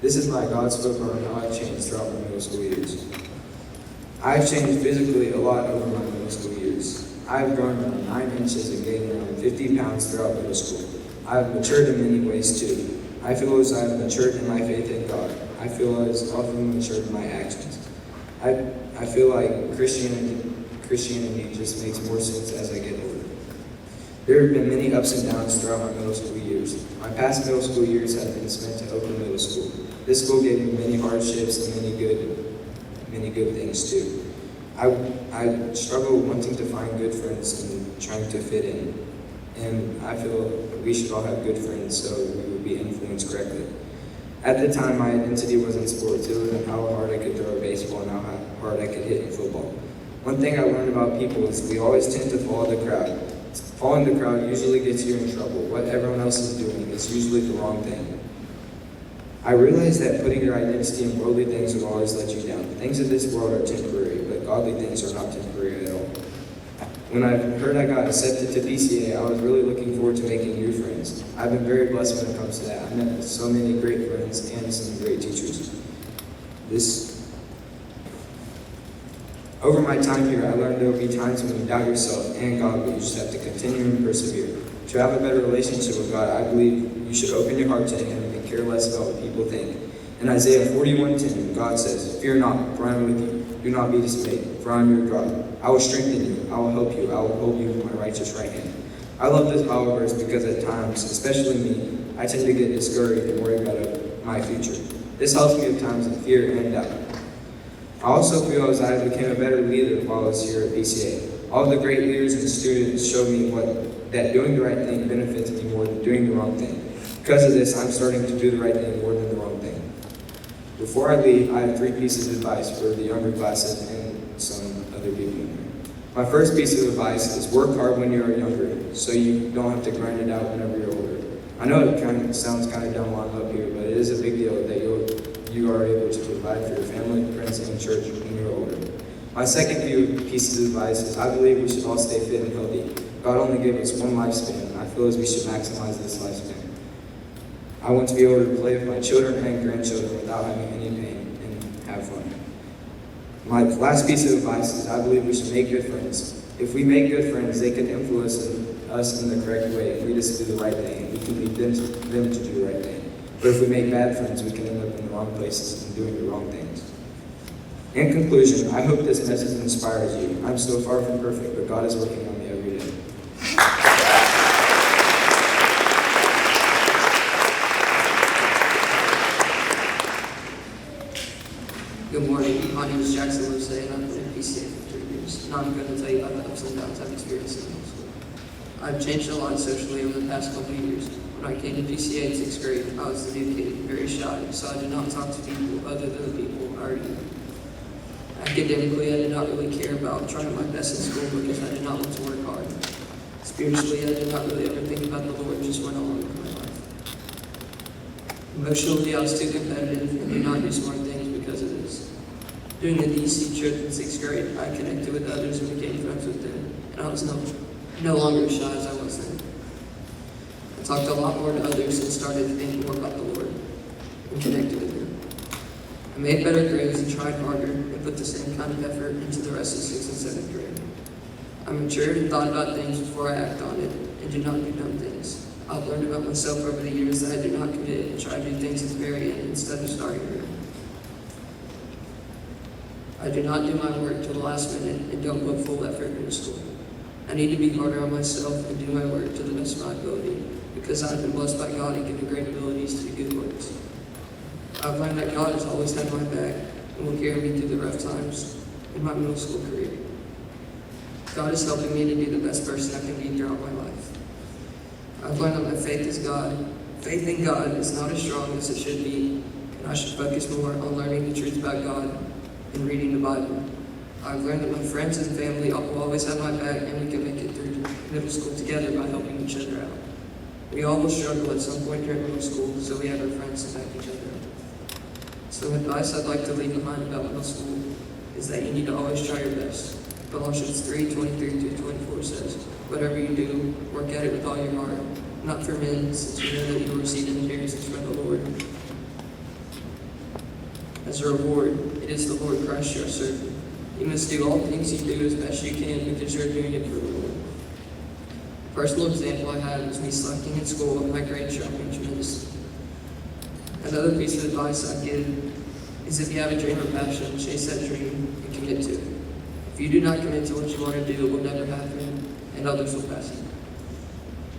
B: This is by God's spoken on how I've changed throughout my middle school years. I've changed physically a lot over my middle school years. I've grown around 9 inches and gained around 50 pounds throughout middle school. I've matured in many ways too. I feel as I've matured in my faith in God. I feel as often matured in my actions. I feel like Christianity just makes more sense as I get older. There have been many ups and downs throughout my middle school years. My past middle school years have been spent at Oakland Middle School. This school gave me many hardships and many good things too. I struggle wanting to find good friends and trying to fit in. And I feel we should all have good friends so we would be influenced correctly. At the time, my identity was in sports. It was in how hard I could throw a baseball and how hard I could hit in football. One thing I learned about people is we always tend to follow the crowd. Following the crowd usually gets you in trouble. What everyone else is doing is usually the wrong thing. I realized that putting your identity in worldly things will always let you down. Things of this world are temporary, but godly things are not temporary at all. When I heard I got accepted to PCA, I was really looking forward to making new friends. I've been very blessed when it comes to that. I've met so many great friends and some great teachers. Over my time here, I learned there will be times when you doubt yourself and God, but you just have to continue and persevere. To have a better relationship with God, I believe you should open your heart to Him and care less about what people think. In Isaiah 41:10, God says, "Fear not, for I am with you. Do not be dismayed, for I am your God. I will strengthen you. I will help you. I will hold you with my righteous right hand." I love this Bible verse because at times, especially me, I tend to get discouraged and worry about my future. This helps me at times in fear and doubt. I also feel as I became a better leader while I was here at PCA. All the great leaders and students showed me that doing the right thing benefits me more than doing the wrong thing. Because of this, I'm starting to do the right thing more than the wrong thing. Before I leave, I have 3 pieces of advice for the younger classes and some other people in here. My first piece of advice is work hard when you're younger, so you don't have to grind it out whenever you're older. I know it sounds kind of dumb while I'm up here, but it is a big deal that you are able to provide for your family, friends, and church when you're older. My second few pieces of advice is I believe we should all stay fit and healthy. God only gave us one lifespan, and I feel as we should maximize this lifespan. I want to be able to play with my children and grandchildren without having any pain and have fun. My last piece of advice is I believe we should make good friends. If we make good friends, they can influence us in the correct way and lead us to do the right thing. We can lead them to do the right thing. But if we make bad friends, we can end up in the wrong places and doing the wrong things. In conclusion, I hope this message inspires you. I'm still far from perfect, but God is working on me every day.
V: Good morning. My name is Jackson Lucey, and I've been at PCA for 3 years. And I'm going to tell you about the ups and downs I've experienced in middle school. I've changed a lot socially over the past couple of years. When I came to PCA in 6th grade, I was the new kid, very shy, so I did not talk to people other than the people I already knew. Academically, I did not really care about trying my best in school because I did not want to work hard. Spiritually, I did not really ever think about the Lord, just went along with my life. Emotionally, I was too competitive and did not do smart things because of this. During the DC trip in 6th grade, I connected with others and became friends with them, and I was no longer as shy as I was then. I talked a lot more to others and started to think more about the Lord and connected with Him. I made better grades and tried harder and put the same kind of effort into the rest of 6th and 7th grade. I matured and thought about things before I act on it and did not do dumb things. I've learned about myself over the years that I do not commit and try to do things at the very end instead of starting early. I do not do my work till the last minute and don't put full effort into school. I need to be harder on myself and do my work to the best of my ability because I've been blessed by God and given great abilities to do good works. I've learned that God has always had my back and will carry me through the rough times in my middle school career. God is helping me to be the best person I can be throughout my life. I've learned that my faith in God is not as strong as it should be, and I should focus more on learning the truth about God and reading the Bible. I've learned that my friends and family will always have my back, and we can make it through middle school together by helping each other out. We all will struggle at some point during middle school, so we have our friends to back each other up. Some advice I'd like to leave behind about middle school is that you need to always try your best. Colossians 3:23-24 says, "Whatever you do, work at it with all your heart, not for men, since you know that you will receive an inheritance from the Lord. As a reward, it is the Lord Christ you are serving. You must do all things you do as best you can because you're doing it for the Lord." A personal example I had was me slacking in school and my grades dropping tremendously. Another piece of advice I give is if you have a dream or passion, chase that dream and commit to it. If you do not commit to what you want to do, it will never happen, and others will pass you.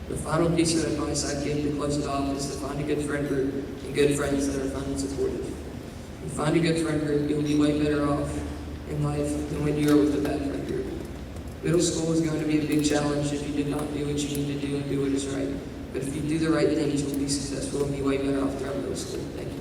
V: The final piece of advice I give to close it off is to find a good friend group and good friends that are fun and supportive. If you find a good friend group, you'll be way better off in life than when you are with a bad friend group. Middle school is going to be a big challenge if you do not do what you need to do and do what is right. But if you do the right things, you'll be successful and be way better off throughout middle school. Thank you.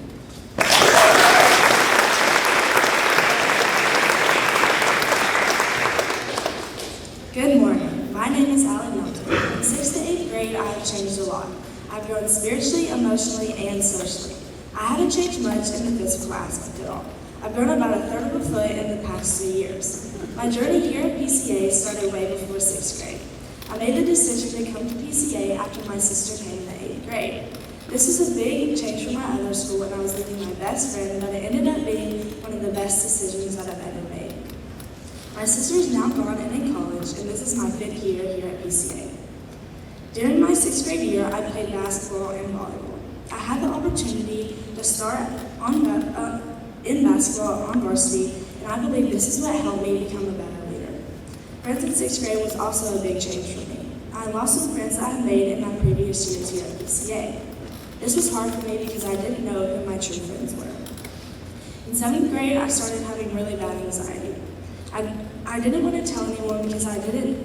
M: Good morning. My name is Allie Milton. In 6th to 8th grade, I have changed a lot. I've grown spiritually, emotionally, and socially. I haven't changed much in the physical aspect at all. I've grown about 1/3 of a foot in the past 3 years. My journey here at PCA started way before 6th grade. I made the decision to come to PCA after my sister came in the 8th grade. This was a big change from my other school when I was leaving my best friend, but it ended up being one of the best decisions that I've ever made. My sister is now gone and in college, and this is my 5th year here at PCA. During my 6th grade year, I played basketball and volleyball. I had the opportunity to start in basketball on varsity, and I believe this is what helped me become a better leader. Friends in 6th grade was also a big change for me. I lost some friends that I had made in my previous years here at PCA. This was hard for me because I didn't know who my true friends were. In 7th grade, I started having really bad anxiety. I didn't want to tell anyone because I didn't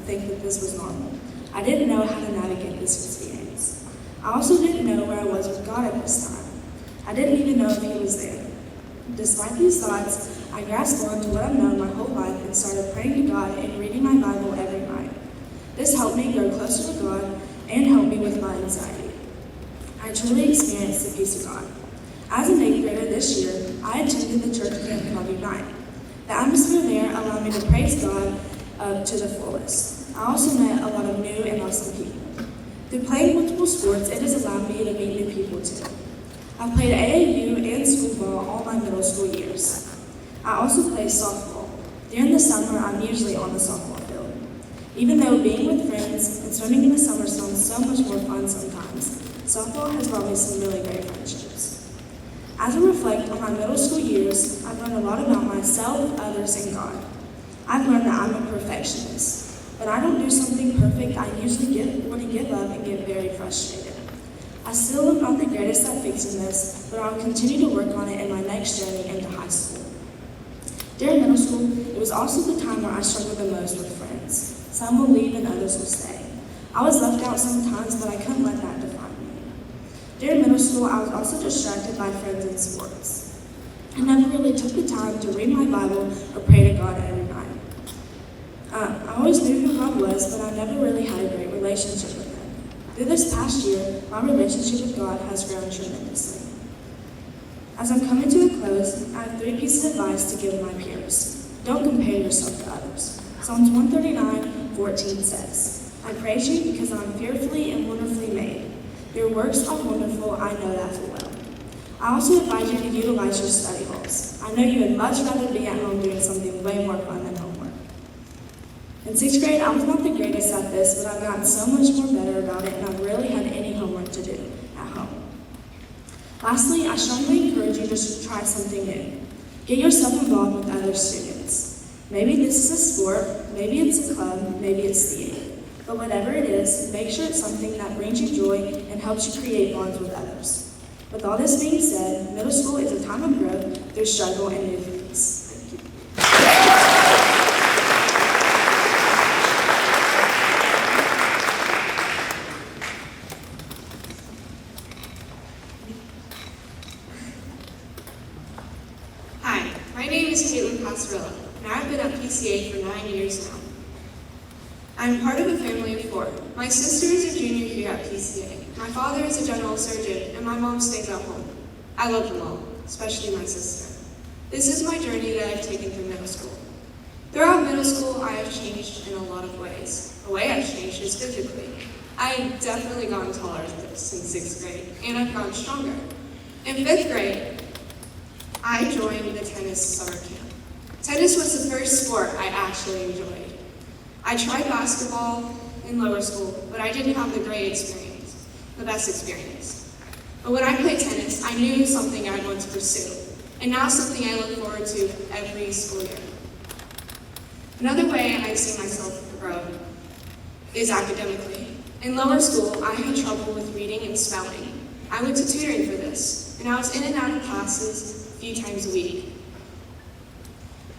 M: think that this was normal. I didn't know how to navigate this experience. I also didn't know where I was with God at this time. I didn't even know if He was there. Despite these thoughts, I grasped on to what I've known my whole life and started praying to God and reading my Bible every night. This helped me grow closer to God and helped me with my anxiety. I truly experienced the peace of God. As an 8th grader this year, I attended the church camp called Unite. The atmosphere there allowed me to praise God to the fullest. I also met a lot of new and awesome people. Through playing multiple sports, it has allowed me to meet new people too. I played AAU and school ball all my middle school years. I also play softball. During the summer, I'm usually on the softball field. Even though being with friends and swimming in the summer sounds so much more fun sometimes, softball has brought me some really great friendships. As I reflect on my middle school years, I've learned a lot about myself, others, and God. I've learned that I'm a perfectionist. When I don't do something perfect, I usually want to give up and get very frustrated. I still am not the greatest at fixing this, but I will continue to work on it in my next journey into high school. During middle school, it was also the time where I struggled the most with friends. Some will leave and others will stay. I was left out sometimes, but I couldn't let that define me. During middle school, I was also distracted by friends in sports. I never really took the time to read my Bible or pray to God every night. I always knew who God was, but I never really had a great relationship with Him. Through this past year, my relationship with God has grown tremendously. As I'm coming to a close, I have 3 pieces of advice to give my peers. Don't compare yourself to others. Psalms 139:14 says, "I praise you because I am fearfully and wonderfully made. Your works are wonderful, I know that full well." I also advise you to utilize your study halls. I know you would much rather be at home doing something way more fun than homework. In 6th grade, I was not the greatest at this, but I've gotten so much more better about it, and I've rarely had any homework to do at home. Lastly, I strongly encourage you to try something new. Get yourself involved with other students. Maybe this is a sport, maybe it's a club, maybe it's theater. But whatever it is, make sure it's something that brings you joy and helps you create bonds with others. With all this being said, middle school is a time of growth through struggle and new things. Thank you.
C: Hi, my name is Caitlin Passarella, and I've been at PCA for 9 years now. I'm part of a family of 4. My sister is a junior here at PCA. My father is a general surgeon, and my mom stays at home. I love them all, especially my sister. This is my journey that I've taken through middle school. Throughout middle school, I have changed in a lot of ways. The way I've changed is physically. I've definitely gotten taller since 6th grade, and I've gotten stronger. In 5th grade, I joined the tennis summer camp. Tennis was the first sport I actually enjoyed. I tried basketball in lower school, but I didn't have the best experience. But when I played tennis, I knew something I'd want to pursue, and now something I look forward to every school year. Another way I see myself grow is academically. In lower school, I had trouble with reading and spelling. I went to tutoring for this, and I was in and out of classes a few times a week.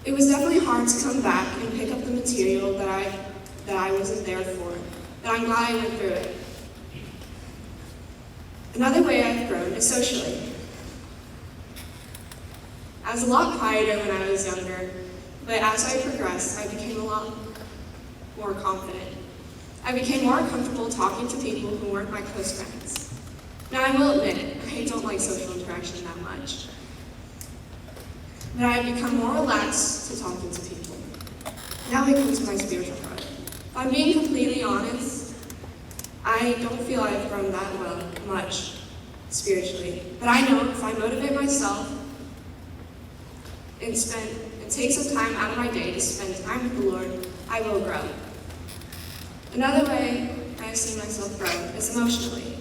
C: It was definitely hard to come back and pick up the material that I wasn't there for, but I'm glad I went through it. Another way I've grown is socially. I was a lot quieter when I was younger, but as I progressed, I became a lot more confident. I became more comfortable talking to people who weren't my close friends. Now, I will admit, I don't like social interaction that much. But I've become more relaxed to talking to people. Now we come to my spiritual growth. If I'm being completely honest, I don't feel I've grown that much spiritually. But I know if I motivate myself and take some time out of my day to spend time with the Lord, I will grow. Another way I see myself grow is emotionally.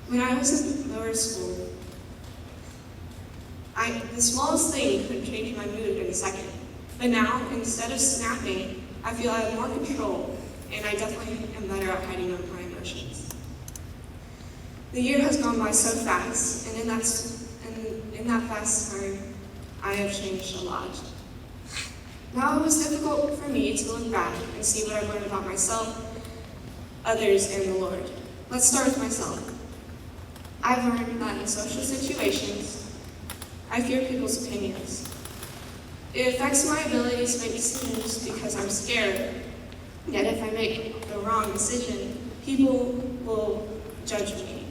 C: When I was in lower school, the smallest thing could change my mood in a second. But now, instead of snapping, I feel I have more control, and I definitely am better at hiding my emotions. The year has gone by so fast, and in that fast time, I have changed a lot. Now it was difficult for me to look back and see what I've learned about myself, others, and the Lord. Let's start with myself. I've learned that in social situations, I fear people's opinions. It affects my ability to make decisions because I'm scared. Yet if I make the wrong decision, people will judge me.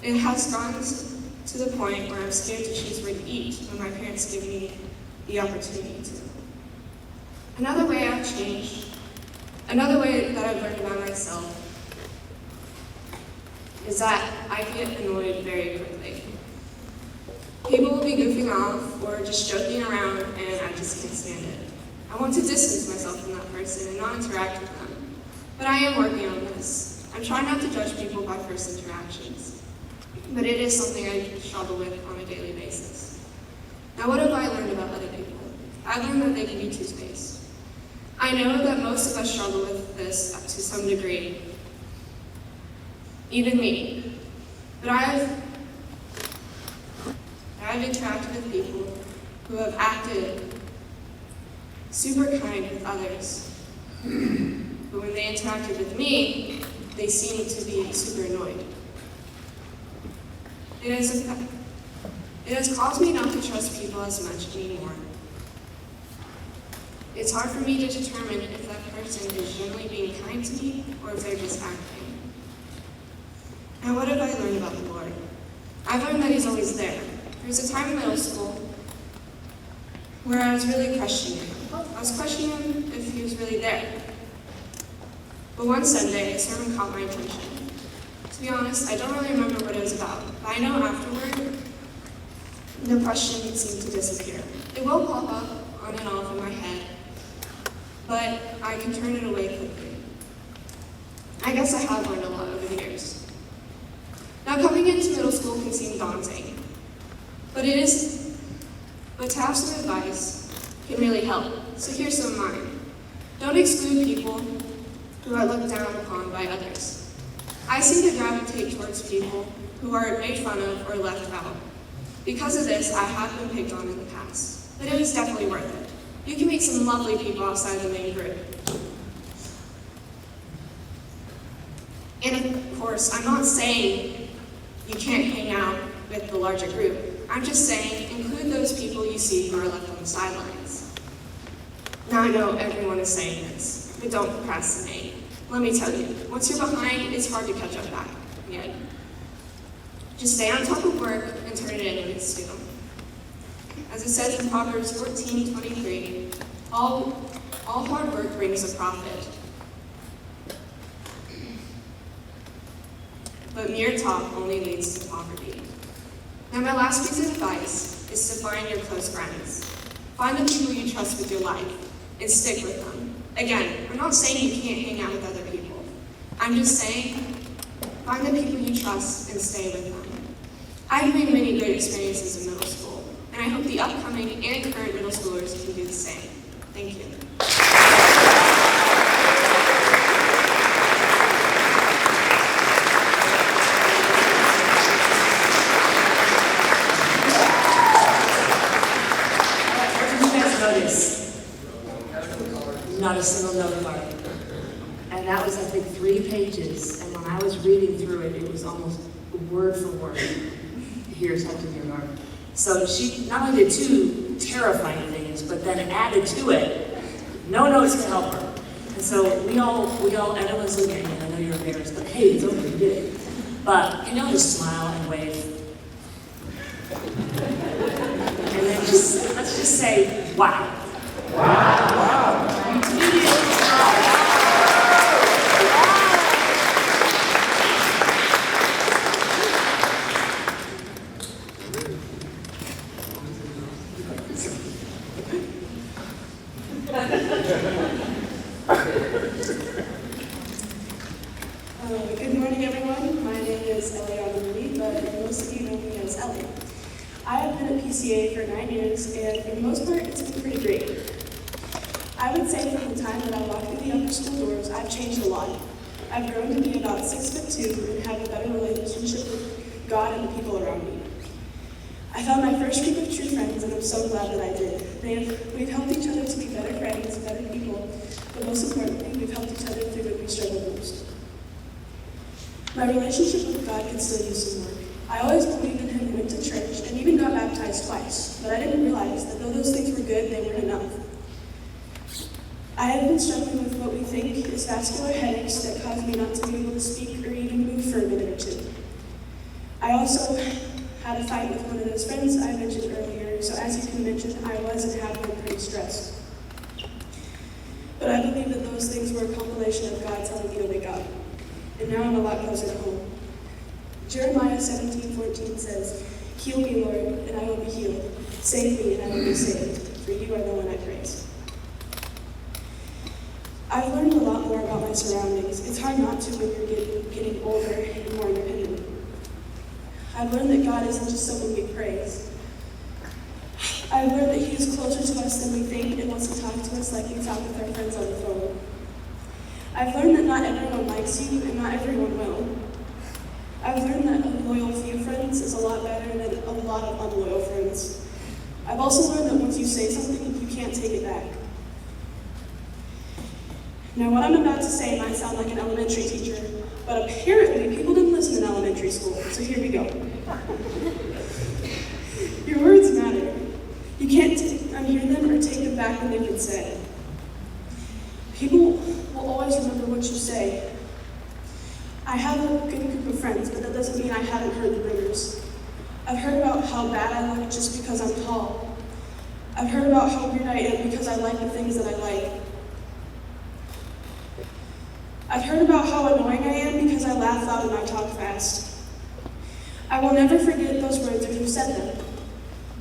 C: It has gone to the point where I'm scared to choose where to eat when my parents give me the opportunity to. Another way that I've learned about myself is that I get annoyed very quickly. People will be goofing off or just joking around, and I just can't stand it. I want to distance myself from that person and not interact with them. But I am working on this. I'm trying not to judge people by first interactions. But it is something I struggle with on a daily basis. Now, what have I learned about other people? I've learned that they can be two-faced. I know that most of us struggle with this to some degree. Even me. But I've interacted with people who have acted super kind with others. But when they interacted with me, they seemed to be super annoyed. It has caused me not to trust people as much anymore. It's hard for me to determine if that person is generally being kind to me or if they're just acting. Now, what have I learned about the Lord? I've learned that He's always there. There was a time in middle school where I was really questioning Him. I was questioning Him if He was really there. But one Sunday, a sermon caught my attention. To be honest, I don't really remember what it was about, but I know afterward, the question seemed to disappear. It will pop up on and off in my head,
K: but I can turn it away quickly. I guess I have learned a lot over the years. Now, coming into middle school can seem daunting, but to have some advice can really help. So here's some of mine. Don't exclude people who are looked down upon by others. I seem to gravitate towards people who are made fun of or left out. Because of this, I have been picked on in the past, but it was definitely worth it. You can meet some lovely people outside the main group. And of course, I'm not saying you can't hang out with the larger group. I'm just saying include those people you see who are left on the sidelines. Now I know everyone is saying this, but don't procrastinate. Let me tell you, once you're behind, it's hard to catch up back again. Just stay on top of work and turn it in when it's due. As it says in Proverbs 14:23, all hard work brings a profit, but mere talk only leads to poverty. Now my last piece of advice is to find your close friends. Find the people you trust with your life and stick with them. Again, I'm not saying you can't hang out with other people. I'm just saying find the people you trust and stay with them. I've made many great experiences in middle school, and I hope the upcoming and current middle schoolers can do the same. Thank you.
A: Not a single note card. And that was, I think, 3 pages. And when I was reading through it, it was almost word for word. Here's how to your heart. So she not only did 2 terrifying things, but then added to it no notes to help her. And so we all, everyone's looking at me. I know you're embarrassed, but hey, it's over, you did it. But can y'all just smile and wave? And then let's just say, wow. Wow. You did it.
C: Good morning, everyone. My name is Eliana Marie, but most of you know me as Ellie. I have been at PCA for 9 years, and for the most part, it's been pretty great. I would say from the time that I walked through the upper school doors, I've changed a lot. I've grown to be about 6'2" and have a better relationship with God and the people around me. I found my first group of true friends, and I'm so glad that I did. We've helped each other to be better friends, better people, but most importantly, we've helped each other through what we struggle most. My relationship with God could still use some work. I always believed in Him and went to church, and even got baptized twice, but I didn't realize that though those things were good, they weren't enough. I have been struggling with what we think is vascular headaches that cause me not to be able to speak or even move for a minute or 2. I also had a fight with one of those friends I mentioned earlier, so as you can imagine, I was and have been pretty stressed. But I believe that those things were a compilation of God telling me to wake up. And now I'm a lot closer to home. Jeremiah 17:14 says, "Heal me, Lord, and I will be healed. Save me, and I will be saved, for you are the one I praise." I've learned a lot more about my surroundings. It's hard not to when you're getting older and more independent. I've learned that God isn't just someone we praise. I've learned that He is closer to us than we think and wants to talk to us like we talk with our friends on the phone. I've learned that not everyone likes you and not everyone will. I've learned that a loyal few friends is a lot better than a lot of unloyal friends. I've also learned that once you say something, you can't take it back. Now, what I'm about to say might sound like an elementary teacher, but apparently people didn't listen in elementary school, so here we go. Your words matter. You can't unhear them or take them back when they've been said. People will always remember what you say. I have a good group of friends, but that doesn't mean I haven't heard the rumors. I've heard about how bad I look just because I'm tall. I've heard about how weird I am because I like the things that I like. I've heard about how annoying I am because I laugh loud and I talk fast. I will never forget those words or who said them.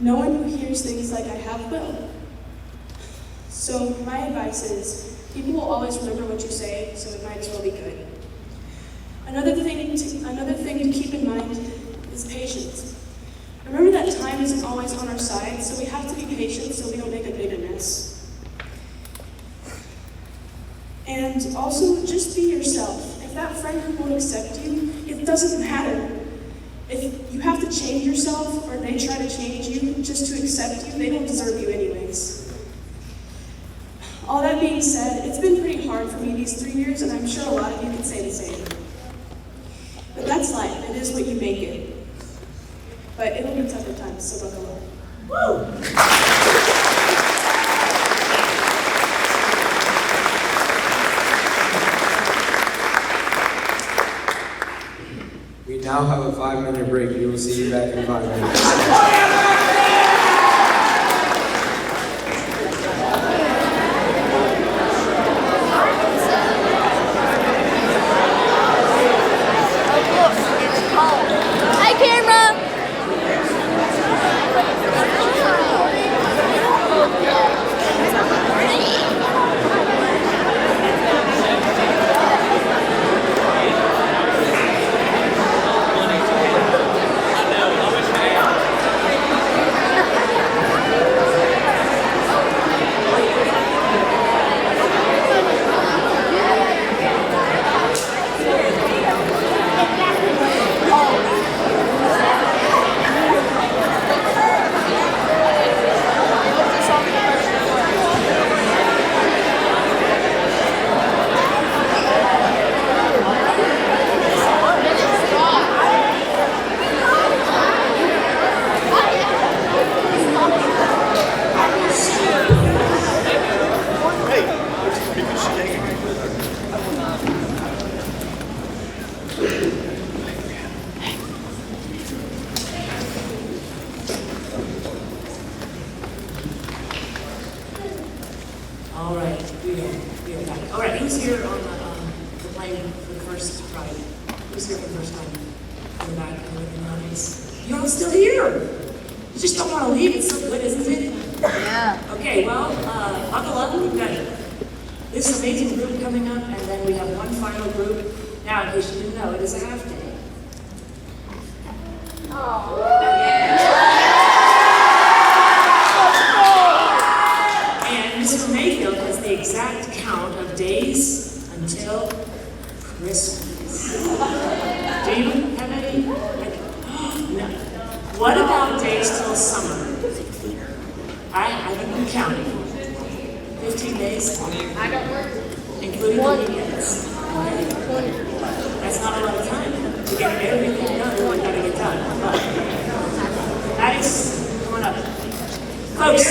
C: No one who hears things like I have will.
K: So my advice is, people will always remember what you say, so it might as well be good. Another thing to keep in mind is patience. Remember that time isn't always on our side, so we have to be patient so we don't make a bigger mess. And also, just be yourself. If that friend group won't accept you, it doesn't matter. If you have to change yourself, or they try to change you just to accept you, they don't deserve you anyways. All that being said, it's been pretty hard for me these 3 years, and I'm sure a lot of you can say the same. But that's life. It is what you make it. But it'll be tougher times, so buckle up. Woo!
B: We now have a 5-minute break. We will see you back in 5 minutes.
J: Hi, camera.
A: All right, we are back. All right, who's here on the plane for the first ride? Who's here for the first time? In the back, in the audience. You're all still here. You just don't want to leave. It's so good, isn't it? Yeah. Okay, well, buckle up. We've got this amazing group coming up, and then we have one final group. Now, in case you didn't know, it is a half day. And Mr. Mayfield has the exact count of days until Christmas. Do you have any? No. What about days till summer? I haven't been counting. 15 days? I don't work. Including the weekends. That's not a lot of time to get everything done that we gotta get done. But that is, come on up. Folks.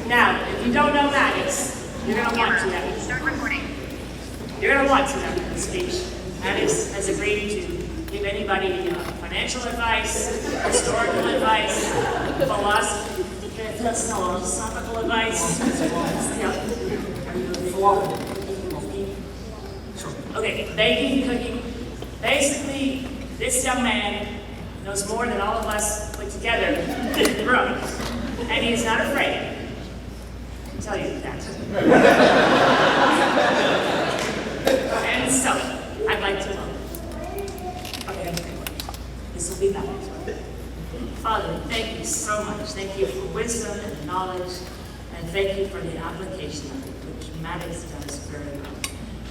A: Now, if you don't know Maddox, you're gonna want to have start recording. You're gonna want to have this speech. Maddox has agreed to give anybody financial advice, historical advice, philosophical advice. Okay, baking, cooking. Basically, this young man knows more than all of us put together in the room, and he is not afraid. I can tell you that. And so, I'd like to okay, this will be Maddox. Father, thank you so much. Thank you for wisdom and knowledge, and thank you for the application of it, which Maddox does very well.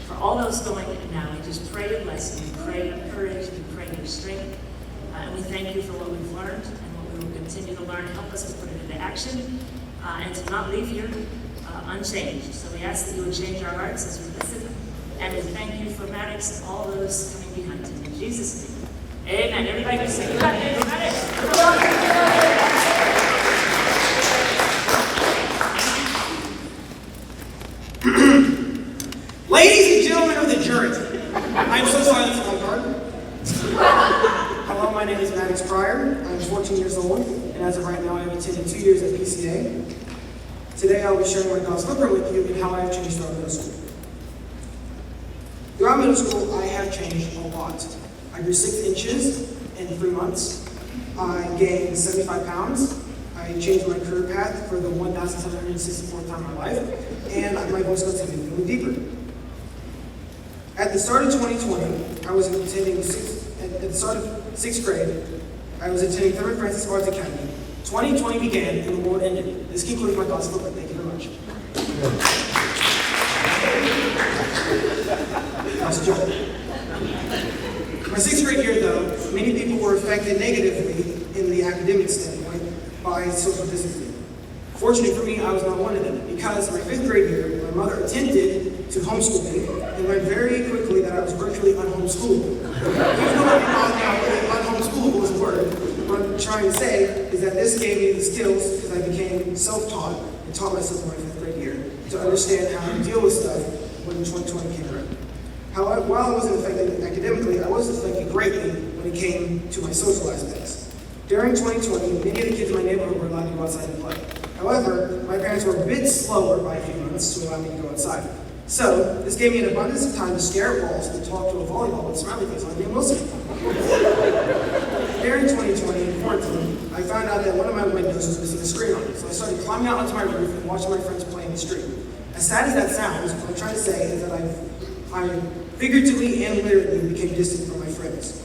A: For all those going in now, we just pray your blessing, we pray your courage, we pray your strength, and we thank you for what we've learned and what we will continue to learn. Help us to put it into action and to not leave here unchanged. So we ask that you would change our hearts as we listen, and we thank you for Maddox and all those coming behind him. In Jesus' name, amen. Everybody go sing.
G: Ladies and gentlemen of the jury, I'm so sorry that's my card. Hello, my name is Maddox Pryor. I'm 14 years old, and as of right now, I have attended 2 years at PCA. Today, I will be sharing my God's footprint with you and how I have changed throughout middle school. Throughout middle school, I have changed a lot. I grew 6 inches, in 3 months. I gained 75 pounds. I changed my career path for the 1,764th time in my life, and my voice got significantly deeper. At the start of 2020, I was attending at the start of 6th grade, I was attending Thurman Francis Arts Academy. 2020 began and the Lord ended. This concludes my gospel. Thank you very much. That's a joke. My 6th grade year, though, many people were affected negatively in the academic standpoint by social distancing. Fortunately for me, I was not one of them, because my 5th grade year, my mother attempted to homeschool me and learned very quickly that I was virtually unhomeschoolable. Even though I did not know that unhomeschoolable is a word, what I'm trying to say is that this gave me the skills, because I became self-taught and taught myself in my 5th grade year, to understand how to deal with stuff when 2020 came around. However, while I wasn't affected academically, I was affected greatly when it came to my social aspects. During 2020, many of the kids in my neighborhood were allowed to go outside and play. However, my parents were a bit slower by a few months to allow me to go outside. So, this gave me an abundance of time to stare at walls and talk to a volleyball with smiley face on named Wilson. During 2020, in quarantine, I found out that one of my windows was missing a screen on it, so I started climbing out onto my roof and watching my friends play in the street. As sad as that sounds, what I'm trying to say is that I figuratively and literally became distant from my friends.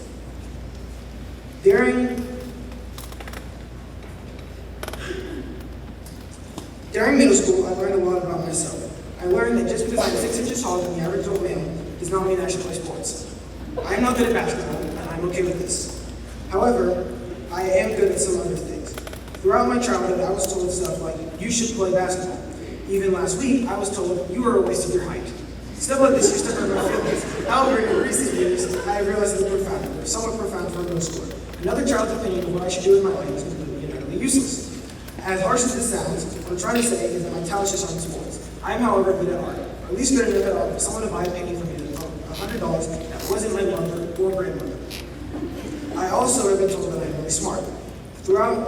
G: During middle school, I learned a lot about myself. I learned that just because I'm 6 inches taller than the average adult male does not mean I should play sports. I am not good at basketball, and I'm okay with this. However, I am good at some other things. Throughout my childhood, I was told stuff like, you should play basketball. Even last week, I was told, you are a waste of your height. Stuff like this used to hurt my feelings. However, in recent years, I have realized it's profound, or somewhat profound for a middle schooler. Another child's opinion of what I should do in my life is completely and utterly useless. As harsh as this sounds, what I'm trying to say is that my talent is on sports. I am, however, good at art, or at least good enough at art for someone to buy a painting from me for $100 that wasn't my mother or grandmother. I also have been told that I'm really smart. Throughout,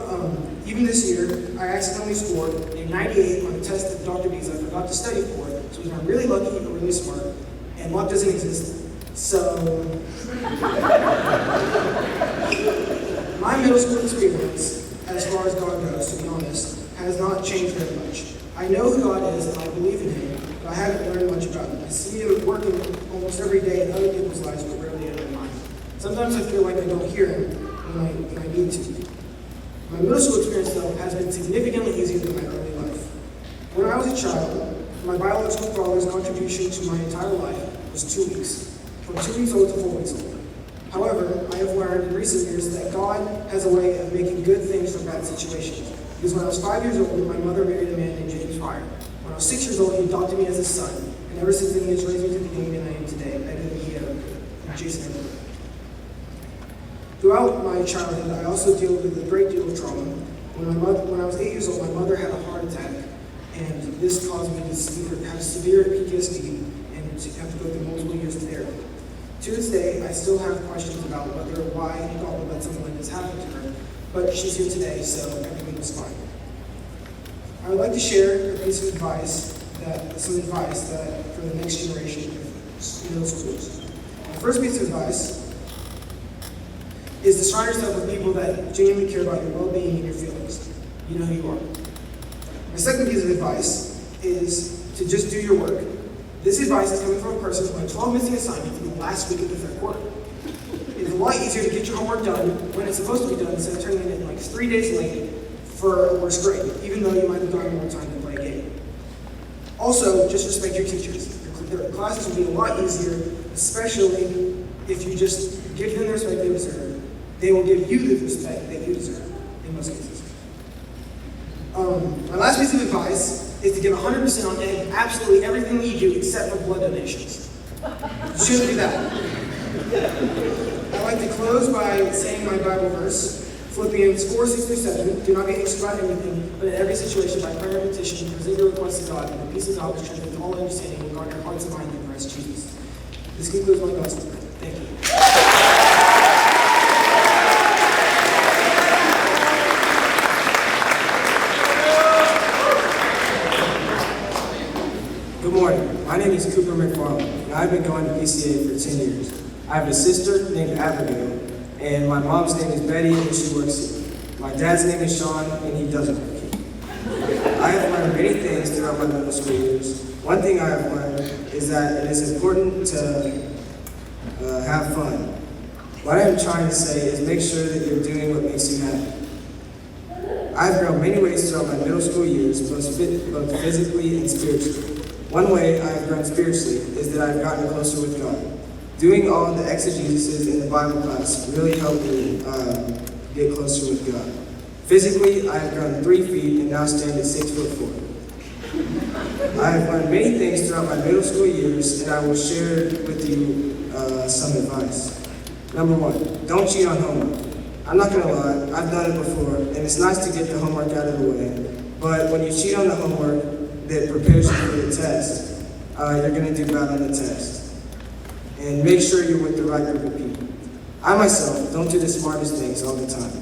G: even this year, I accidentally scored a 98 on a test that Dr. Bees I forgot to study for, so I'm really lucky or really smart, and luck doesn't exist. So, my middle school experience, as far as God goes, to be honest, has not changed very much. I know who God is and I believe in Him, but I haven't learned much about Him. I see Him working almost every day in other people's lives, but rarely in my mind. Sometimes I feel like I don't hear Him when I need to. My middle school experience, though, has been significantly easier than my early life. When I was a child, my biological father's contribution to my entire life was 2 weeks, from 2 weeks old to 4 weeks old. However, I have learned in recent years that God has a way of making good things from bad situations. Because when I was 5 years old, my mother married a man named James Fryer. When I was 6 years old, he adopted me as his son, and ever since then he has raised me to the being that I am today, better than he ever could. Jason ever could. Throughout my childhood, I also deal with a great deal of trauma. When I was 8 years old, my mother had a heart attack, and this caused me to have severe PTSD and to have to go through multiple years of therapy. To this day, I still have questions about why God would let something like this happen to her, but she's here today, so everything was fine. I would like to share a piece of advice for the next generation of middle schoolers. The first piece of advice is to surround yourself with people that genuinely care about your well-being and your feelings. You know who you are. My second piece of advice is to just do your work. This advice is coming from a person who had 12 missing assignments in the last week of the third quarter. It is a lot easier to get your homework done when it's supposed to be done instead of turning it in like 3 days late for a worse grade, even though you might have gotten more time to play a game. Also, just respect your teachers. Their classes will be a lot easier, especially if you just give them the respect they deserve. They will give you the respect that you deserve, in most cases. My last piece of advice is to give 100% on absolutely everything that you do except for blood donations. You shouldn't do that. I'd like to close by saying my Bible verse, Philippians 4:6-7. Do not be anxious about anything, but in every situation, by prayer and petition, present your requests to God, and the peace of God, which transcends all understanding, will guard your hearts and minds in Christ Jesus. This concludes my gospel. Thank you.
B: Good morning. My name is Cooper McFarland, and I've been going to PCA for 10 years. I have a sister named Abigail, And my mom's name is Betty, and she works here. My dad's name is Sean, and he doesn't work here. I have learned many things throughout my middle school years. One thing I have learned is that it is important to have fun. What I'm trying to say is make sure that you're doing what makes you happy. I've grown many ways throughout my middle school years, both physically and spiritually. One way I have grown spiritually is that I've gotten closer with God. Doing all the exegesis in the Bible class really helped me get closer with God. Physically, I have grown 3 feet and now stand at 6'4". I have learned many things throughout my middle school years, and I will share with you some advice. Number 1, don't cheat on homework. I'm not gonna lie, I've done it before, and it's nice to get the homework out of the way, but when you cheat on the homework that prepares you for the test, you're gonna do bad on the test. And make sure you're with the right group of people. I myself don't do the smartest things all the time.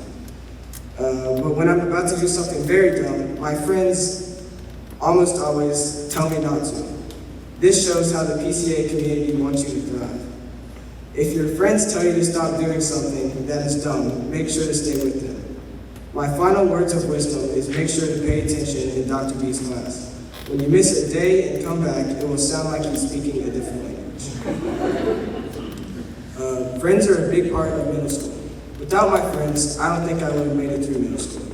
B: But when I'm about to do something very dumb, my friends almost always tell me not to. This shows how the PCA community wants you to thrive. If your friends tell you to stop doing something that is dumb, make sure to stay with them. My final words of wisdom is make sure to pay attention in Dr. B's class. When you miss a day and come back, it will sound like he's speaking a different language. Friends are a big part of middle school. Without my friends, I don't think I would have made it through middle school.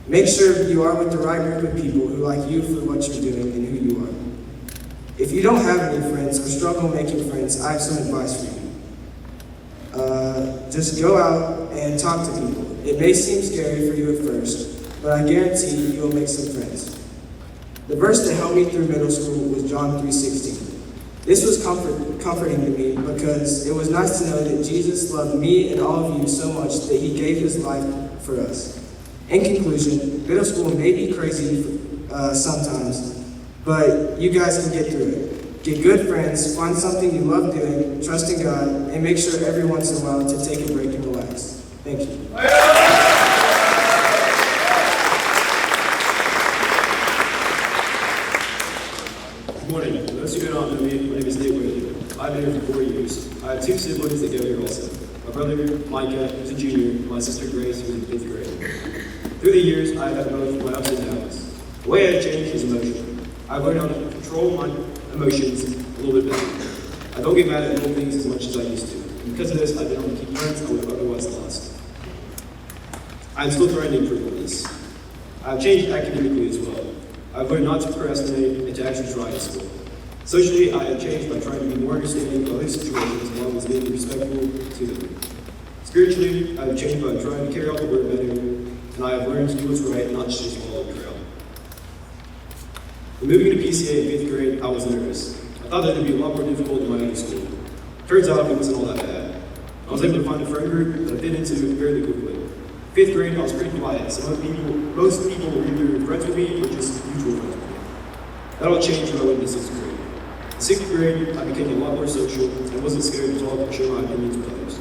B: Make sure you are with the right group of people who like you for what you're doing and who you are. If you don't have any friends or struggle making friends, I have some advice for you. Just go out and talk to people. It may seem scary for you at first, but I guarantee you will make some friends. The verse that helped me through middle school was John 3:16. This was comforting to me because it was nice to know that Jesus loved me and all of you so much that he gave his life for us. In conclusion, middle school may be crazy sometimes, but you guys can get through it. Get good friends, find something you love doing, trust in God, and make sure every once in a while to take a break and relax. Thank you.
O: Good morning. For those who don't know me, my name is Nate Whitley. I've been here for 4 years. I have 2 siblings that go here also. My brother, Micah, who's a junior, and my sister Grace, who's in 5th grade. Through the years, I have had both my ups and downs. The way I have changed is emotional. I've learned how to control my emotions a little bit better. I don't get mad at little things as much as I used to. And because of this, I've been able to keep friends I would have otherwise lost. I'm still trying to improve on this. I've changed academically as well. I've learned not to procrastinate and to actually try at school. Socially, I have changed by trying to be more understanding of other situations as well as being respectful to them. Spiritually, I have changed by trying to carry out the word better, and I have learned to do what's right, not just follow the crowd. When moving to PCA in 5th grade, I was nervous. I thought that it would be a lot more difficult than my other school. Turns out it wasn't all that bad. I was able to find a friend group that I fit into fairly quickly. 5th grade, I was pretty quiet, so most people were either friends with me or just mutual friends with me. That all changed when I went into 6th grade. In 6th grade, I became a lot more social and wasn't scared to talk and share my opinions with others.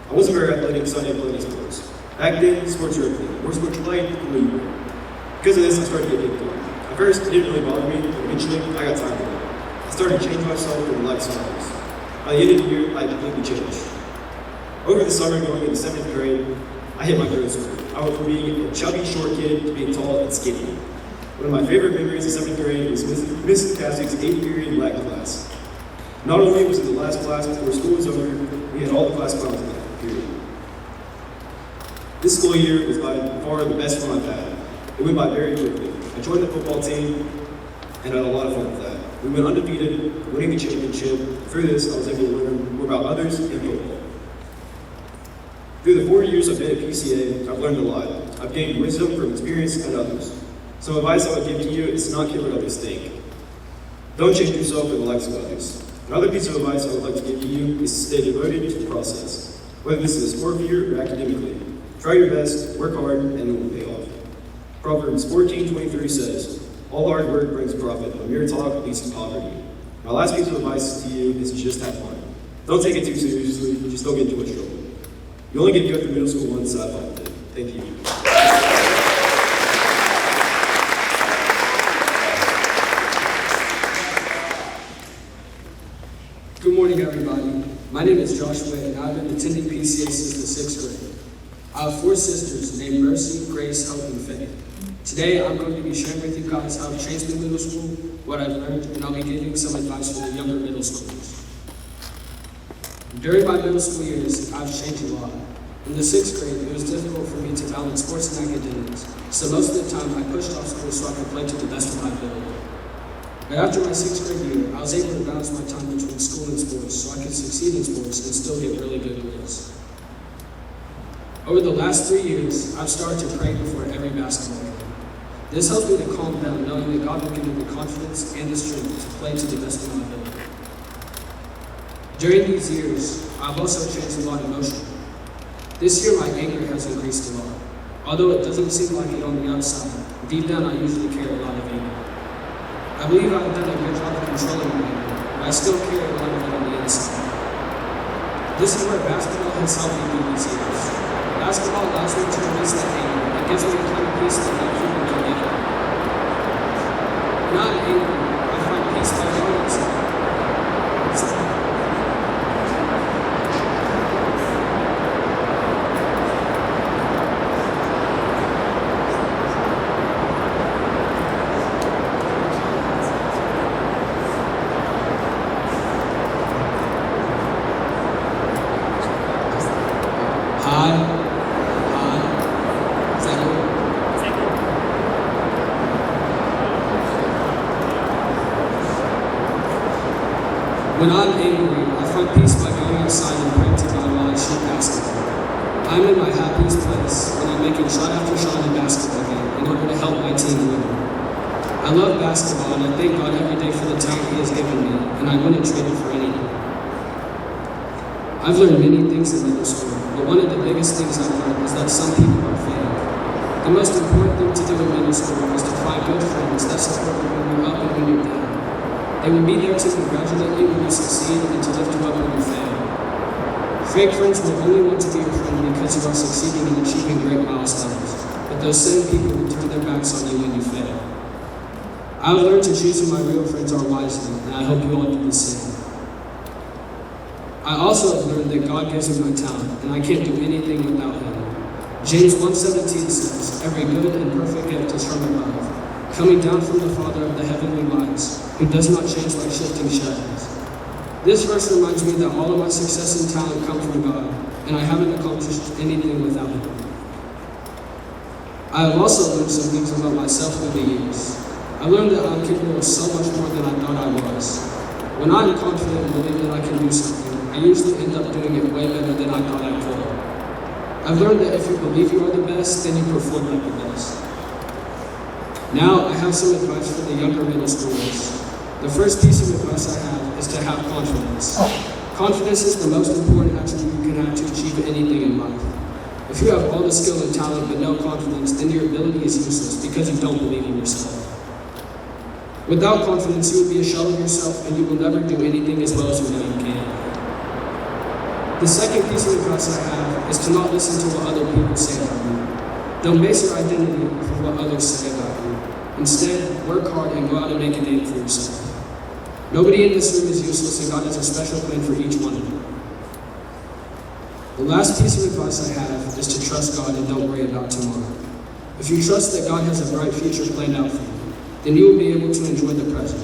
O: I wasn't very athletic, so I didn't play any sports. Back then, sports were everything. The more sports you played, the more you were. Because of this, I started to get kicked off. At first, it didn't really bother me, but eventually, I got tired of it. I started to change myself and like others. By the end of the year, I completely changed. Over the summer, going into 7th grade, I hit my growth spurt. I went from being a chubby, short kid to being tall and skinny. One of my favorite memories of 7th grade was Mrs. Cassidy's 8th period Latin class. Not only was it the last class before school was over, we had all the class clowns in that period. This school year was by far the best one I've had. It went by very quickly. I joined the football team and had a lot of fun with that. We went undefeated, winning the championship. Through this, I was able to learn more about others and football. Through the 4 years I've been at PCA, I've learned a lot. I've gained wisdom from experience and others. Some advice I would give to you is to not care what others think. Don't change yourself for the likes of others. Another piece of advice I would like to give to you is to stay devoted to the process, whether this is a sport year or academically. Try your best, work hard, and it will pay off. Proverbs 14:23 says, all hard work brings profit, but mere talk leads to poverty. My last piece of advice to you is to just have fun. Don't take it too seriously, just don't get into much trouble. You only get to go through middle school once, so have fun with it. Thank you.
P: Good morning, everybody. My name is
N: is Josh Way, and I've been attending PCA since the 6th grade. I have 4 sisters named Mercy, Grace, Hope, and Faith. Today, I'm going to be sharing with you guys how I've changed in middle school, what I've learned, and I'll be giving some advice for the younger middle schoolers. During my middle school years, I've changed a lot. In the 6th grade, it was difficult for me to balance sports and academics, so most of the time I pushed off school so I could play to the best of my ability. But after my 6th grade year, I was able to balance my time between school and sports so I could succeed in sports and still get really good grades. Over the last 3 years, I've started to pray before every basketball game. This helps me to calm down, knowing that God will give me the confidence and the strength to play to the best of my ability. During these years, I've also changed a lot emotionally. This year, my anger has increased a lot. Although it doesn't seem like it on the outside, deep down I usually carry a lot of anger. I believe I've done a good job of controlling my anger, but I still carry a lot of it on the inside. This is where basketball has helped me through these years. Basketball allows me to release that anger. It gives me a kind of peace that no human can give me. When I'm angry, I find peace by going outside. When I'm angry, I find peace by going outside and praying to God while I shoot basketball. I'm in my happiest place when I'm making shot after shot in a basketball game in order to help my team win. I love basketball and I thank God every day for the talent He has given me, and I wouldn't trade it for anything. I've learned many things in middle school, but one of the biggest things I've learned is that some people are fake. The most important thing to do in middle school is to find good friends that support you when you're up and when you're down. They will be there to congratulate you when you succeed and to lift you up when you fail. Fake friends will only want to be your friend because you are succeeding and achieving great milestones, but those same people will turn their backs on you when you fail. I've learned to choose who my real friends are wisely, and I hope you all do the same. I also have learned that God gives me my talent, and I can't do anything without Him. James 1:17 says, "Every good and perfect gift is from above, coming down from the Father of the heavenly lights, who does not change like shifting shadows." This verse reminds me that all of my success and talent come from God, and I haven't accomplished anything without Him. I have also learned some things about myself through the years. I learned that I'm capable of so much more than I thought I was. When I'm confident and believe that I can do something, I usually end up doing it way better than I thought I could. I've learned that if you believe you are the best, then you perform like the best. Now, I have some advice for the younger middle schoolers. The first piece of advice I have is to have confidence. Confidence is the most important attribute you can have to achieve anything in life. If you have all the skill and talent but no confidence, then your ability is useless because you don't believe in yourself. Without confidence, you will be a shell of yourself and you will never do anything as well as you know you can. The second piece of advice I have is to not listen to what other people say about you. Don't base your identity off of what others say about you. Instead, work hard and go out and make a name for yourself. Nobody in this room is useless, and God has a special plan for each one of you. The last piece of advice I have is to trust God and don't worry about tomorrow. If you trust that God has a bright future planned out for you, then you will be able to enjoy the present.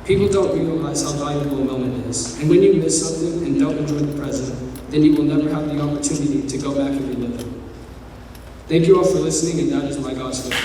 N: People don't realize how valuable a moment is, and when you miss something and don't enjoy the present, then you will never have the opportunity to go back and relive it. Thank you all for listening, and that is my God's will.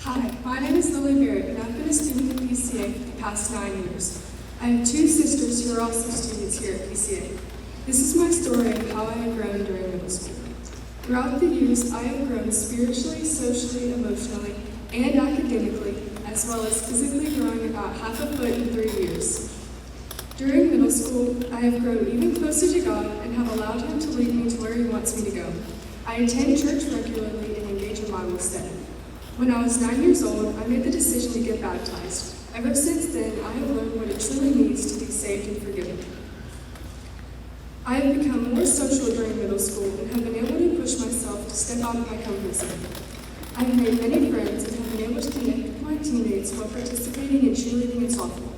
P: Hi, my name is Lily Barrett, and I've been a student at PCA for the past 9 years. I have 2 sisters who are also students here at PCA. This is my story of how I have grown during middle school. Throughout the years, I have grown spiritually, socially, emotionally, and academically, as well as physically growing about half a foot in 3 years. During middle school, I have grown even closer to God and have allowed Him to lead me to where He wants me to go. I attend church regularly and engage in Bible study. When I was 9 years old, I made the decision to get baptized. Ever since then, I have learned what it truly means to be saved and forgiven. I have become more social during middle school and have been able to push myself to step out of my comfort zone. I have made many friends and have been able to connect with my teammates while participating in cheerleading and softball.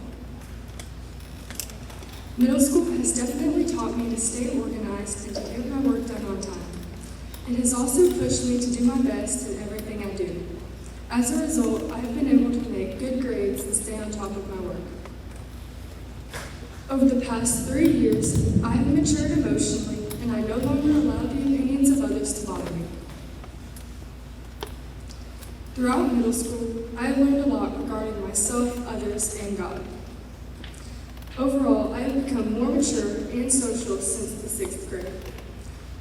P: Middle school has definitely taught me to stay organized and to get my work done on time. It has also pushed me to do my best in everything I do. As a result, I have been able to make good grades and stay on top of my work. Over the past 3 years, I have matured emotionally, and I no longer allow the opinions of others to bother me. Throughout middle school, I have learned a lot regarding myself, others, and God. Overall, I have become more mature and social since the 6th grade.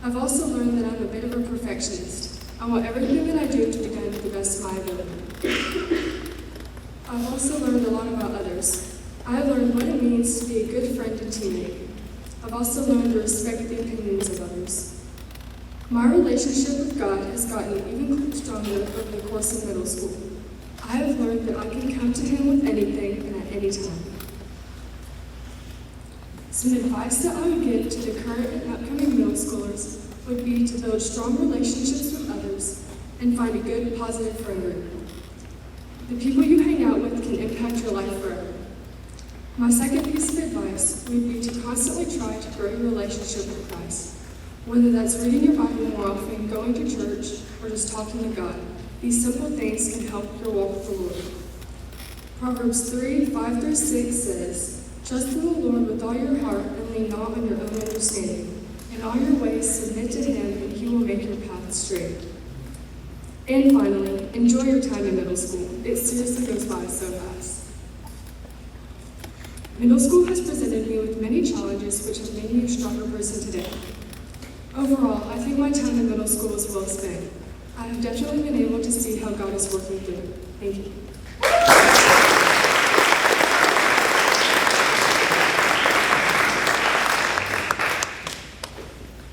P: I've also learned that I'm a bit of a perfectionist. I want everything that I do to be done to the best of my ability. I've also learned a lot about others. I have learned what it means to be a good friend and teammate. I've also learned to respect the opinions of others. My relationship with God has gotten even stronger over the course of middle school. I have learned that I can come to Him with anything and at any time. Some advice that I would give to the current and upcoming middle schoolers would be to build strong relationships with others and find a good, positive friend group. The people you hang out with can impact your life forever. My second piece of advice would be to constantly try to grow your relationship with Christ. Whether that's reading your Bible more often, going to church, or just talking to God, these simple things can help your walk with the Lord. Proverbs 3:5-6 says, "Trust in the Lord with all your heart and lean not on your own understanding. In all your ways submit to Him, and He will make your path straight." And finally, enjoy your time in middle school. It seriously goes by so fast. Middle school has presented me with many challenges which have made me a stronger person today. Overall, I think my time in middle school was well spent. I have definitely been able to see how God is working through it. Thank you.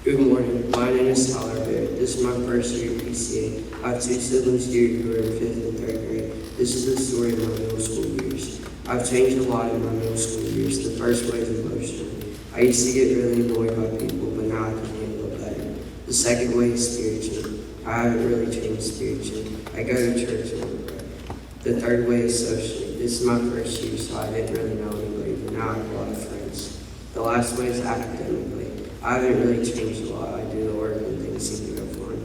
Q: Good morning. My name is Tyler Barrett. This is my first year at PCA. I have 2 siblings here who are in 5th and 3rd grade. This is the story of my middle school years. I've changed a lot in my middle school years. The first way is emotionally. I used to get really annoyed by people, but now I can handle it better. The second way is spiritually. I haven't really changed spiritually. I go to church and pray. The third way is socially. This is my first year, so I didn't really know anybody, but now I have a lot of friends. The last way is academically. I haven't really changed a lot. I do the work and things seem to go fine.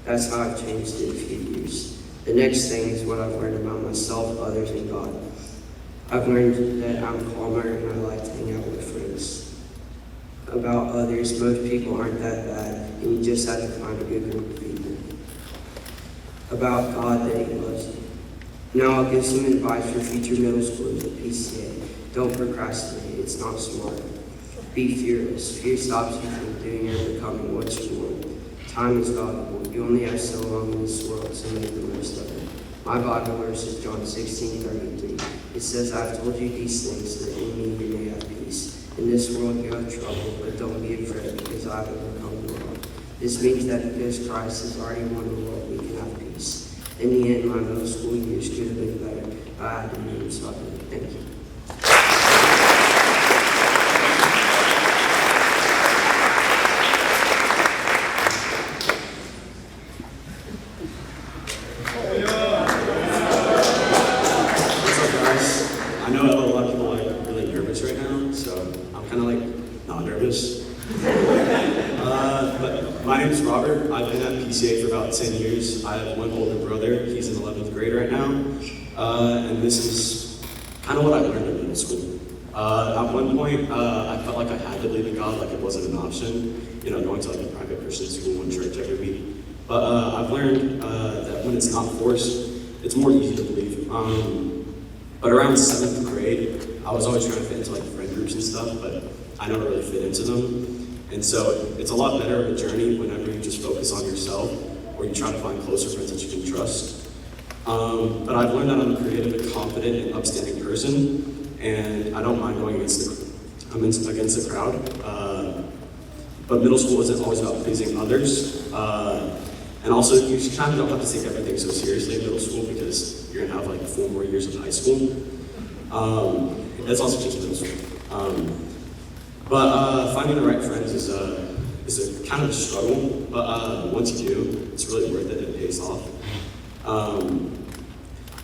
Q: That's how I've changed in a few years. The next thing is what I've learned about myself, others, and God. I've learned that I'm calmer and I like to hang out with friends. About others, most people aren't that bad, and you just have to find a good group of people. About God, that He loves you. Now I'll give some advice for future middle schoolers at PCA. Don't procrastinate, it's not smart. Be fearless. Fear stops you from doing or becoming what you want. Time is valuable. You only have so long in this world, so make the most of it. My Bible verse is John 16:33. It says, "I've told you these things so that in me you may have peace. In this world you have trouble, but don't be afraid because I have overcome the world." This means that because Christ has already won the world, we can have peace. In the end, my middle school years could have been better, but I had to do something. Thank you.
O: My name is Robert. I've been at PCA for about 10 years. I have one older brother. He's in 11th grade right now. And this is kind of what I learned in middle school. At one point, I felt like I had to believe in God, like it wasn't an option, going to like a private Christian school and church every week. But I've learned that when it's not forced, it's more easy to believe. But around 7th grade, I was always trying to fit into like friend groups and stuff, but I never really fit into them. And so it's a lot better of a journey whenever you just focus on yourself or you try to find closer friends that you can trust. But I've learned that I'm a creative, confident, and upstanding person, and I don't mind going against the crowd. but middle school isn't always about pleasing others. And also, you kind of don't have to take everything so seriously in middle school because you're gonna have like 4 more years of high school. That's also just middle school. But finding the right friends is a kind of a struggle, but once you do, it's really worth it. It pays off.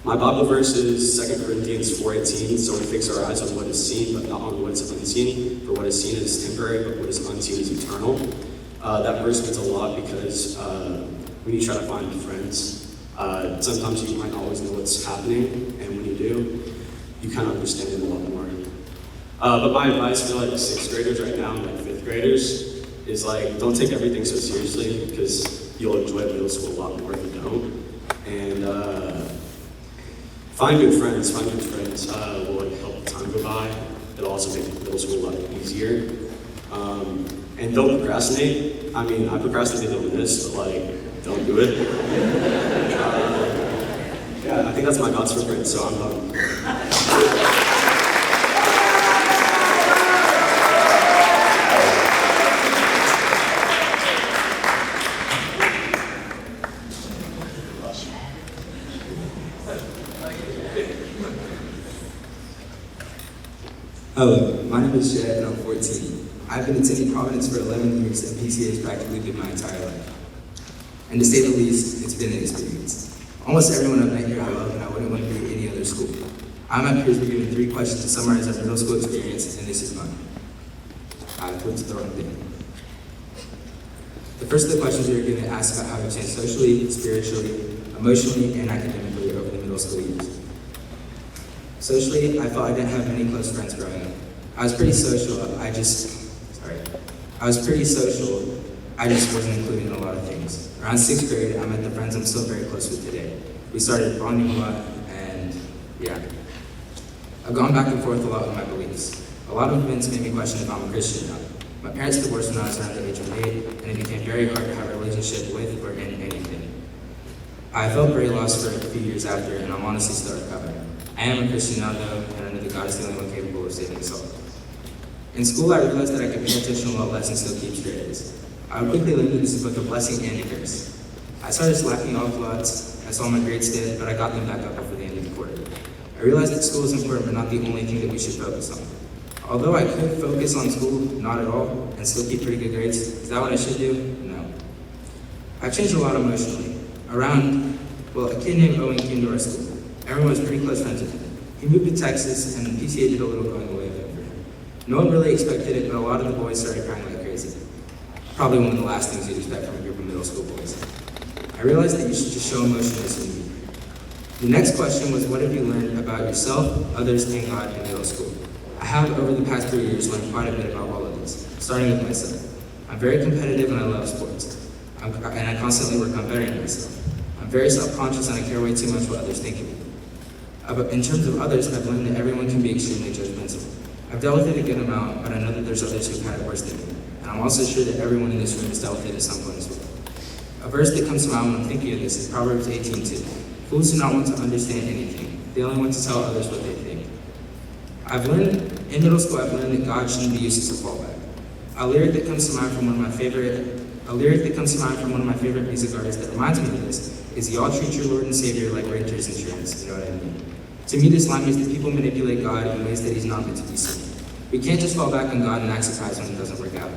O: My Bible verse is 2 Corinthians 4:18. So we fix our eyes on what is seen, but not on what is unseen. For what is seen is temporary, but what is unseen is eternal. That verse means a lot because when you try to find friends, sometimes you might not always know what's happening, and when you do, you kind of understand it a lot more. But my advice for like 6th graders right now and like 5th graders is like, don't take everything so seriously because you'll enjoy middle school a lot more if you don't. And find good friends. Find good friends will like, help time go by. It'll also make middle school a lot easier. And don't procrastinate. I mean, I procrastinated on this, but like, don't do it. Yeah, I think that's my God's footprint, so I'm done.
B: Hello, my name is Jed and I'm 14. I've been attending Providence for 11 years and PCA has practically been my entire life. And to say the least, it's been an experience. Almost everyone I've met here I love and I wouldn't want to be at any other school. I'm at Pierce, we're given 3 questions to summarize our middle school experience and this is mine. I clicked the wrong thing. The first of the questions we are going to ask about how we changed socially, spiritually, emotionally, and academically over the middle school years. Socially, I felt I didn't have many close friends growing up. I was pretty social, I just wasn't included in a lot of things. Around 6th grade, I met the friends I'm still very close with today. We started bonding a lot, and yeah. I've gone back and forth a lot with my beliefs. A lot of events made me question if I'm a Christian or not. My parents divorced when I was around the age of 8, and it became very hard to have a relationship with or in anything. I felt very lost for a few years after, and I'm honestly still recovering. I am a Christian now though, and I know that God is the only one capable of saving us all. In school, I realized that I could pay attention a lot less and still keep straight A's. I would quickly learn that this is both a blessing and a curse. I started slacking off lots, I saw my grades did, but I got them back up before the end of the quarter. I realized that school is important, but not the only thing that we should focus on. Although I could focus on school, not at all, and still keep pretty good grades, is that what I should do? No. I've changed a lot emotionally. A kid named Owen came to our school. Everyone was pretty close friends with him. He moved to Texas, and the PCA did a little going away event for him. No one really expected it, but a lot of the boys started crying like crazy. Probably one of the last things you'd expect from a group of middle school boys. I realized that you should just show emotion as you need. The next question was, what have you learned about yourself, others, and God in middle school? I have, over the past 3 years, learned quite a bit about all of this, starting with myself. I'm very competitive and I love sports. And I constantly work on bettering myself. I'm very self-conscious and I care way too much what others think of me. In terms of others, I've learned that everyone can be extremely judgmental. I've dealt with it a good amount, but I know that there's others who've had it worse than me. And I'm also sure that everyone in this room has dealt with it at some point as well. A verse that comes to mind when I'm thinking of this is Proverbs 18:2. Fools do not want to understand anything. They only want to tell others what they think. In middle school, I've learned that God shouldn't be used as a fallback. A lyric that comes to mind from one of my favorite music artists that reminds me of this is, y'all treat your Lord and Savior like renters insurance, you know what I mean? To me, this line means that people manipulate God in ways that he's not meant to be seen. We can't just fall back on God and act surprised when it doesn't work out.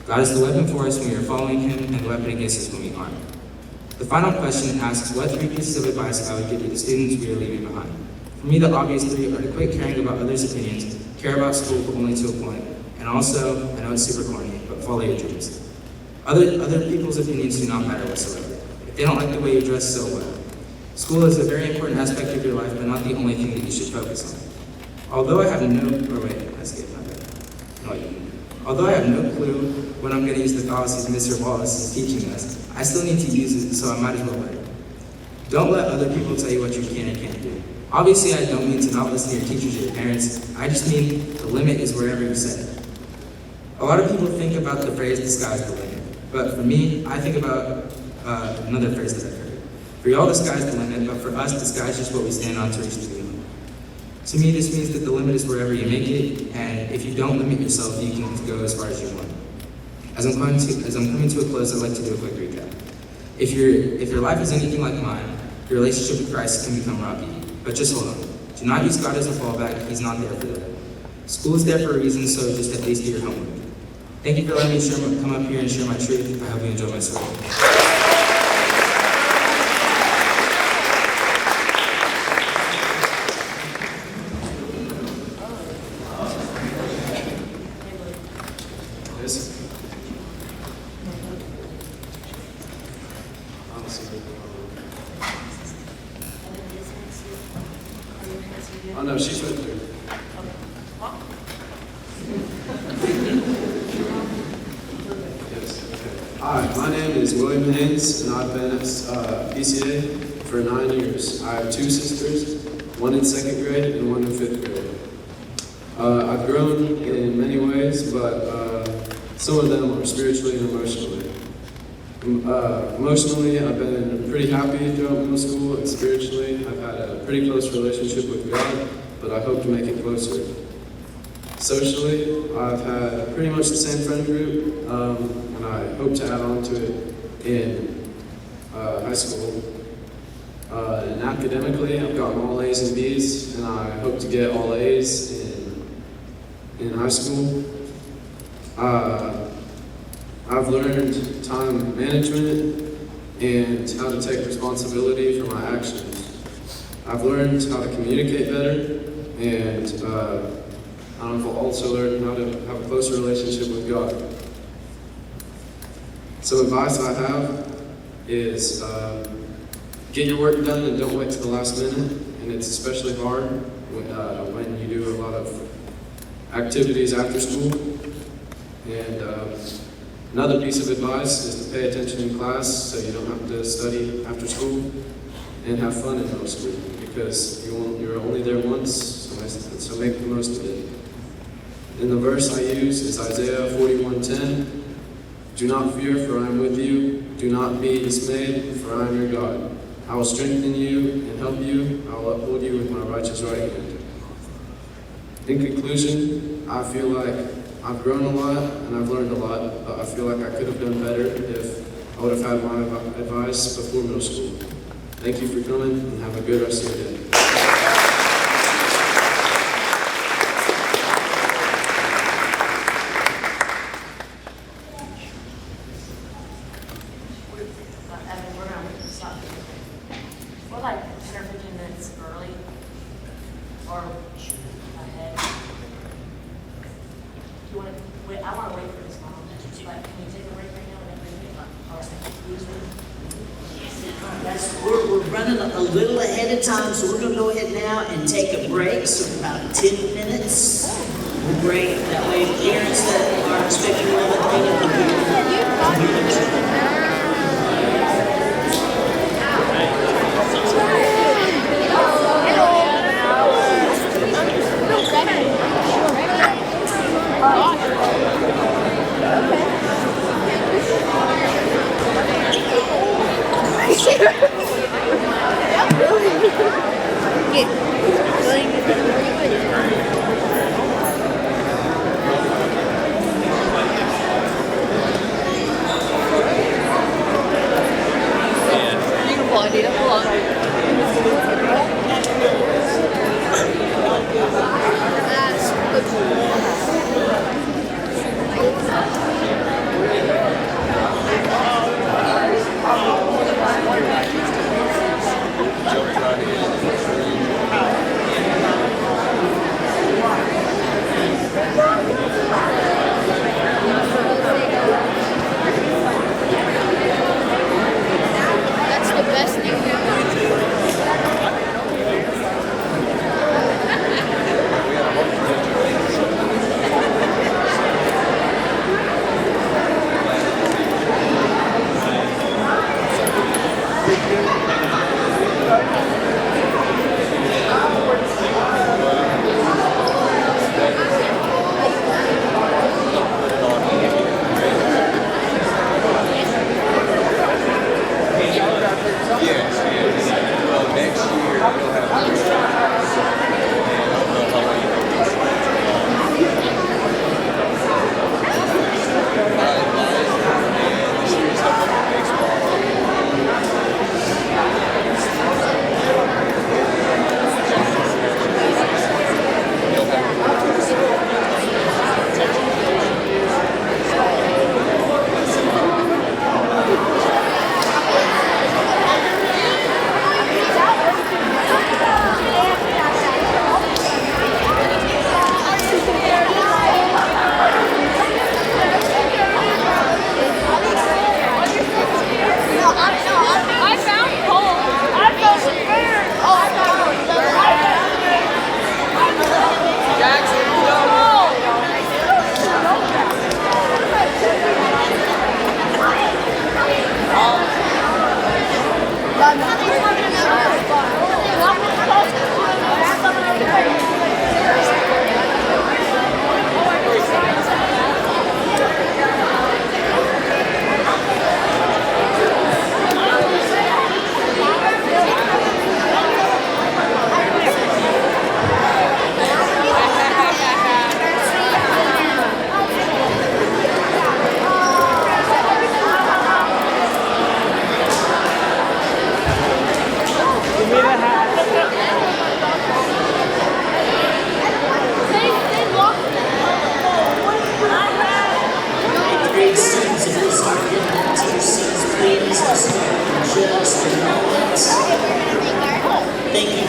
B: God is the weapon for us when we are following him, and the weapon against us when we aren't. The final question asks, what 3 pieces of advice I would give to the students we are leaving behind? For me, the obvious 3 are to quit caring about others' opinions, care about school but only to a point, and also, I know it's super corny, but follow your dreams. Other people's opinions do not matter whatsoever. If they don't like the way you dress, so what? School is a very important aspect of your life, but not the only thing that you should focus on. Although I have no clue when I'm going to use the fallacies Mr. Wallace is teaching us, I still need to use it, so I might as well learn. Don't let other people tell you what you can and can't do. Obviously, I don't mean to not listen to your teachers or your parents. I just mean the limit is wherever you set it. A lot of people think about the phrase, the sky's the limit. But for me, I think about another phrase that I've heard. For y'all, the sky's the limit, but for us, the sky's just what we stand on to reach the limit. To me, this means that the limit is wherever you make it, and if you don't limit yourself, you can go as far as you want. As I'm coming to a close, I'd like to do a quick recap. If your life is anything like mine, your relationship with Christ can become rocky. But just hold on. Do not use God as a fallback. He's not there for that. School is there for a reason, so just at least do your homework. Thank you for letting me come up here and share my truth. I hope you enjoy my story.
O: Oh no, she's right there. Yes, okay. Hi, my name is William Haynes, and I've been at PCA for 9 years. I have 2 sisters, one in 2nd grade and one in 5th grade. I've grown in many ways, but some of them are spiritually and emotionally. Emotionally, I've been pretty happy throughout middle school, and spiritually, I've had a pretty close relationship with God, but I hope to make it closer. Socially, I've had pretty much the same friend group, and I hope to add on to it in high school. And academically, I've gotten all A's and B's, and I hope to get all A's in high school. I've learned time management and how to take responsibility for my actions. I've learned how to communicate better, and I've also learned how to have a closer relationship with God. Some advice I have is get your work done and don't wait to the last minute, and it's especially hard when you do a lot of activities after school. And another piece of advice is to pay attention in class so you don't have to study after school, and have fun in middle school because you're only there once, so make the most of it. And the verse I use is Isaiah 41:10. Do not fear, for I am with you. Do not be dismayed, for I am your God. I will strengthen you and help you. I will uphold you with my righteous right hand. In conclusion, I feel like I've grown a lot and I've learned a lot, but I feel like I could have done better if I would have had my advice before middle school. Thank you for coming, and have a good rest of your day.
D: We're like 10 or 15 minutes early, or ahead. Do you want to wait? I want to wait for this long. But can you take a break right now? All right.
T: We're running a little ahead of time, so we're going to go ahead now and take a break. So about 10 minutes. We'll break. That way, parents that are expecting a little bit of
U: Bye.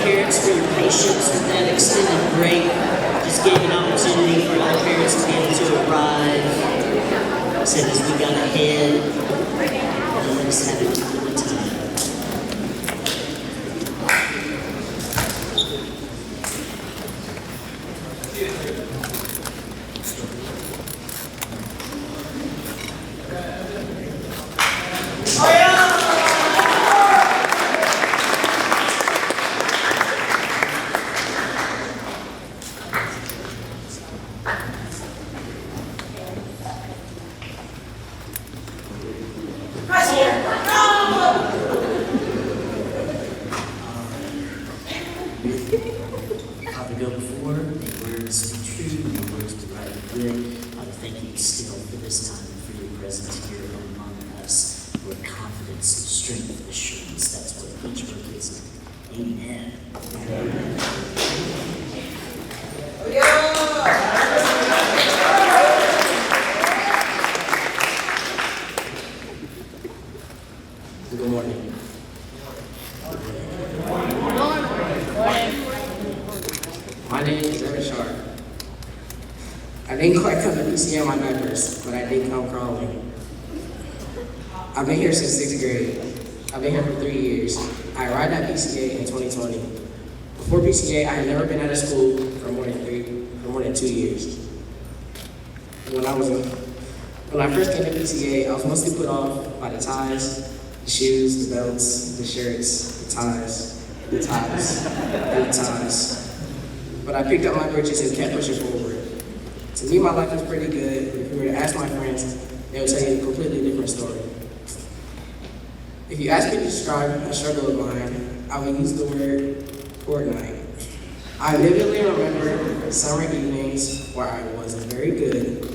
T: parents for your patience with that extended break. Just gave an opportunity for other parents to be able to arrive. Said as we got ahead, let us have it for the time. Father, go before, your words be true, your words be right and good. Father, thank you still for this time and for your presence here among us. Lord, confidence, strength, assurance, that's what each of our kids need. Amen. Good morning.
F: My name is Evan Sharp. I didn't quite come to PCA on my diapers, but I did come crawling. I've been here since 6th grade. I've been here for 3 years. I arrived at PCA in 2020. Before PCA, I had never been out of school for more than 2 years. When I first came to PCA, I was mostly put off by the ties, the shoes, the belts, the shirts, the ties, and the ties. But I picked up my britches and kept pushing forward. To me, my life was pretty good. If you were to ask my friends, they would tell you a completely different story. If you ask me to describe a struggle of mine, I would use the word Fortnite. I vividly remember summer evenings where I wasn't very good,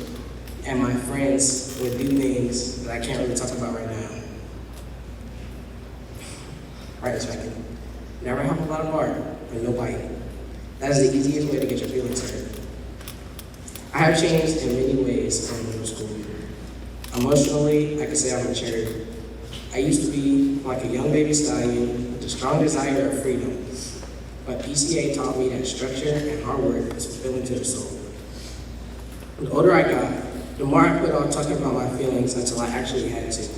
F: and my friends would do things that I can't really talk about right now. Right this second. Never have a lot of bark, but no bite. That is the easiest way to get your feelings hurt. I have changed in many ways from middle school. Emotionally, I can say I'm matured. I used to be like a young baby stallion with a strong desire of freedom. But PCA taught me that structure and hard work is fulfilling to the soul. The older I got, the more I put off talking about my feelings until I actually had to.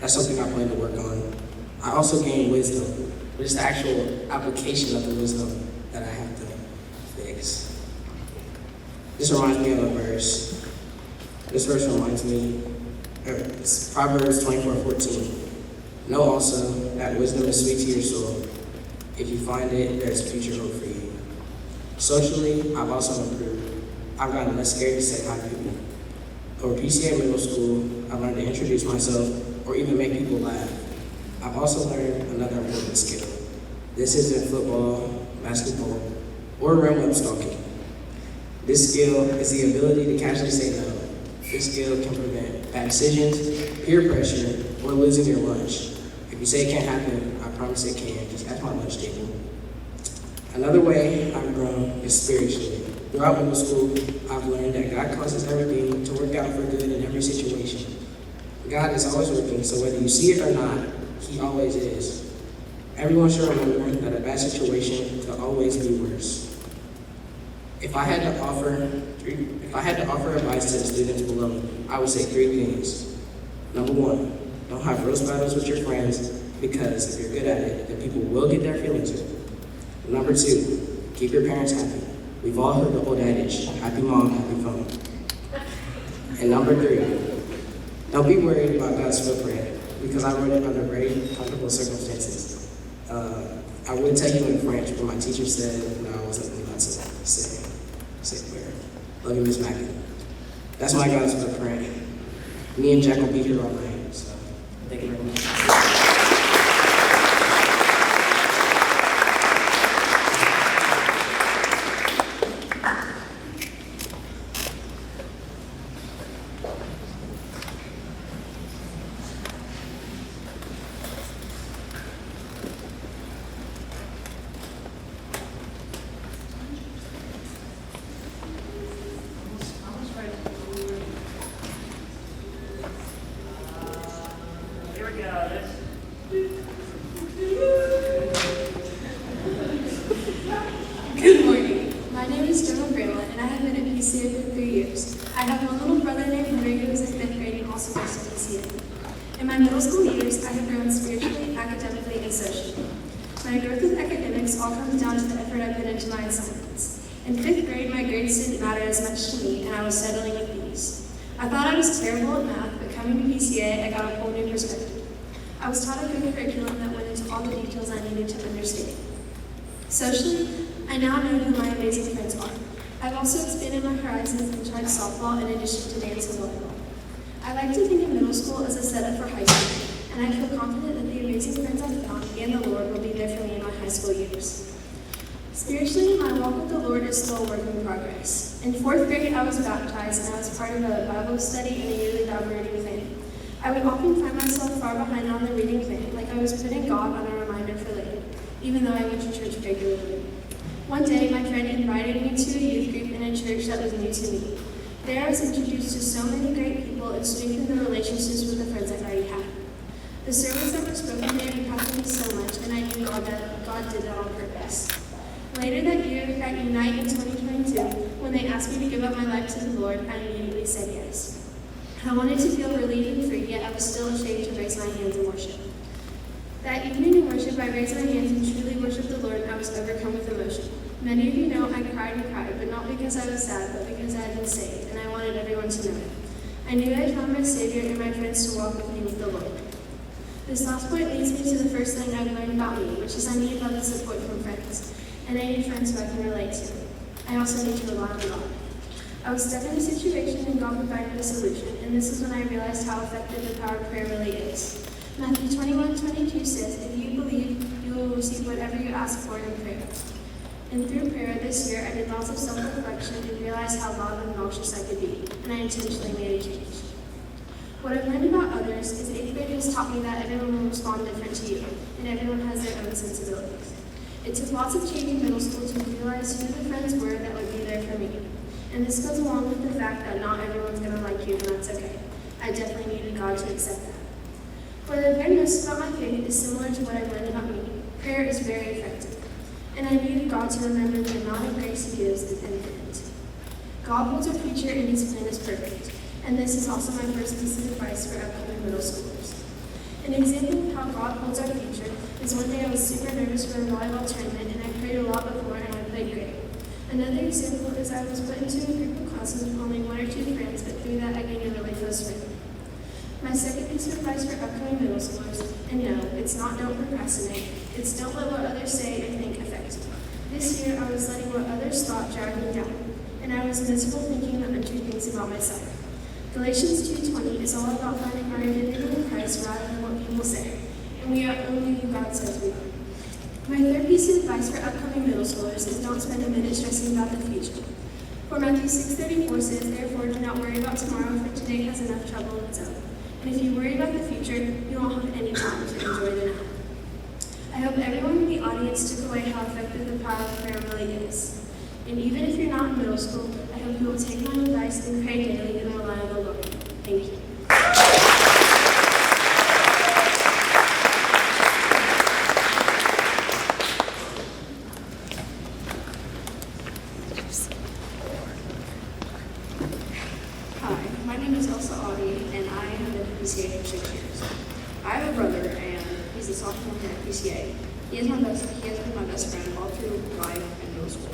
F: That's something I plan to work on. I also gained wisdom, but it's the actual application of the wisdom that I have to fix. This reminds me of a verse. This verse reminds me, it's Proverbs 24:14. Know also that wisdom is sweet to your soul. If you find it, there's future hope for you. Socially, I've also improved. I've gotten less scared to say hi to people. Over PCA middle school, I learned to introduce myself or even make people laugh. I've also learned another important skill. This isn't football, basketball, or rim web stalking. This skill is the ability to casually say no. This skill can prevent bad decisions, peer pressure, or losing your lunch. If you say it can't happen, I promise it can. Just ask my lunch table. Another way I've grown is spiritually. Throughout middle school, I've learned that God causes everything to work out for good in every situation. God is always working, so whether you see it or not, He always is. Everyone should remember that a bad situation could always be worse. If I had to offer advice to the students below, I would say 3 things. Number 1, don't have roast battles with your friends, because if you're good at it, then people will get their feelings hurt. Number 2, keep your parents happy. We've all heard the old adage, happy mom, happy phone. And number 3, don't be worried about God's footprint, because I wrote it under very comfortable circumstances. I would tell you in French, but my teacher said no, I wasn't allowed to say where. Love you, Miss Mackin. That's my God's footprint. Me and Jack will be here all night, so thank you very much.
D: Here we go.
P: is Jonah Bramlett, and I have been at PCA for 3 years. I have one little brother named Henry who is in 5th grade and also goes to PCA. In my middle school years, I have grown spiritually, academically, and socially. My growth with academics all comes down to the effort I put into my assignments. In 5th grade, my grades didn't matter as much to me, and I was settling with B's. I thought I was terrible at math, but coming to PCA, I got a whole new perspective. I was taught a good curriculum that went into all the details I needed to understand. Socially, I now know who my amazing friends are. I've also expanded my horizons and tried softball in addition to dance and volleyball. I like to think of middle school as a setup for high school, and I feel confident that the amazing friends I've found and the Lord will be there for me in my high school years. Spiritually, my walk with the Lord is still a work in progress. In 4th grade, I was baptized, and I was part of a Bible study and a yearly Bible reading plan. I would often find myself far behind on the reading plan, like I was putting God on a reminder for later, even though I went to church regularly. One day, my friend invited me to a youth group in a church that was new to me. There, I was introduced to so many great people and strengthened the relationships with the friends I already had. The sermons that were spoken there impacted me so much, and I knew God did that on purpose. Later that year, at Unite in 2022, when they asked me to give up my life to the Lord, I immediately said yes. I wanted to feel relieved and free, yet I was still ashamed to raise my hands in worship. That evening in worship, I raised my hands and truly worshiped the Lord, and I was overcome with emotion. Many of you know I cried and cried, but not because I was sad, but because I had been saved, and I wanted everyone to know it. I knew I found my Savior and my friends to walk with me with the Lord. This last point leads me to the first thing I've learned about me, which is I need love and support from friends, and I need friends who I can relate to. I also need to rely on God. I was stuck in a situation and God provided a solution, and this is when I realized how effective the power of prayer really is. Matthew 21:22 says, "If you believe, you will receive whatever you ask for in prayer." And through prayer this year, I did lots of self-reflection and realized how loud and obnoxious I could be, and I intentionally made a change. What I've learned about others is 8th grade has taught me that everyone will respond different to you, and everyone has their own sensibilities. It took lots of changing middle school to realize who the friends were that would be there for me. And this goes along with the fact that not everyone's going to like you, and that's okay. I definitely needed God to accept that. What I've learned most about my faith is similar to what I've learned about me. Prayer is very effective. And I needed God to remember the amount of grace He gives is infinite. God holds our future and His plan is perfect. And this is also my first piece of advice for upcoming middle schoolers. An example of how God holds our future is one day I was super nervous for a volleyball tournament and I prayed a lot before and I played great. Another example is I was put into a group of classes with only 1 or 2 friends, but through that I gained a really close friend. My second piece of advice for upcoming middle schoolers, and no, it's not don't procrastinate, it's don't let what others say or think affect you. This year I was letting what others thought drag me down, and I was miserable thinking of untrue things about myself. Galatians 2:20 is all about finding our identity in Christ rather than what people say, and we are only who God says we are. My third piece of advice for upcoming middle schoolers is don't spend a minute stressing about the future. For Matthew 6:34 says, "Therefore do not worry about tomorrow, for today has enough trouble of its own." And if you worry about the future, you won't have any time to enjoy the now. I hope everyone in the audience took away how effective the power of prayer really is. And even if you're not in middle school, I hope you will take my advice and pray daily and rely on the Lord. Thank you.
H: Hi, my name is Elsa Audi, and I have been at PCA for 6 years. I have a brother, and he's a sophomore here at PCA. He has been my best friend all through life and middle school.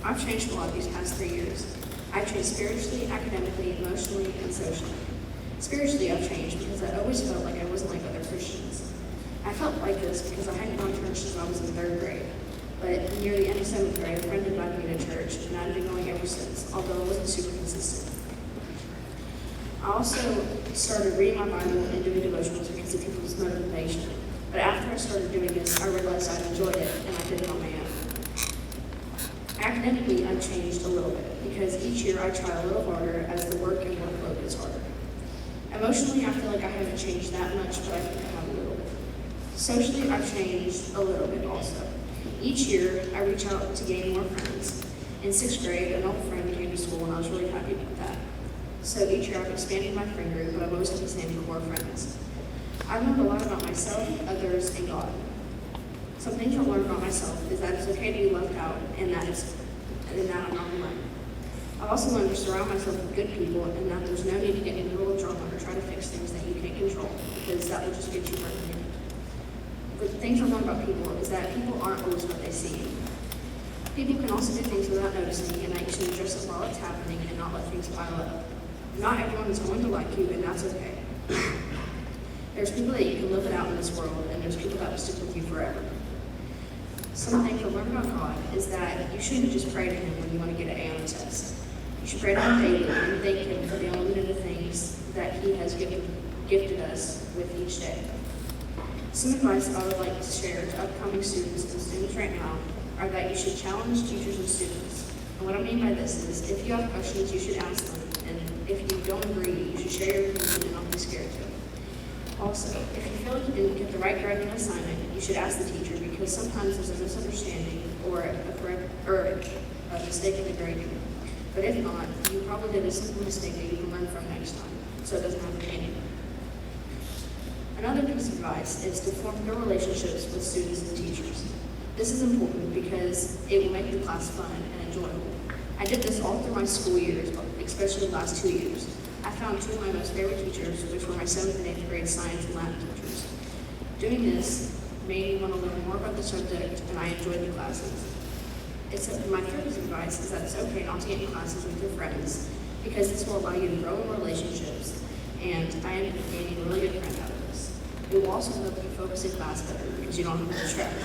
H: I've changed a lot these past 3 years. I've changed spiritually, academically, emotionally, and socially. Spiritually, I've changed because I always felt like I wasn't like other Christians. I felt like this because I hadn't gone to church since I was in 3rd grade. But near the end of 7th grade, a friend invited me to church, and I've been going ever since, although I wasn't super consistent. I also started reading my Bible and doing devotionals because of people's motivation. But after I started doing this, I realized I enjoyed it, and I did it on my own. Academically, I've changed a little bit because each year I try a little harder as the work and workload gets harder. Emotionally, I feel like I haven't changed that much, but I think I have a little bit. Socially, I've changed a little bit also. Each year, I reach out to gain more friends. In 6th grade, an old friend came to school, and I was really happy about that. So each year, I've expanded my friend group, but I'm mostly the same core friends. I've learned a lot about myself, others, and God. Some things I've learned about myself is that it's okay to be left out, and that it's and in that I'm not alone. I've also learned to surround myself with good people and that there's no need to get in the middle of drama or try to fix things that you can't control, because that will just get you further. But the things I've learned about people is that people aren't always what they seem. People can also do things without noticing, and that you should address it while it's happening and not let things pile up. Not everyone is going to like you, and that's okay. There's people that you can live it out in this world, and there's people that will stick with you forever. Something to learn about God is that you shouldn't just pray to Him when you want to get an A on a test. You should pray to Him daily and thank Him for the unlimited things that He has gifted us with each day. Some advice I would like to share to upcoming students and students right now are that you should challenge teachers and students. And what I mean by this is, if you have questions, you should ask them. And if you don't agree, you should share your opinion and not be scared to. Also, if you feel like you didn't get the right grade on assignment, you should ask the teacher, because sometimes there's a misunderstanding or a mistake in the grading. But if not, you probably did a simple mistake that you can learn from next time, so it doesn't have to be anymore. Another piece of advice is to form good relationships with students and teachers. This is important because it will make the class fun and enjoyable. I did this all through my school years, especially the last 2 years. I found two of my most favorite teachers, which were my 7th and 8th grade science and Latin teachers. Doing this made me want to learn more about the subject, and I enjoyed the classes. My third piece of advice is that it's okay not to get in classes with your friends, because this will allow you to grow in relationships, and I ended up gaining a really good friend out of this. It will also help you focus in class better, because you don't have to distract.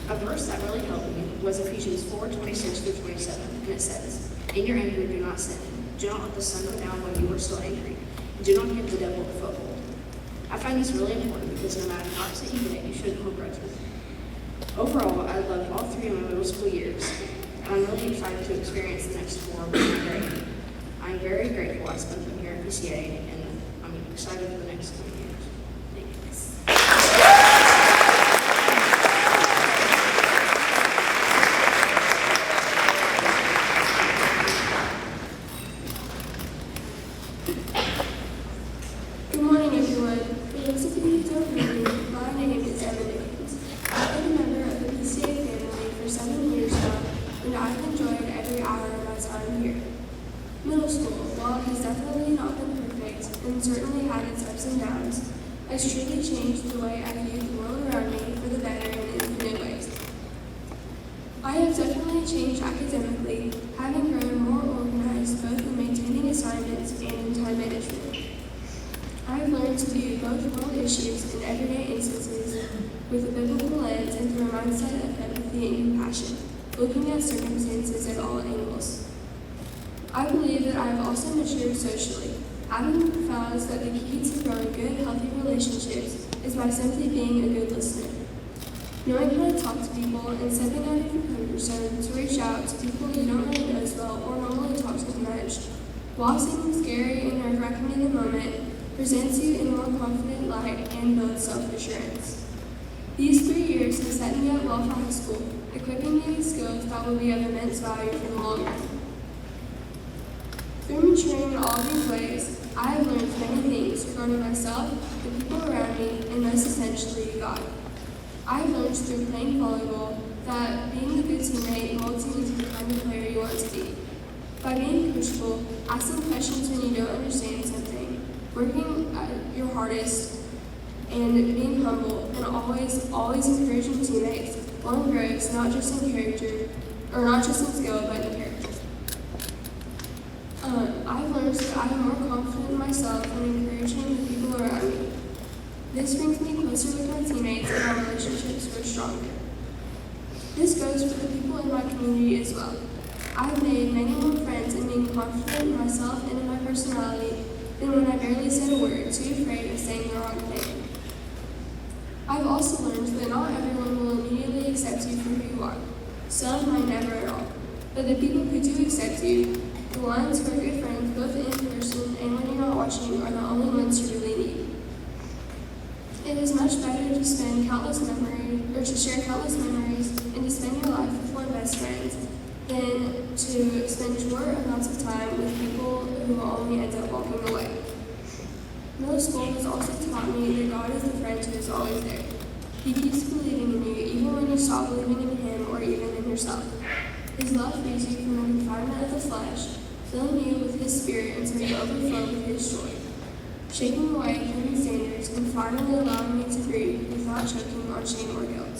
H: A verse that really helped me was Ephesians 4:26-27, and it says, "In your anger do not sin. Do not let the sun go down while you are still angry. And do not give the devil a foothold." I find this really important because no matter how upset you get, you shouldn't hold grudges. Overall, I loved all 3 of my middle school years, and I'm really excited to experience the next 4 with my grade. I'm very grateful I spent them here at PCA, and I'm excited for the next 20 years. Thanks.
K: Good morning, everyone. For those of you who don't know me, my name is Emma Dickens. I've been a member of the PCA family for 7 years now, and I've enjoyed every hour of my time here. Middle school, while it has definitely not been perfect and certainly had its ups and downs, has truly changed the way I view the world around me for the better in infinite ways. I have definitely changed academically, having grown more organized both in maintaining assignments and in time management. I have learned to view both world issues and everyday instances with a biblical lens and through a mindset of empathy and compassion, looking at circumstances at all angles. I believe that I have also matured socially, having found that the key to growing good, healthy relationships is by simply being a good listener. Knowing how to talk to people and stepping out of your comfort zone to reach out to people you don't really know as well or normally talk to much, while seeming scary and nerve-wracking in the moment, presents you in a more confident light and builds self-assurance. These 3 years have set me up well for high school, equipping me with skills that will be of immense value for the long run. Through maturing in all these ways, I have learned many things regarding myself, the people around me, and most essentially, God. I have learned through playing volleyball that being a good teammate molds you into the kind of player you want to be. By being coachable, asking questions when you don't understand something, working at your hardest, and being humble, and always encouraging teammates, one grows not just in character, or not just in skill, but in character. I've learned that I am more confident in myself and encouraging the people around me. This brings me closer with my teammates and our relationships grow stronger. This goes for the people in my community as well. I've made many more friends in being confident in myself and in my personality than when I barely said a word, too afraid of saying the wrong thing. I've also learned that not everyone will immediately accept you for who you are. Some might never at all. But the people who do accept you, the ones who are good friends both in person and when you're not watching, are the only ones you really need. It is much better to spend countless memories, or to share countless memories, and to spend your life with one best friend, than to spend short amounts of time with people who will only end up walking away. Middle school has also taught me that God is the friend who is always there. He keeps believing in you even when you stop believing in Him or even in
I: yourself. His love frees you from the confinement of the flesh, filling you with His Spirit until you overflow with His joy. Shaking away human standards and finally allowing me to breathe without choking on shame or guilt.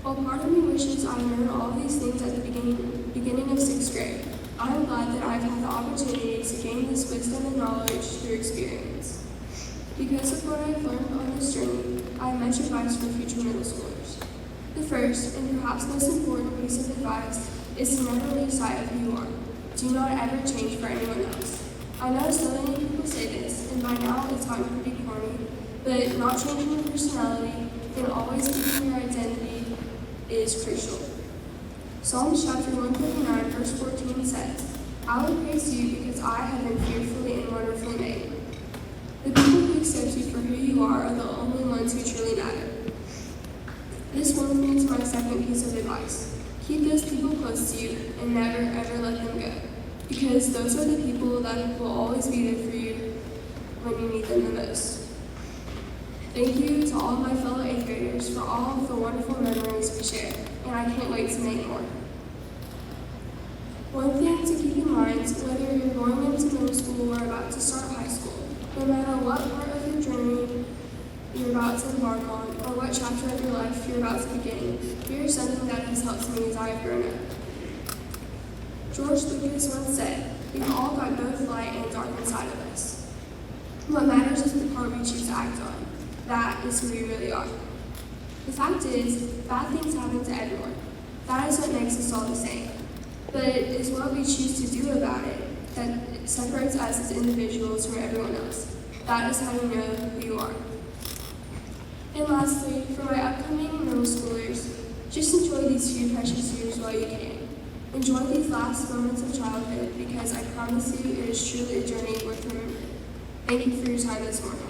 I: While part of me wishes I learned all of these things at the beginning of 6th grade, I am glad that I've had the opportunity to gain this wisdom and knowledge through experience. Because of what I've learned on this journey, I have much advice for future middle schoolers. The first, and perhaps most important piece of advice, is to never lose sight of who you are. Do not ever change for anyone else. I know so many people say this, and by now it's gotten pretty corny, but not changing your personality and always keeping your identity is crucial. Psalms chapter 139, verse 14 says, I will praise you because I have been fearfully and wonderfully made. The people who accept you for who you are the only ones who truly matter. This leads me to my second piece of advice. Keep those people close to you and never ever let them go, because those are the people that will always be there for you when you need them the most. Thank you to all of my fellow 8th graders for all of the wonderful memories we share, and I can't wait to make more. One thing to keep in mind, whether you're going into middle school or about to start high school, no matter what part of your journey you're about to embark on, or what chapter of your life you're about to begin, here's something that has helped me as I have grown up. George Lucas once said, we've all got both light and dark inside of us. What matters is the part we choose to act on. That is who we really are. The fact is, bad things happen to everyone. That is what makes us all the same. But it is what we choose to do about it that separates us as individuals from everyone else. That is how you know who you are. And lastly, for my upcoming middle schoolers, just enjoy these few precious years while you can. Enjoy these last moments of childhood, because I promise you it is truly a journey worth remembering. Thank you for your time this morning.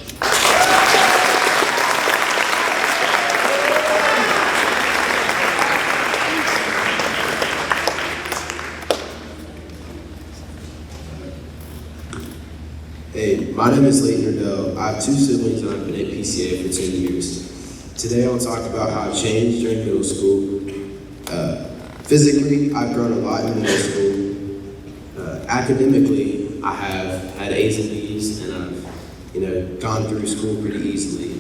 S: Hey, my name is Leighton Riddell. I have 2 siblings and I've been at PCA for 10 years. Today I want to talk about how I changed during middle school. Physically, I've grown a lot in middle school. Academically, I have had A's and B's, and I've gone through school pretty easily.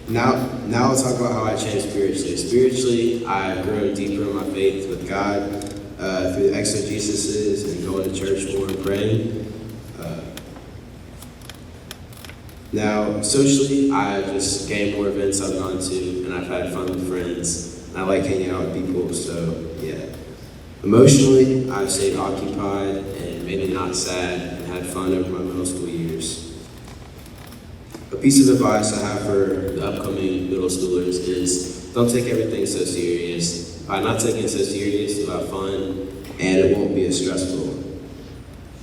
S: Now I'll talk about how I changed spiritually. Spiritually, I've grown deeper in my faith with God through the exegesis and going to church more and praying. Now, socially, I just gained more events I've gone to, and I've had fun with friends. I like hanging out with people, so yeah. Emotionally, I've stayed occupied and maybe not sad and had fun over my middle school years. A piece of advice I have for the upcoming middle schoolers is don't take everything so serious. By not taking it so serious, you'll have fun and it won't be as stressful.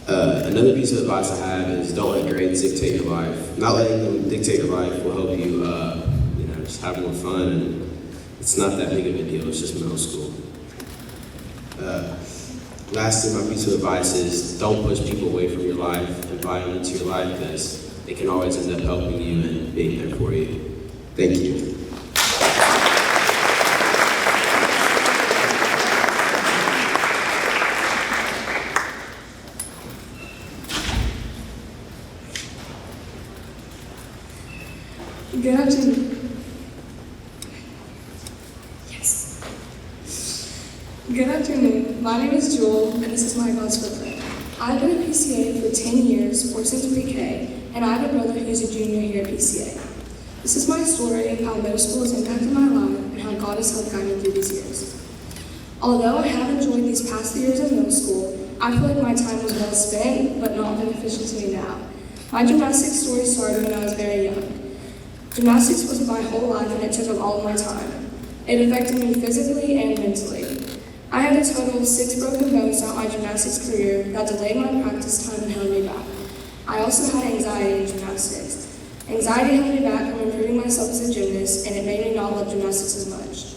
S: Another piece of advice I have is don't let grades dictate your life. Not letting them dictate your life will help you, just have more fun, and it's not that big of a deal. It's just middle school. Lastly, my piece of advice is don't push people away from your life. Invite them into your life, because they can always end up helping you and being there for you. Thank you.
P: Good afternoon. Yes. Good afternoon. My name is Jewel, and this is my God's footprint. I've been at PCA for 10 years, or since pre-K, and I have a brother who's a junior here at PCA. This is my story of how middle school has impacted my life and how God has helped guide me through these years. Although I have enjoyed these past years in middle school, I feel like my time was well spent, but not beneficial to me now. My gymnastics story started when I was very young. Gymnastics was my whole life, and it took up all of my time. It affected me physically and mentally. I had a total of 6 broken bones throughout my gymnastics career that delayed my practice time and held me back. I also had anxiety in gymnastics. Anxiety held me back from improving myself as a gymnast, and it made me not love gymnastics as much.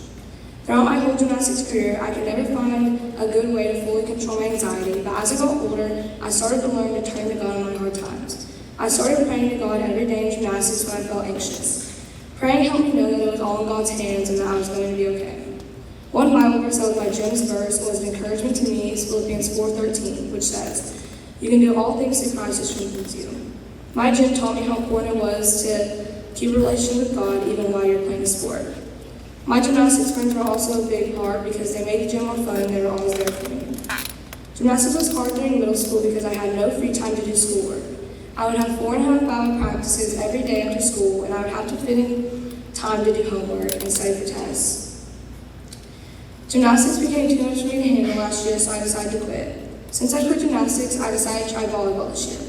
P: Throughout my whole gymnastics career, I could never find a good way to fully control my anxiety, but as I got older, I started to learn to turn to God in my hard times.
H: I started praying to God every day in gymnastics when I felt anxious. Praying helped me know that it was all in God's hands and that I was going to be okay. One Bible verse that was by Jim's verse was an encouragement to me is Philippians 4:13, which says, "You can do all things through Christ who strengthens you." My gym taught me how important it was to keep a relationship with God even while you're playing a sport. My gymnastics friends were also a big part because they made the gym more fun and they were always there for me. Gymnastics was hard during middle school because I had no free time to do schoolwork. I would have 4.5-hour practices every day after school, and I would have to fit in time to do homework and study for tests. Gymnastics became too much for me to handle last year, so I decided to quit. Since I quit gymnastics, I decided to try volleyball this year,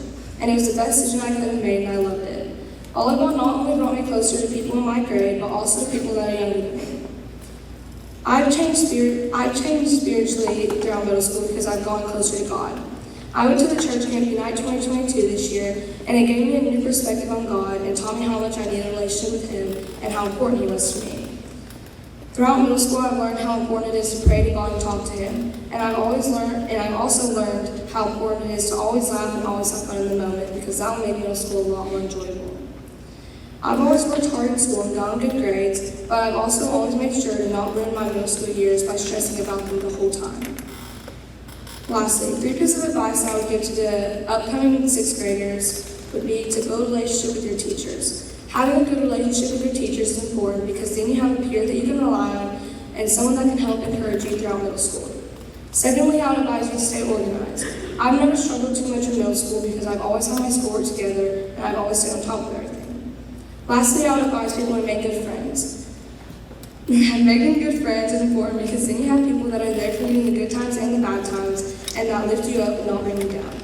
H: and it was the best decision I could have made, and I loved it. Volleyball not only brought me closer to people in my grade, but also people that are younger than me. I've changed spiritually throughout middle school because I've gone closer to God. I went to the church camp Unite 2022 this year, and it gave me a new perspective on God and taught me how much I needed a relationship with Him and how important He was to me. Throughout middle school, I've learned how important it is to pray to God and talk to Him, and I've also learned how important it is to always laugh and always have fun in the moment because that will make middle school a lot more enjoyable. I've always worked hard in school and gotten good grades, but I've also always made sure to not ruin my middle school years by stressing about them the whole time. Lastly, 3 pieces of advice I would give to the upcoming 6th graders would be to build a relationship with your teachers. Having a good relationship with your teachers is important because then you have a peer that you can rely on and someone that can help encourage you throughout middle school. Secondly, I would advise you to stay organized. I've never struggled too much in middle school because I've always had my schoolwork together and I've always stayed on top of everything. Lastly, I would advise people to make good friends. Making good friends is important because then you have people that are there for you in the good times and the bad times and that lift you up and not bring you down.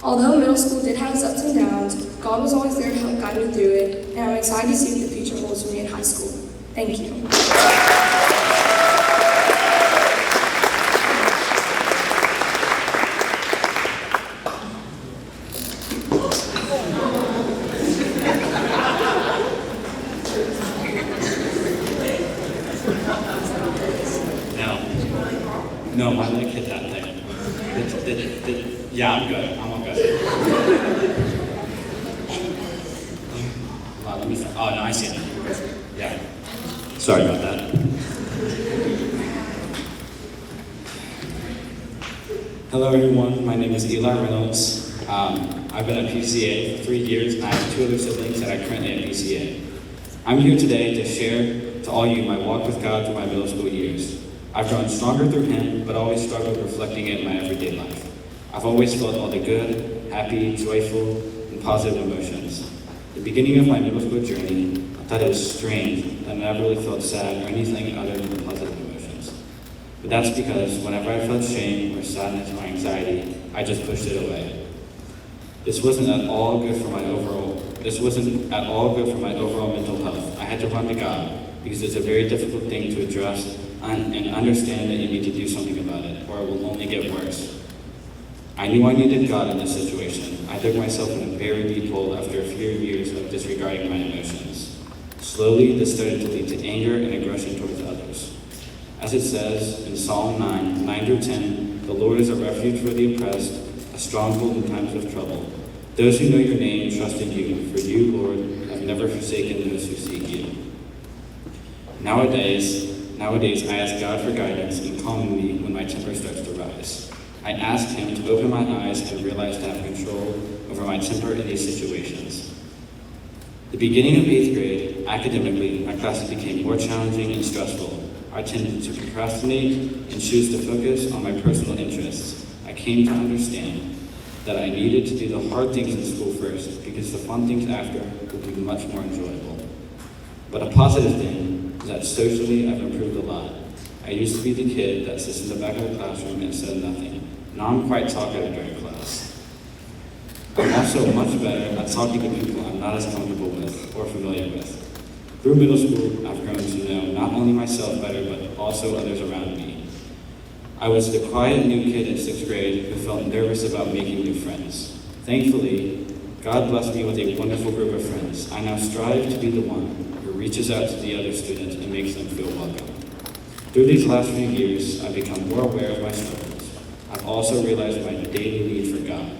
H: Although middle school did have its ups and downs, God was always there to help guide me through it, and I'm excited to see what the future holds for me in high school. Thank you.
R: No, my leg hit that thing. Yeah, I'm good. I'm all good. Let me. Oh no, I see it. Yeah. Sorry about that. Hello, everyone. My name is Eli Reynolds. I've been at PCA for 3 years, and I have 2 other siblings that are currently at PCA. I'm here today to share to all you my walk with God through my middle school years. I've grown stronger through Him, but always struggled reflecting it in my everyday life. I've always felt all the good, happy, joyful, and positive emotions. The beginning of my middle school journey, I thought it was strange that I never really felt sad or anything other than the positive emotions. But that's because whenever I felt shame or sadness or anxiety, I just pushed it away. This wasn't at all good for my overall mental health. I had to run to God because it's a very difficult thing to address and understand that you need to do something about it, or it will only get worse. I knew I needed God in this situation. I dug myself in a very deep hole after a few years of disregarding my emotions. Slowly, this started to lead to anger and aggression towards others. As it says in Psalm 9:9-10, "The Lord is a refuge for the oppressed, a stronghold in times of trouble. Those who know your name trust in you, for you, Lord, have never forsaken those who seek you." Nowadays, I ask God for guidance in calming me when my temper starts to rise. I ask Him to open my eyes and realize to have control over my temper in these situations. The beginning of 8th grade, academically, my classes became more challenging and stressful. I tended to procrastinate and choose to focus on my personal interests. I came to understand that I needed to do the hard things in school first because the fun things after would be much more enjoyable. But a positive thing is that socially I've improved a lot. I used to be the kid that sits in the back of the classroom and said nothing. Now I'm quite talkative during class. I'm also much better at talking to people I'm not as comfortable with or familiar with. Through middle school, I've grown to know not only myself better, but also others around me. I was the quiet new kid in 6th grade who felt nervous about making new friends. Thankfully, God blessed me with a wonderful group of friends. I now strive to be the one who reaches out to the other students and makes them feel welcome. Through these last few years, I've become more aware of my struggles. I've also realized my daily need for God.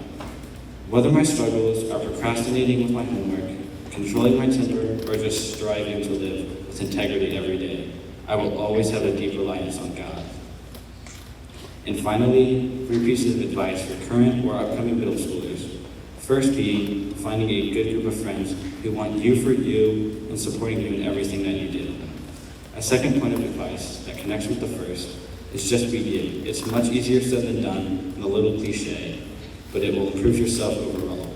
R: Whether my struggles are procrastinating with my homework, controlling my temper, or just striving to live with integrity every day, I will always have a deep reliance on God. And finally, 3 pieces of advice for current or upcoming middle schoolers. First being finding a good group of friends who want you for you and supporting you in everything that you do. A second point of advice that connects with the first is just be you. It's much easier said than done and a little cliche, but it will improve yourself overall.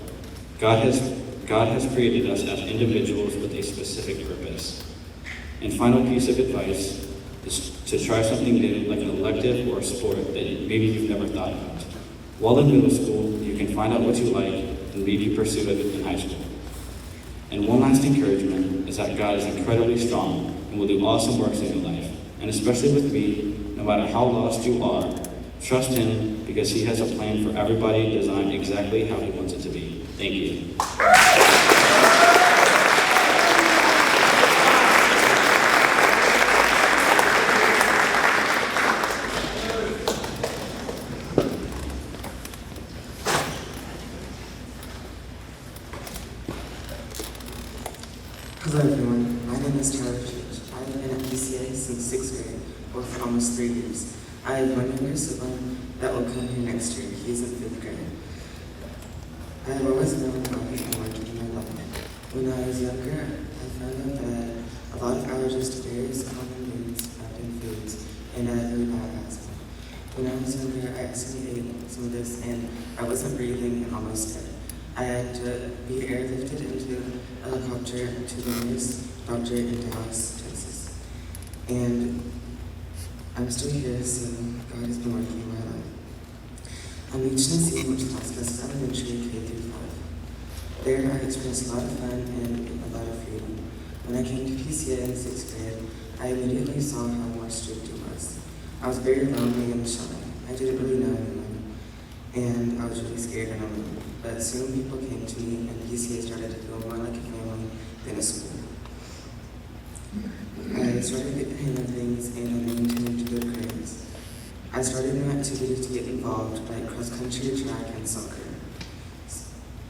R: God has created us as individuals with a specific purpose. And final piece of advice is to try something new, like an elective or a sport that maybe you've never thought about. While in middle school, you can find out what you like and maybe pursue it in high school. And one last encouragement is that God is incredibly strong and will do awesome works in your life. And especially with me, no matter how lost you are, trust Him because He has a plan for everybody designed exactly how He wants it to be. Thank you.
E: Hello everyone, my name is Tyler Church. I have been at PCA since 6th grade, or for almost 3 years. I have one younger sibling that will come here next year. He is in 5th grade. I have always known God and working in my life. When I was younger, I found out that a lot of allergies to various common foods have been foods, and I had really bad asthma. When I was younger, I accidentally ate some of this, and I wasn't breathing and almost dead. I had to be airlifted into a helicopter to the nearest doctor in Dallas, Texas. And I'm still here, so God has been working in my life. I'm in Tennessee, which is Las Elementary K through 5. There, I experienced a lot of fun and a lot of freedom. When I came to PCA in 6th grade, I immediately saw how more strict it was. I was very lonely and shy. I didn't really know anyone, and I was really scared and alone. But soon people came to me, and PCA started to feel more like a family than a school. I started to get the hang of things, and I maintained good grades. I started new activities to get involved, like cross-country, track, and soccer.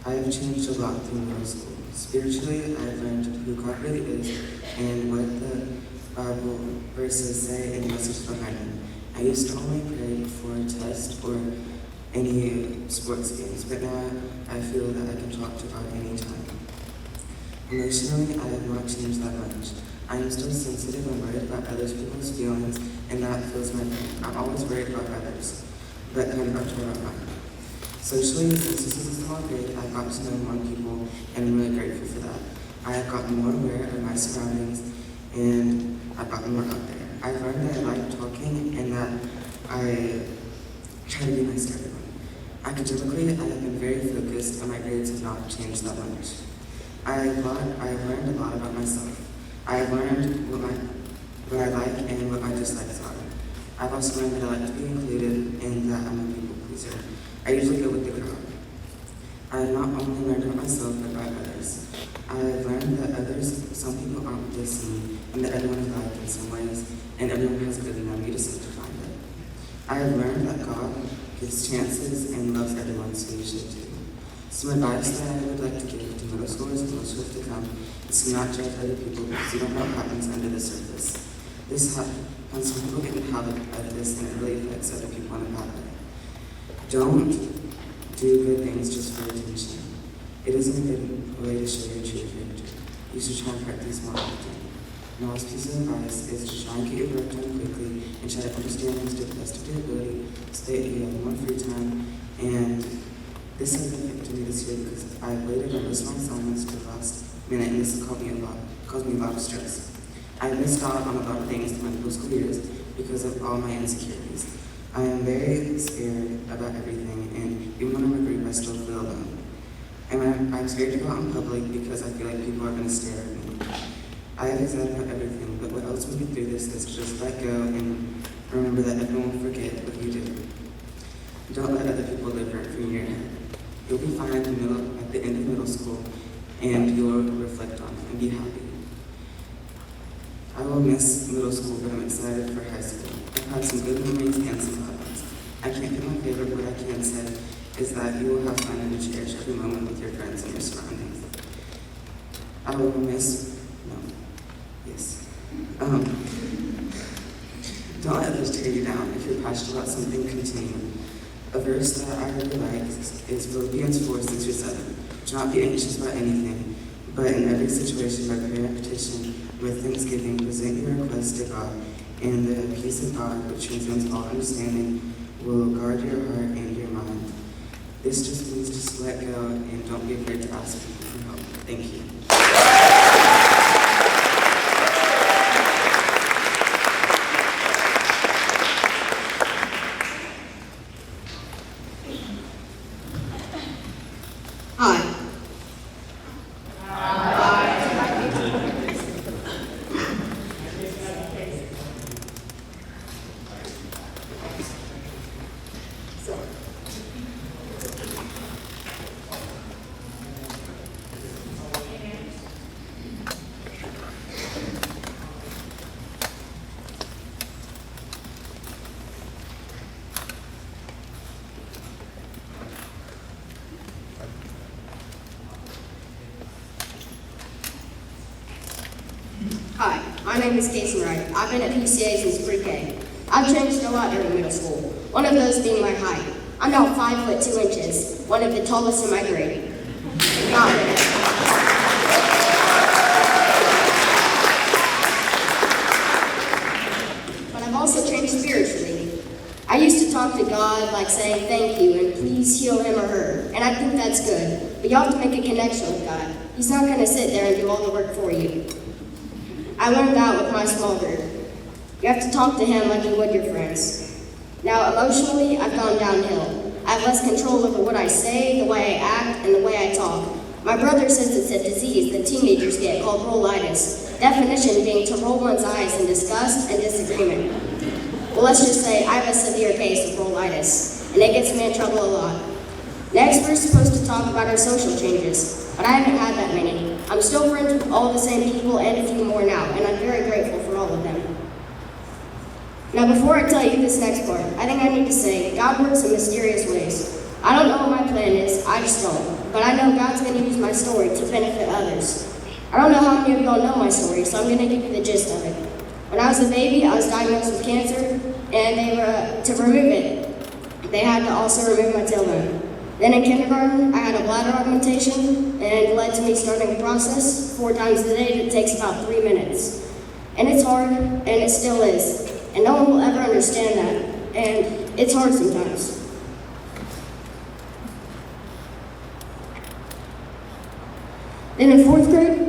E: I have changed a lot through middle school. Spiritually, I've learned who God really is and what the Bible verses say and the message behind them. I used to only pray before a test or any sports games, but now I feel that I can talk to God anytime. Emotionally, I have not changed that much. I am still sensitive and worried about other people's feelings, and that fills my brain. I'm always worried about others, but kind of about mine. Socially, since this is a small grade, I've gotten to know more people, and I'm really grateful for that. I have gotten more aware of my surroundings, and I've gotten more out there. I've learned that I like talking, and that I try to be nice to everyone. Academically, I have been very focused, and my grades have not changed that much. I have learned a lot about myself. I have learned what I like and what my dislikes are. I've also learned that I like to be included and that I'm a people pleaser. I usually go with the crowd. I have not only learned about myself, but about others. I have learned that some people aren't what they seem, and that everyone is alike in some ways, and everyone has good in them. You just have to find it. I have learned that God gives chances and loves everyone, so you should too. Some advice that I would like to give to middle schoolers and those who have to come is to not judge other people because you don't know what happens under the surface. This happens when people get in the habit of this, and it really affects other people in a bad way. Don't do good things just for attention. It isn't a good way to show your true character. You should try and practice more often. My last piece of advice is to try and get your work done quickly and try to understand things to the best of your ability so that you have more free time. And this has been affected me this year because I've waited on most of my assignments to the last minute, and this has caused me a lot of stress. I've missed out on a lot of things in my middle school years because of all my insecurities. I am very scared about everything, and even when I'm in a group, I still feel alone. And I'm scared to go out in public because I feel like people are going to stare at me. I have anxiety about everything, but what helps me get through this is to just let go and remember that everyone will forget what you do. Don't let other people live right from your head. You'll be fine at the end of middle school, and you'll reflect on it and be happy. I will miss middle school, but I'm excited for high school. I've had some good memories and some bad ones. I can't pick my favorite, but I can say is that you will have fun and cherish every moment with your friends and your surroundings. I will miss, no, yes. Don't let others tear you down. If you're passionate about something, continue. A verse that I really like is Philippians 4:6-7. Do not be anxious about anything, but in every situation, by prayer and petition, with thanksgiving, present your requests to God, and the peace of God, which transcends all understanding, will guard your heart and your mind. This just means just let go and don't be afraid to ask people for help. Thank you.
L: Hi. Hi, my name is Casey Wright. I've been at PCA since pre-K. I've changed a lot during middle school, one of those being my height. I'm now 5'2", one of the tallest in my grade. Not really. But I've also changed spiritually. I used to talk to God like saying thank you and please heal him or her, and I think that's good. But you have to make a connection with God. He's not going to sit there and do all the work for you. I learned that with my small group. You have to talk to him like you would your friends. Now, emotionally, I've gone downhill. I have less control over what I say, the way I act, and the way I talk. My brother says it's a disease that teenagers get called rollitis, definition being to roll one's eyes in disgust and disagreement. Well, let's just say I have a severe case of rollitis, and it gets me in trouble a lot. Next, we're supposed to talk about our social changes, but I haven't had that many. I'm still friends with all the same people and a few more now, and I'm very grateful for all of them. Now, before I tell you this next part, I think I need to say God works in mysterious ways. I don't know what my plan is, I just don't. But I know God's going to use my story to benefit others. I don't know how many of y'all know my story, so I'm going to give you the gist of it. When I was a baby, I was diagnosed with cancer, and to remove it, they had to also remove my tailbone. Then in kindergarten, I had a bladder augmentation, and it led to me starting a process 4 times a day that takes about 3 minutes. And it's hard, and it still is. And no one will ever understand that, and it's hard sometimes. Then in 4th grade,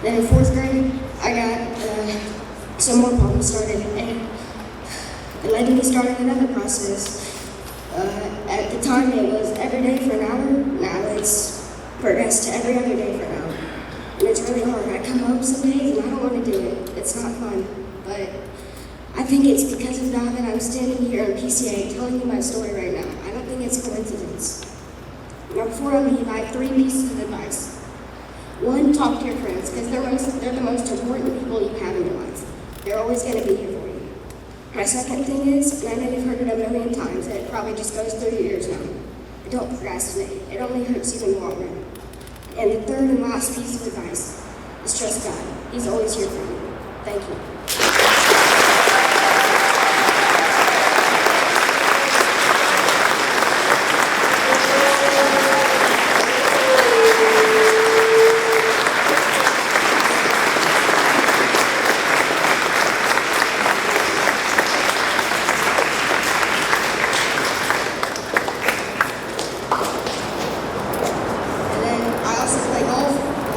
L: Then in 4th grade, I got some more problems started, and it led to me starting another process. At the time, it was every day for an hour. Now it's progressed to every other day for an hour. And it's really hard. I come home some days, and I don't want to do it. It's not fun. But I think it's because of that I'm standing here in PCA telling you my story right now. I don't think it's a coincidence. Now, before I leave, I have 3 pieces of advice. 1, talk to your friends, because they're the most important people you have in your life. They're always going to be here for you. My second thing is, and I know you've heard it a million times, and it probably just goes through your ears now, don't procrastinate. It only hurts you in the long run. And the 3rd and last piece of advice is trust God. He's always here for you. Thank you.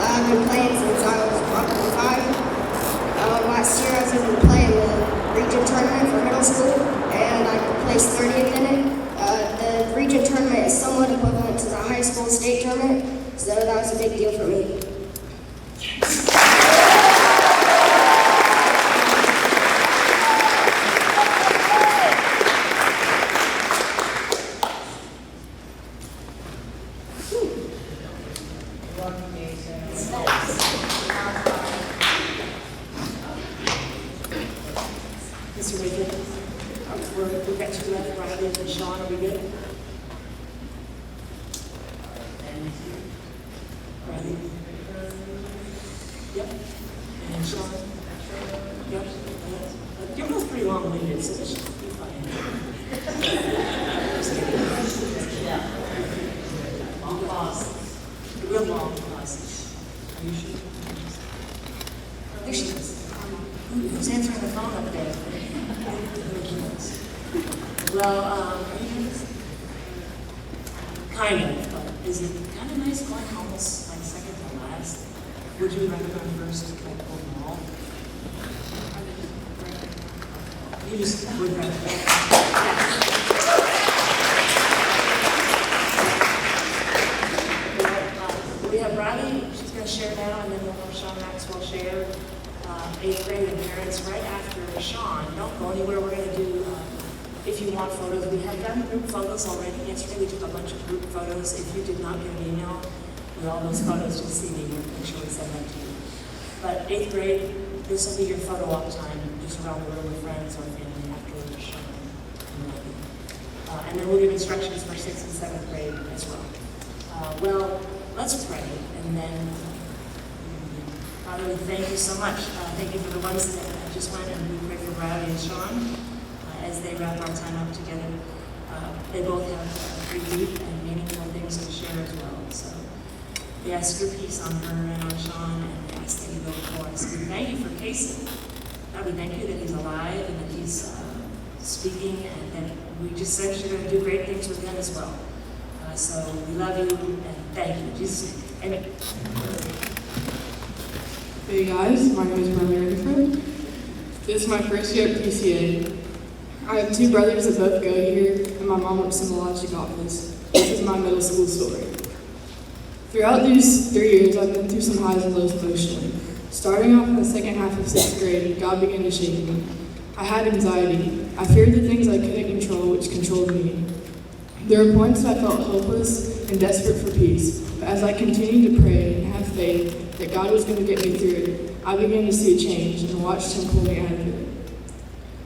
L: I've been playing since I was probably 5. Last year I
A: pauses, the real long pauses. Are you sure? There she is. Who's answering the phone up there? Well, are you nervous? Kind of, but is it kind of nice going almost like second to last? Would you rather go first to like overall? You just would rather. We have Riley, she's going to share now, and then we'll have Sean Maxwell share 8th grade and parents right after Sean. Don't go anywhere. We're going to do, if you want photos, we have done group photos already. Yesterday we took a bunch of group photos. If you did not get an email with all those photos, just see me. Make sure we send that to you. But 8th grade, this will be your photo op time, just around the room with friends or family after Sean. And then we'll give instructions for 6th and 7th grade as well. Well, let's pray, and then, Father, we thank you so much. Thank you for the ones that just went, and we pray for Riley and Sean as they wrap our time up together. They both have very deep and meaningful things to share as well. So we ask your peace on her and on Sean, and we ask that you go before us. We thank you for Casey. God, we thank you that he's alive and that he's speaking, and that we just said you're going to do great things with him as well. So we love you and thank you. Jesus, amen.
P: Hey guys, my name is Bradley Rutherford. This is my first year at PCA. I have 2 brothers that both go here, and my mom works in the logic office. This is my middle school story. Throughout these 3 years, I've been through some highs and lows emotionally. Starting off in the second half of 6th grade, God began to shake me. I had anxiety. I feared the things I couldn't control, which controlled me. There were points that I felt hopeless and desperate for peace, but as I continued to pray and have faith that God was going to get me through it, I began to see a change and watched Him pull me out of it.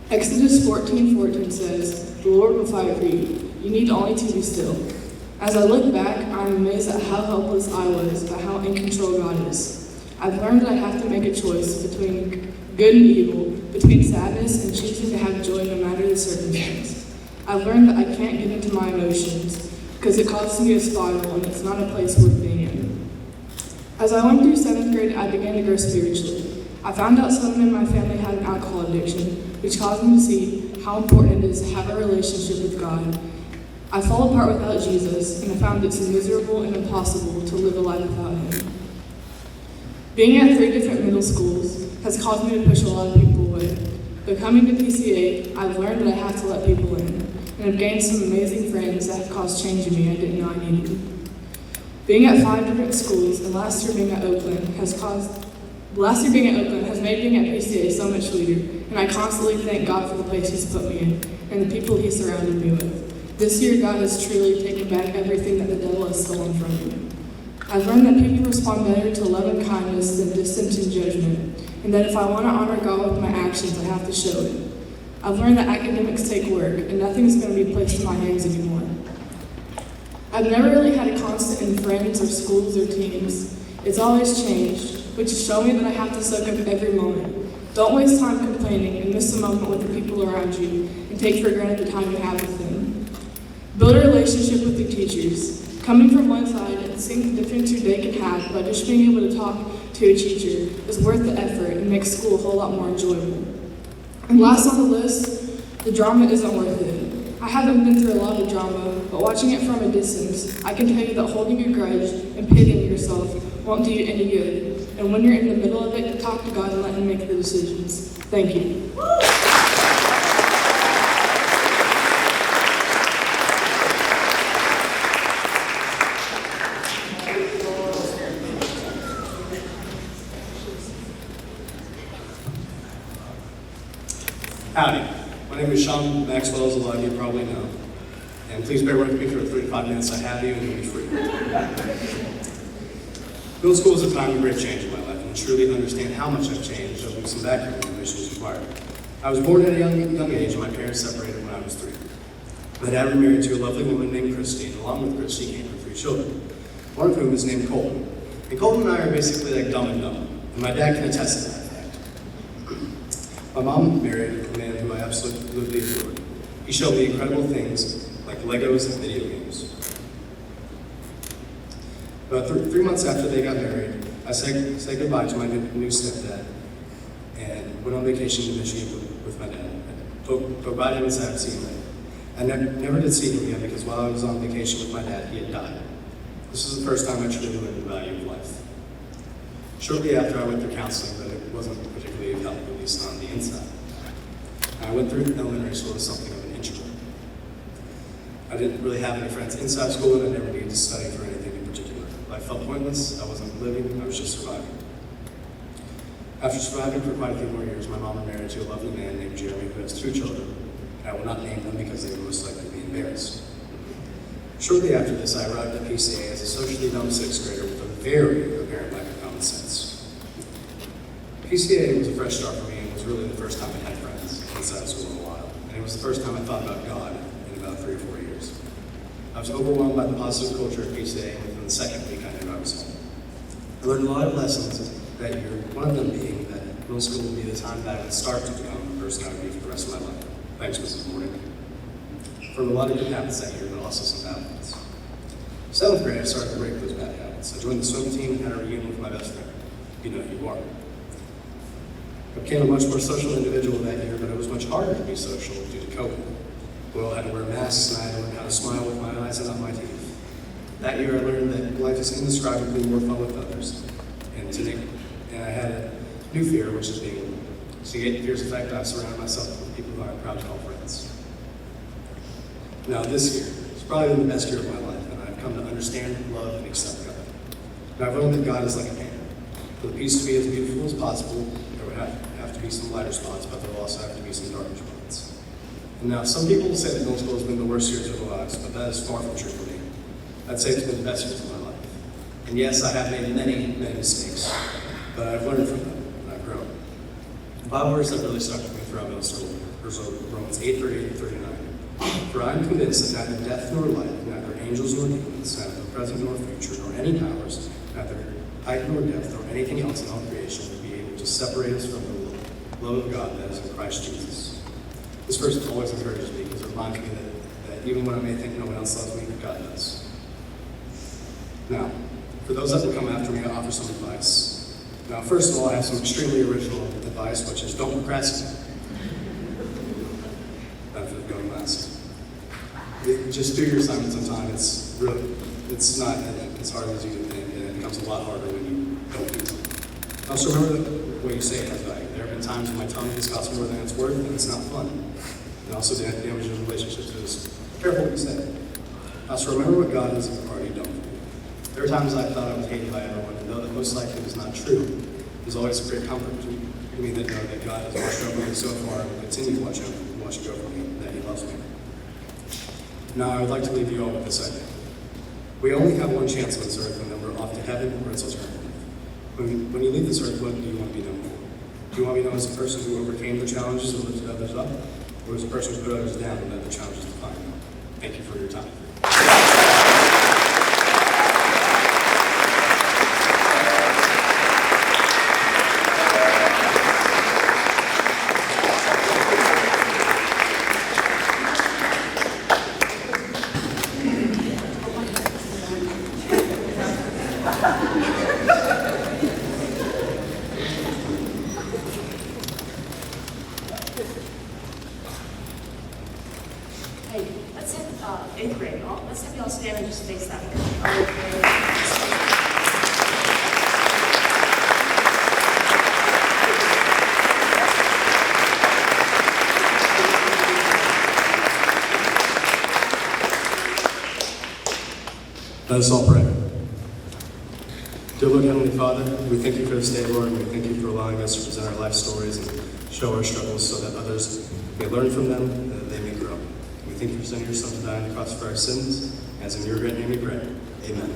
P: Exodus 14:14 says, "The Lord will fight for you. You need only to be still." As I look back, I'm amazed at how helpless I was, but how in control God is. I've learned that I have to make a choice between good and evil, between sadness and choosing to have joy no matter the circumstance. I've learned that I can't get into my emotions because it causes me to spiral, and it's not a place worth being in. As I went through 7th grade, I began to grow spiritually. I found out someone in my family had an alcohol addiction, which caused me to see how important it is to have a relationship with God. I fell apart without Jesus, and I found it's miserable and impossible to live a life without Him. Being at 3 different middle schools has caused me to push a lot of people away. But coming to PCA, I've learned that I have to let people in, and I've gained some amazing friends that have caused change in me I didn't know I needed. Being at 5 different schools, and last year being at Oakland has made being at PCA so much sweeter, and I constantly thank God for the place He's put me in, and the people He surrounded me with. This year, God has truly taken back everything that the devil has stolen from me. I've learned that people respond better to love and kindness than distance and judgment, and that if I want to honor God with my actions, I have to show it. I've learned that academics take work, and nothing's going to be placed in my hands anymore. I've never really had a constant in friends or schools or teams. It's always changed, which has shown me that I have to soak up every moment. Don't waste time complaining and miss a moment with the people around you, and take for granted the time you have with them. Build a relationship with your teachers. Coming from one side and seeing the difference your day can have by just being able to talk to a teacher is worth the effort and makes school a whole lot more enjoyable. And last on the list, the drama isn't worth it. I haven't been through a lot of drama, but watching it from a distance, I can tell you that holding a grudge and pitying yourself won't do you any good. And when you're in the middle of it, talk to God and let Him make the decisions. Thank you.
O: Howdy, my name is Sean Maxwell, as a lot of you probably know. And please bear with me for the 35 minutes I have you, and you'll be free. Middle school is a time of great change in my life, and truly understand how much I've changed over some background information is required. I was born at a young age, and my parents separated when I was 3. My dad remarried to a lovely woman named Christine. Along with Christine came her 3 children, one of whom is named Colton. And Colton and I are basically like dumb and dumb, and my dad can attest to that fact. My mom married a man who I absolutely adored. He showed me incredible things like Legos and video games.
G: About 3 months after they got married, I said goodbye to my new stepdad and went on vacation to Michigan with my dad. I spoke by him and said I'd see him later. I never did see him again because while I was on vacation with my dad, he had died. This was the first time I truly learned the value of life. Shortly after, I went through counseling, but it wasn't particularly helpful, at least on the inside. I went through elementary school as something of an introvert. I didn't really have any friends inside school, and I never needed to study for anything in particular. Life felt pointless. I wasn't living. I was just surviving. After surviving for quite a few more years, my mom married to a lovely man named Jeremy who has 2 children. I will not name them because they would most likely be embarrassed. Shortly after this, I arrived at PCA as a socially dumb 6th grader with a very apparent lack of common sense. PCA was a fresh start for me and was really the first time I had friends inside school in a while. And it was the first time I thought about God in about 3 or 4 years. I was overwhelmed by the positive culture of PCA, and within the second week I knew I was home. I learned a lot of lessons that year, one of them being that middle school would be the time that I would start to become the person I would be for the rest of my life. Thanks, Mrs. Morning. From a lot of good habits that year, but also some bad ones. 7th grade, I started to break those bad habits. I joined the swim team and had a reunion with my best friend. You know who you are. I became a much more social individual that year, but it was much harder to be social due to COVID. We all had to wear masks, and I had to learn how to smile with my eyes and not my teeth. That year, I learned that life is indescribably more fun with others. And I had a new fear, which is being alone. To get fear's effect, I've surrounded myself with people who I'm proud to call friends. Now, this year has probably been the best year of my life, and I've come to understand, love, and accept God. And I've learned that God is like a painter. For the piece to be as beautiful as possible, there would have to be some lighter spots, but there will also have to be some darker spots. And now, some people say that middle school has been the worst years of their lives, but that is far from true for me. I'd say it's been the best years of my life. And yes, I have made many, many mistakes, but I've learned from them, and I've grown. The Bible verse that really stuck with me throughout middle school was Romans 8:38-39. For I am convinced that neither death nor life, neither angels nor demons, neither present nor future, nor any powers, neither height nor depth, nor anything else in all creation will be able to separate us from the love of God that is in Christ Jesus. This verse always encourages me because it reminds me that even when I may think no one else loves me, God does. Now, for those that will come after me, I offer some advice. Now, first of all, I have some extremely original advice, which is don't procrastinate. Benefit of going last. Just do your assignments on time. It's not as hard as you think, and it becomes a lot harder when you don't do something. Also, remember that what you say has value. There have been times when my tongue has cost more than it's worth, and it's not fun. And also damages relationships. So careful what you say. Also, remember what God has already done for you. There were times I thought I was hated by everyone, and though that most likely was not true, there's always a great comfort to me that know that God has watched over me so far and will continue to watch over me, that He loves me. Now, I would like to leave you all with this idea. We only have one chance on this earth, and then we're off to heaven or it's eternity. When you leave this earth, what do you want to be known for? Do you want to be known as a person who overcame the challenges and lifted others up, or as a person who put others down and let the challenges define you? Thank you for your time.
D: Hey, let's have 8th grade. Let's have y'all stand and just face that way.
G: Let us all pray. Dear Lord, Heavenly Father, we thank you for this day, Lord, and we thank you for allowing us to present our life stories and show our struggles so that others may learn from them and that they may grow. We thank you for sending your Son to die on the cross for our sins. As in your great name we pray. Amen.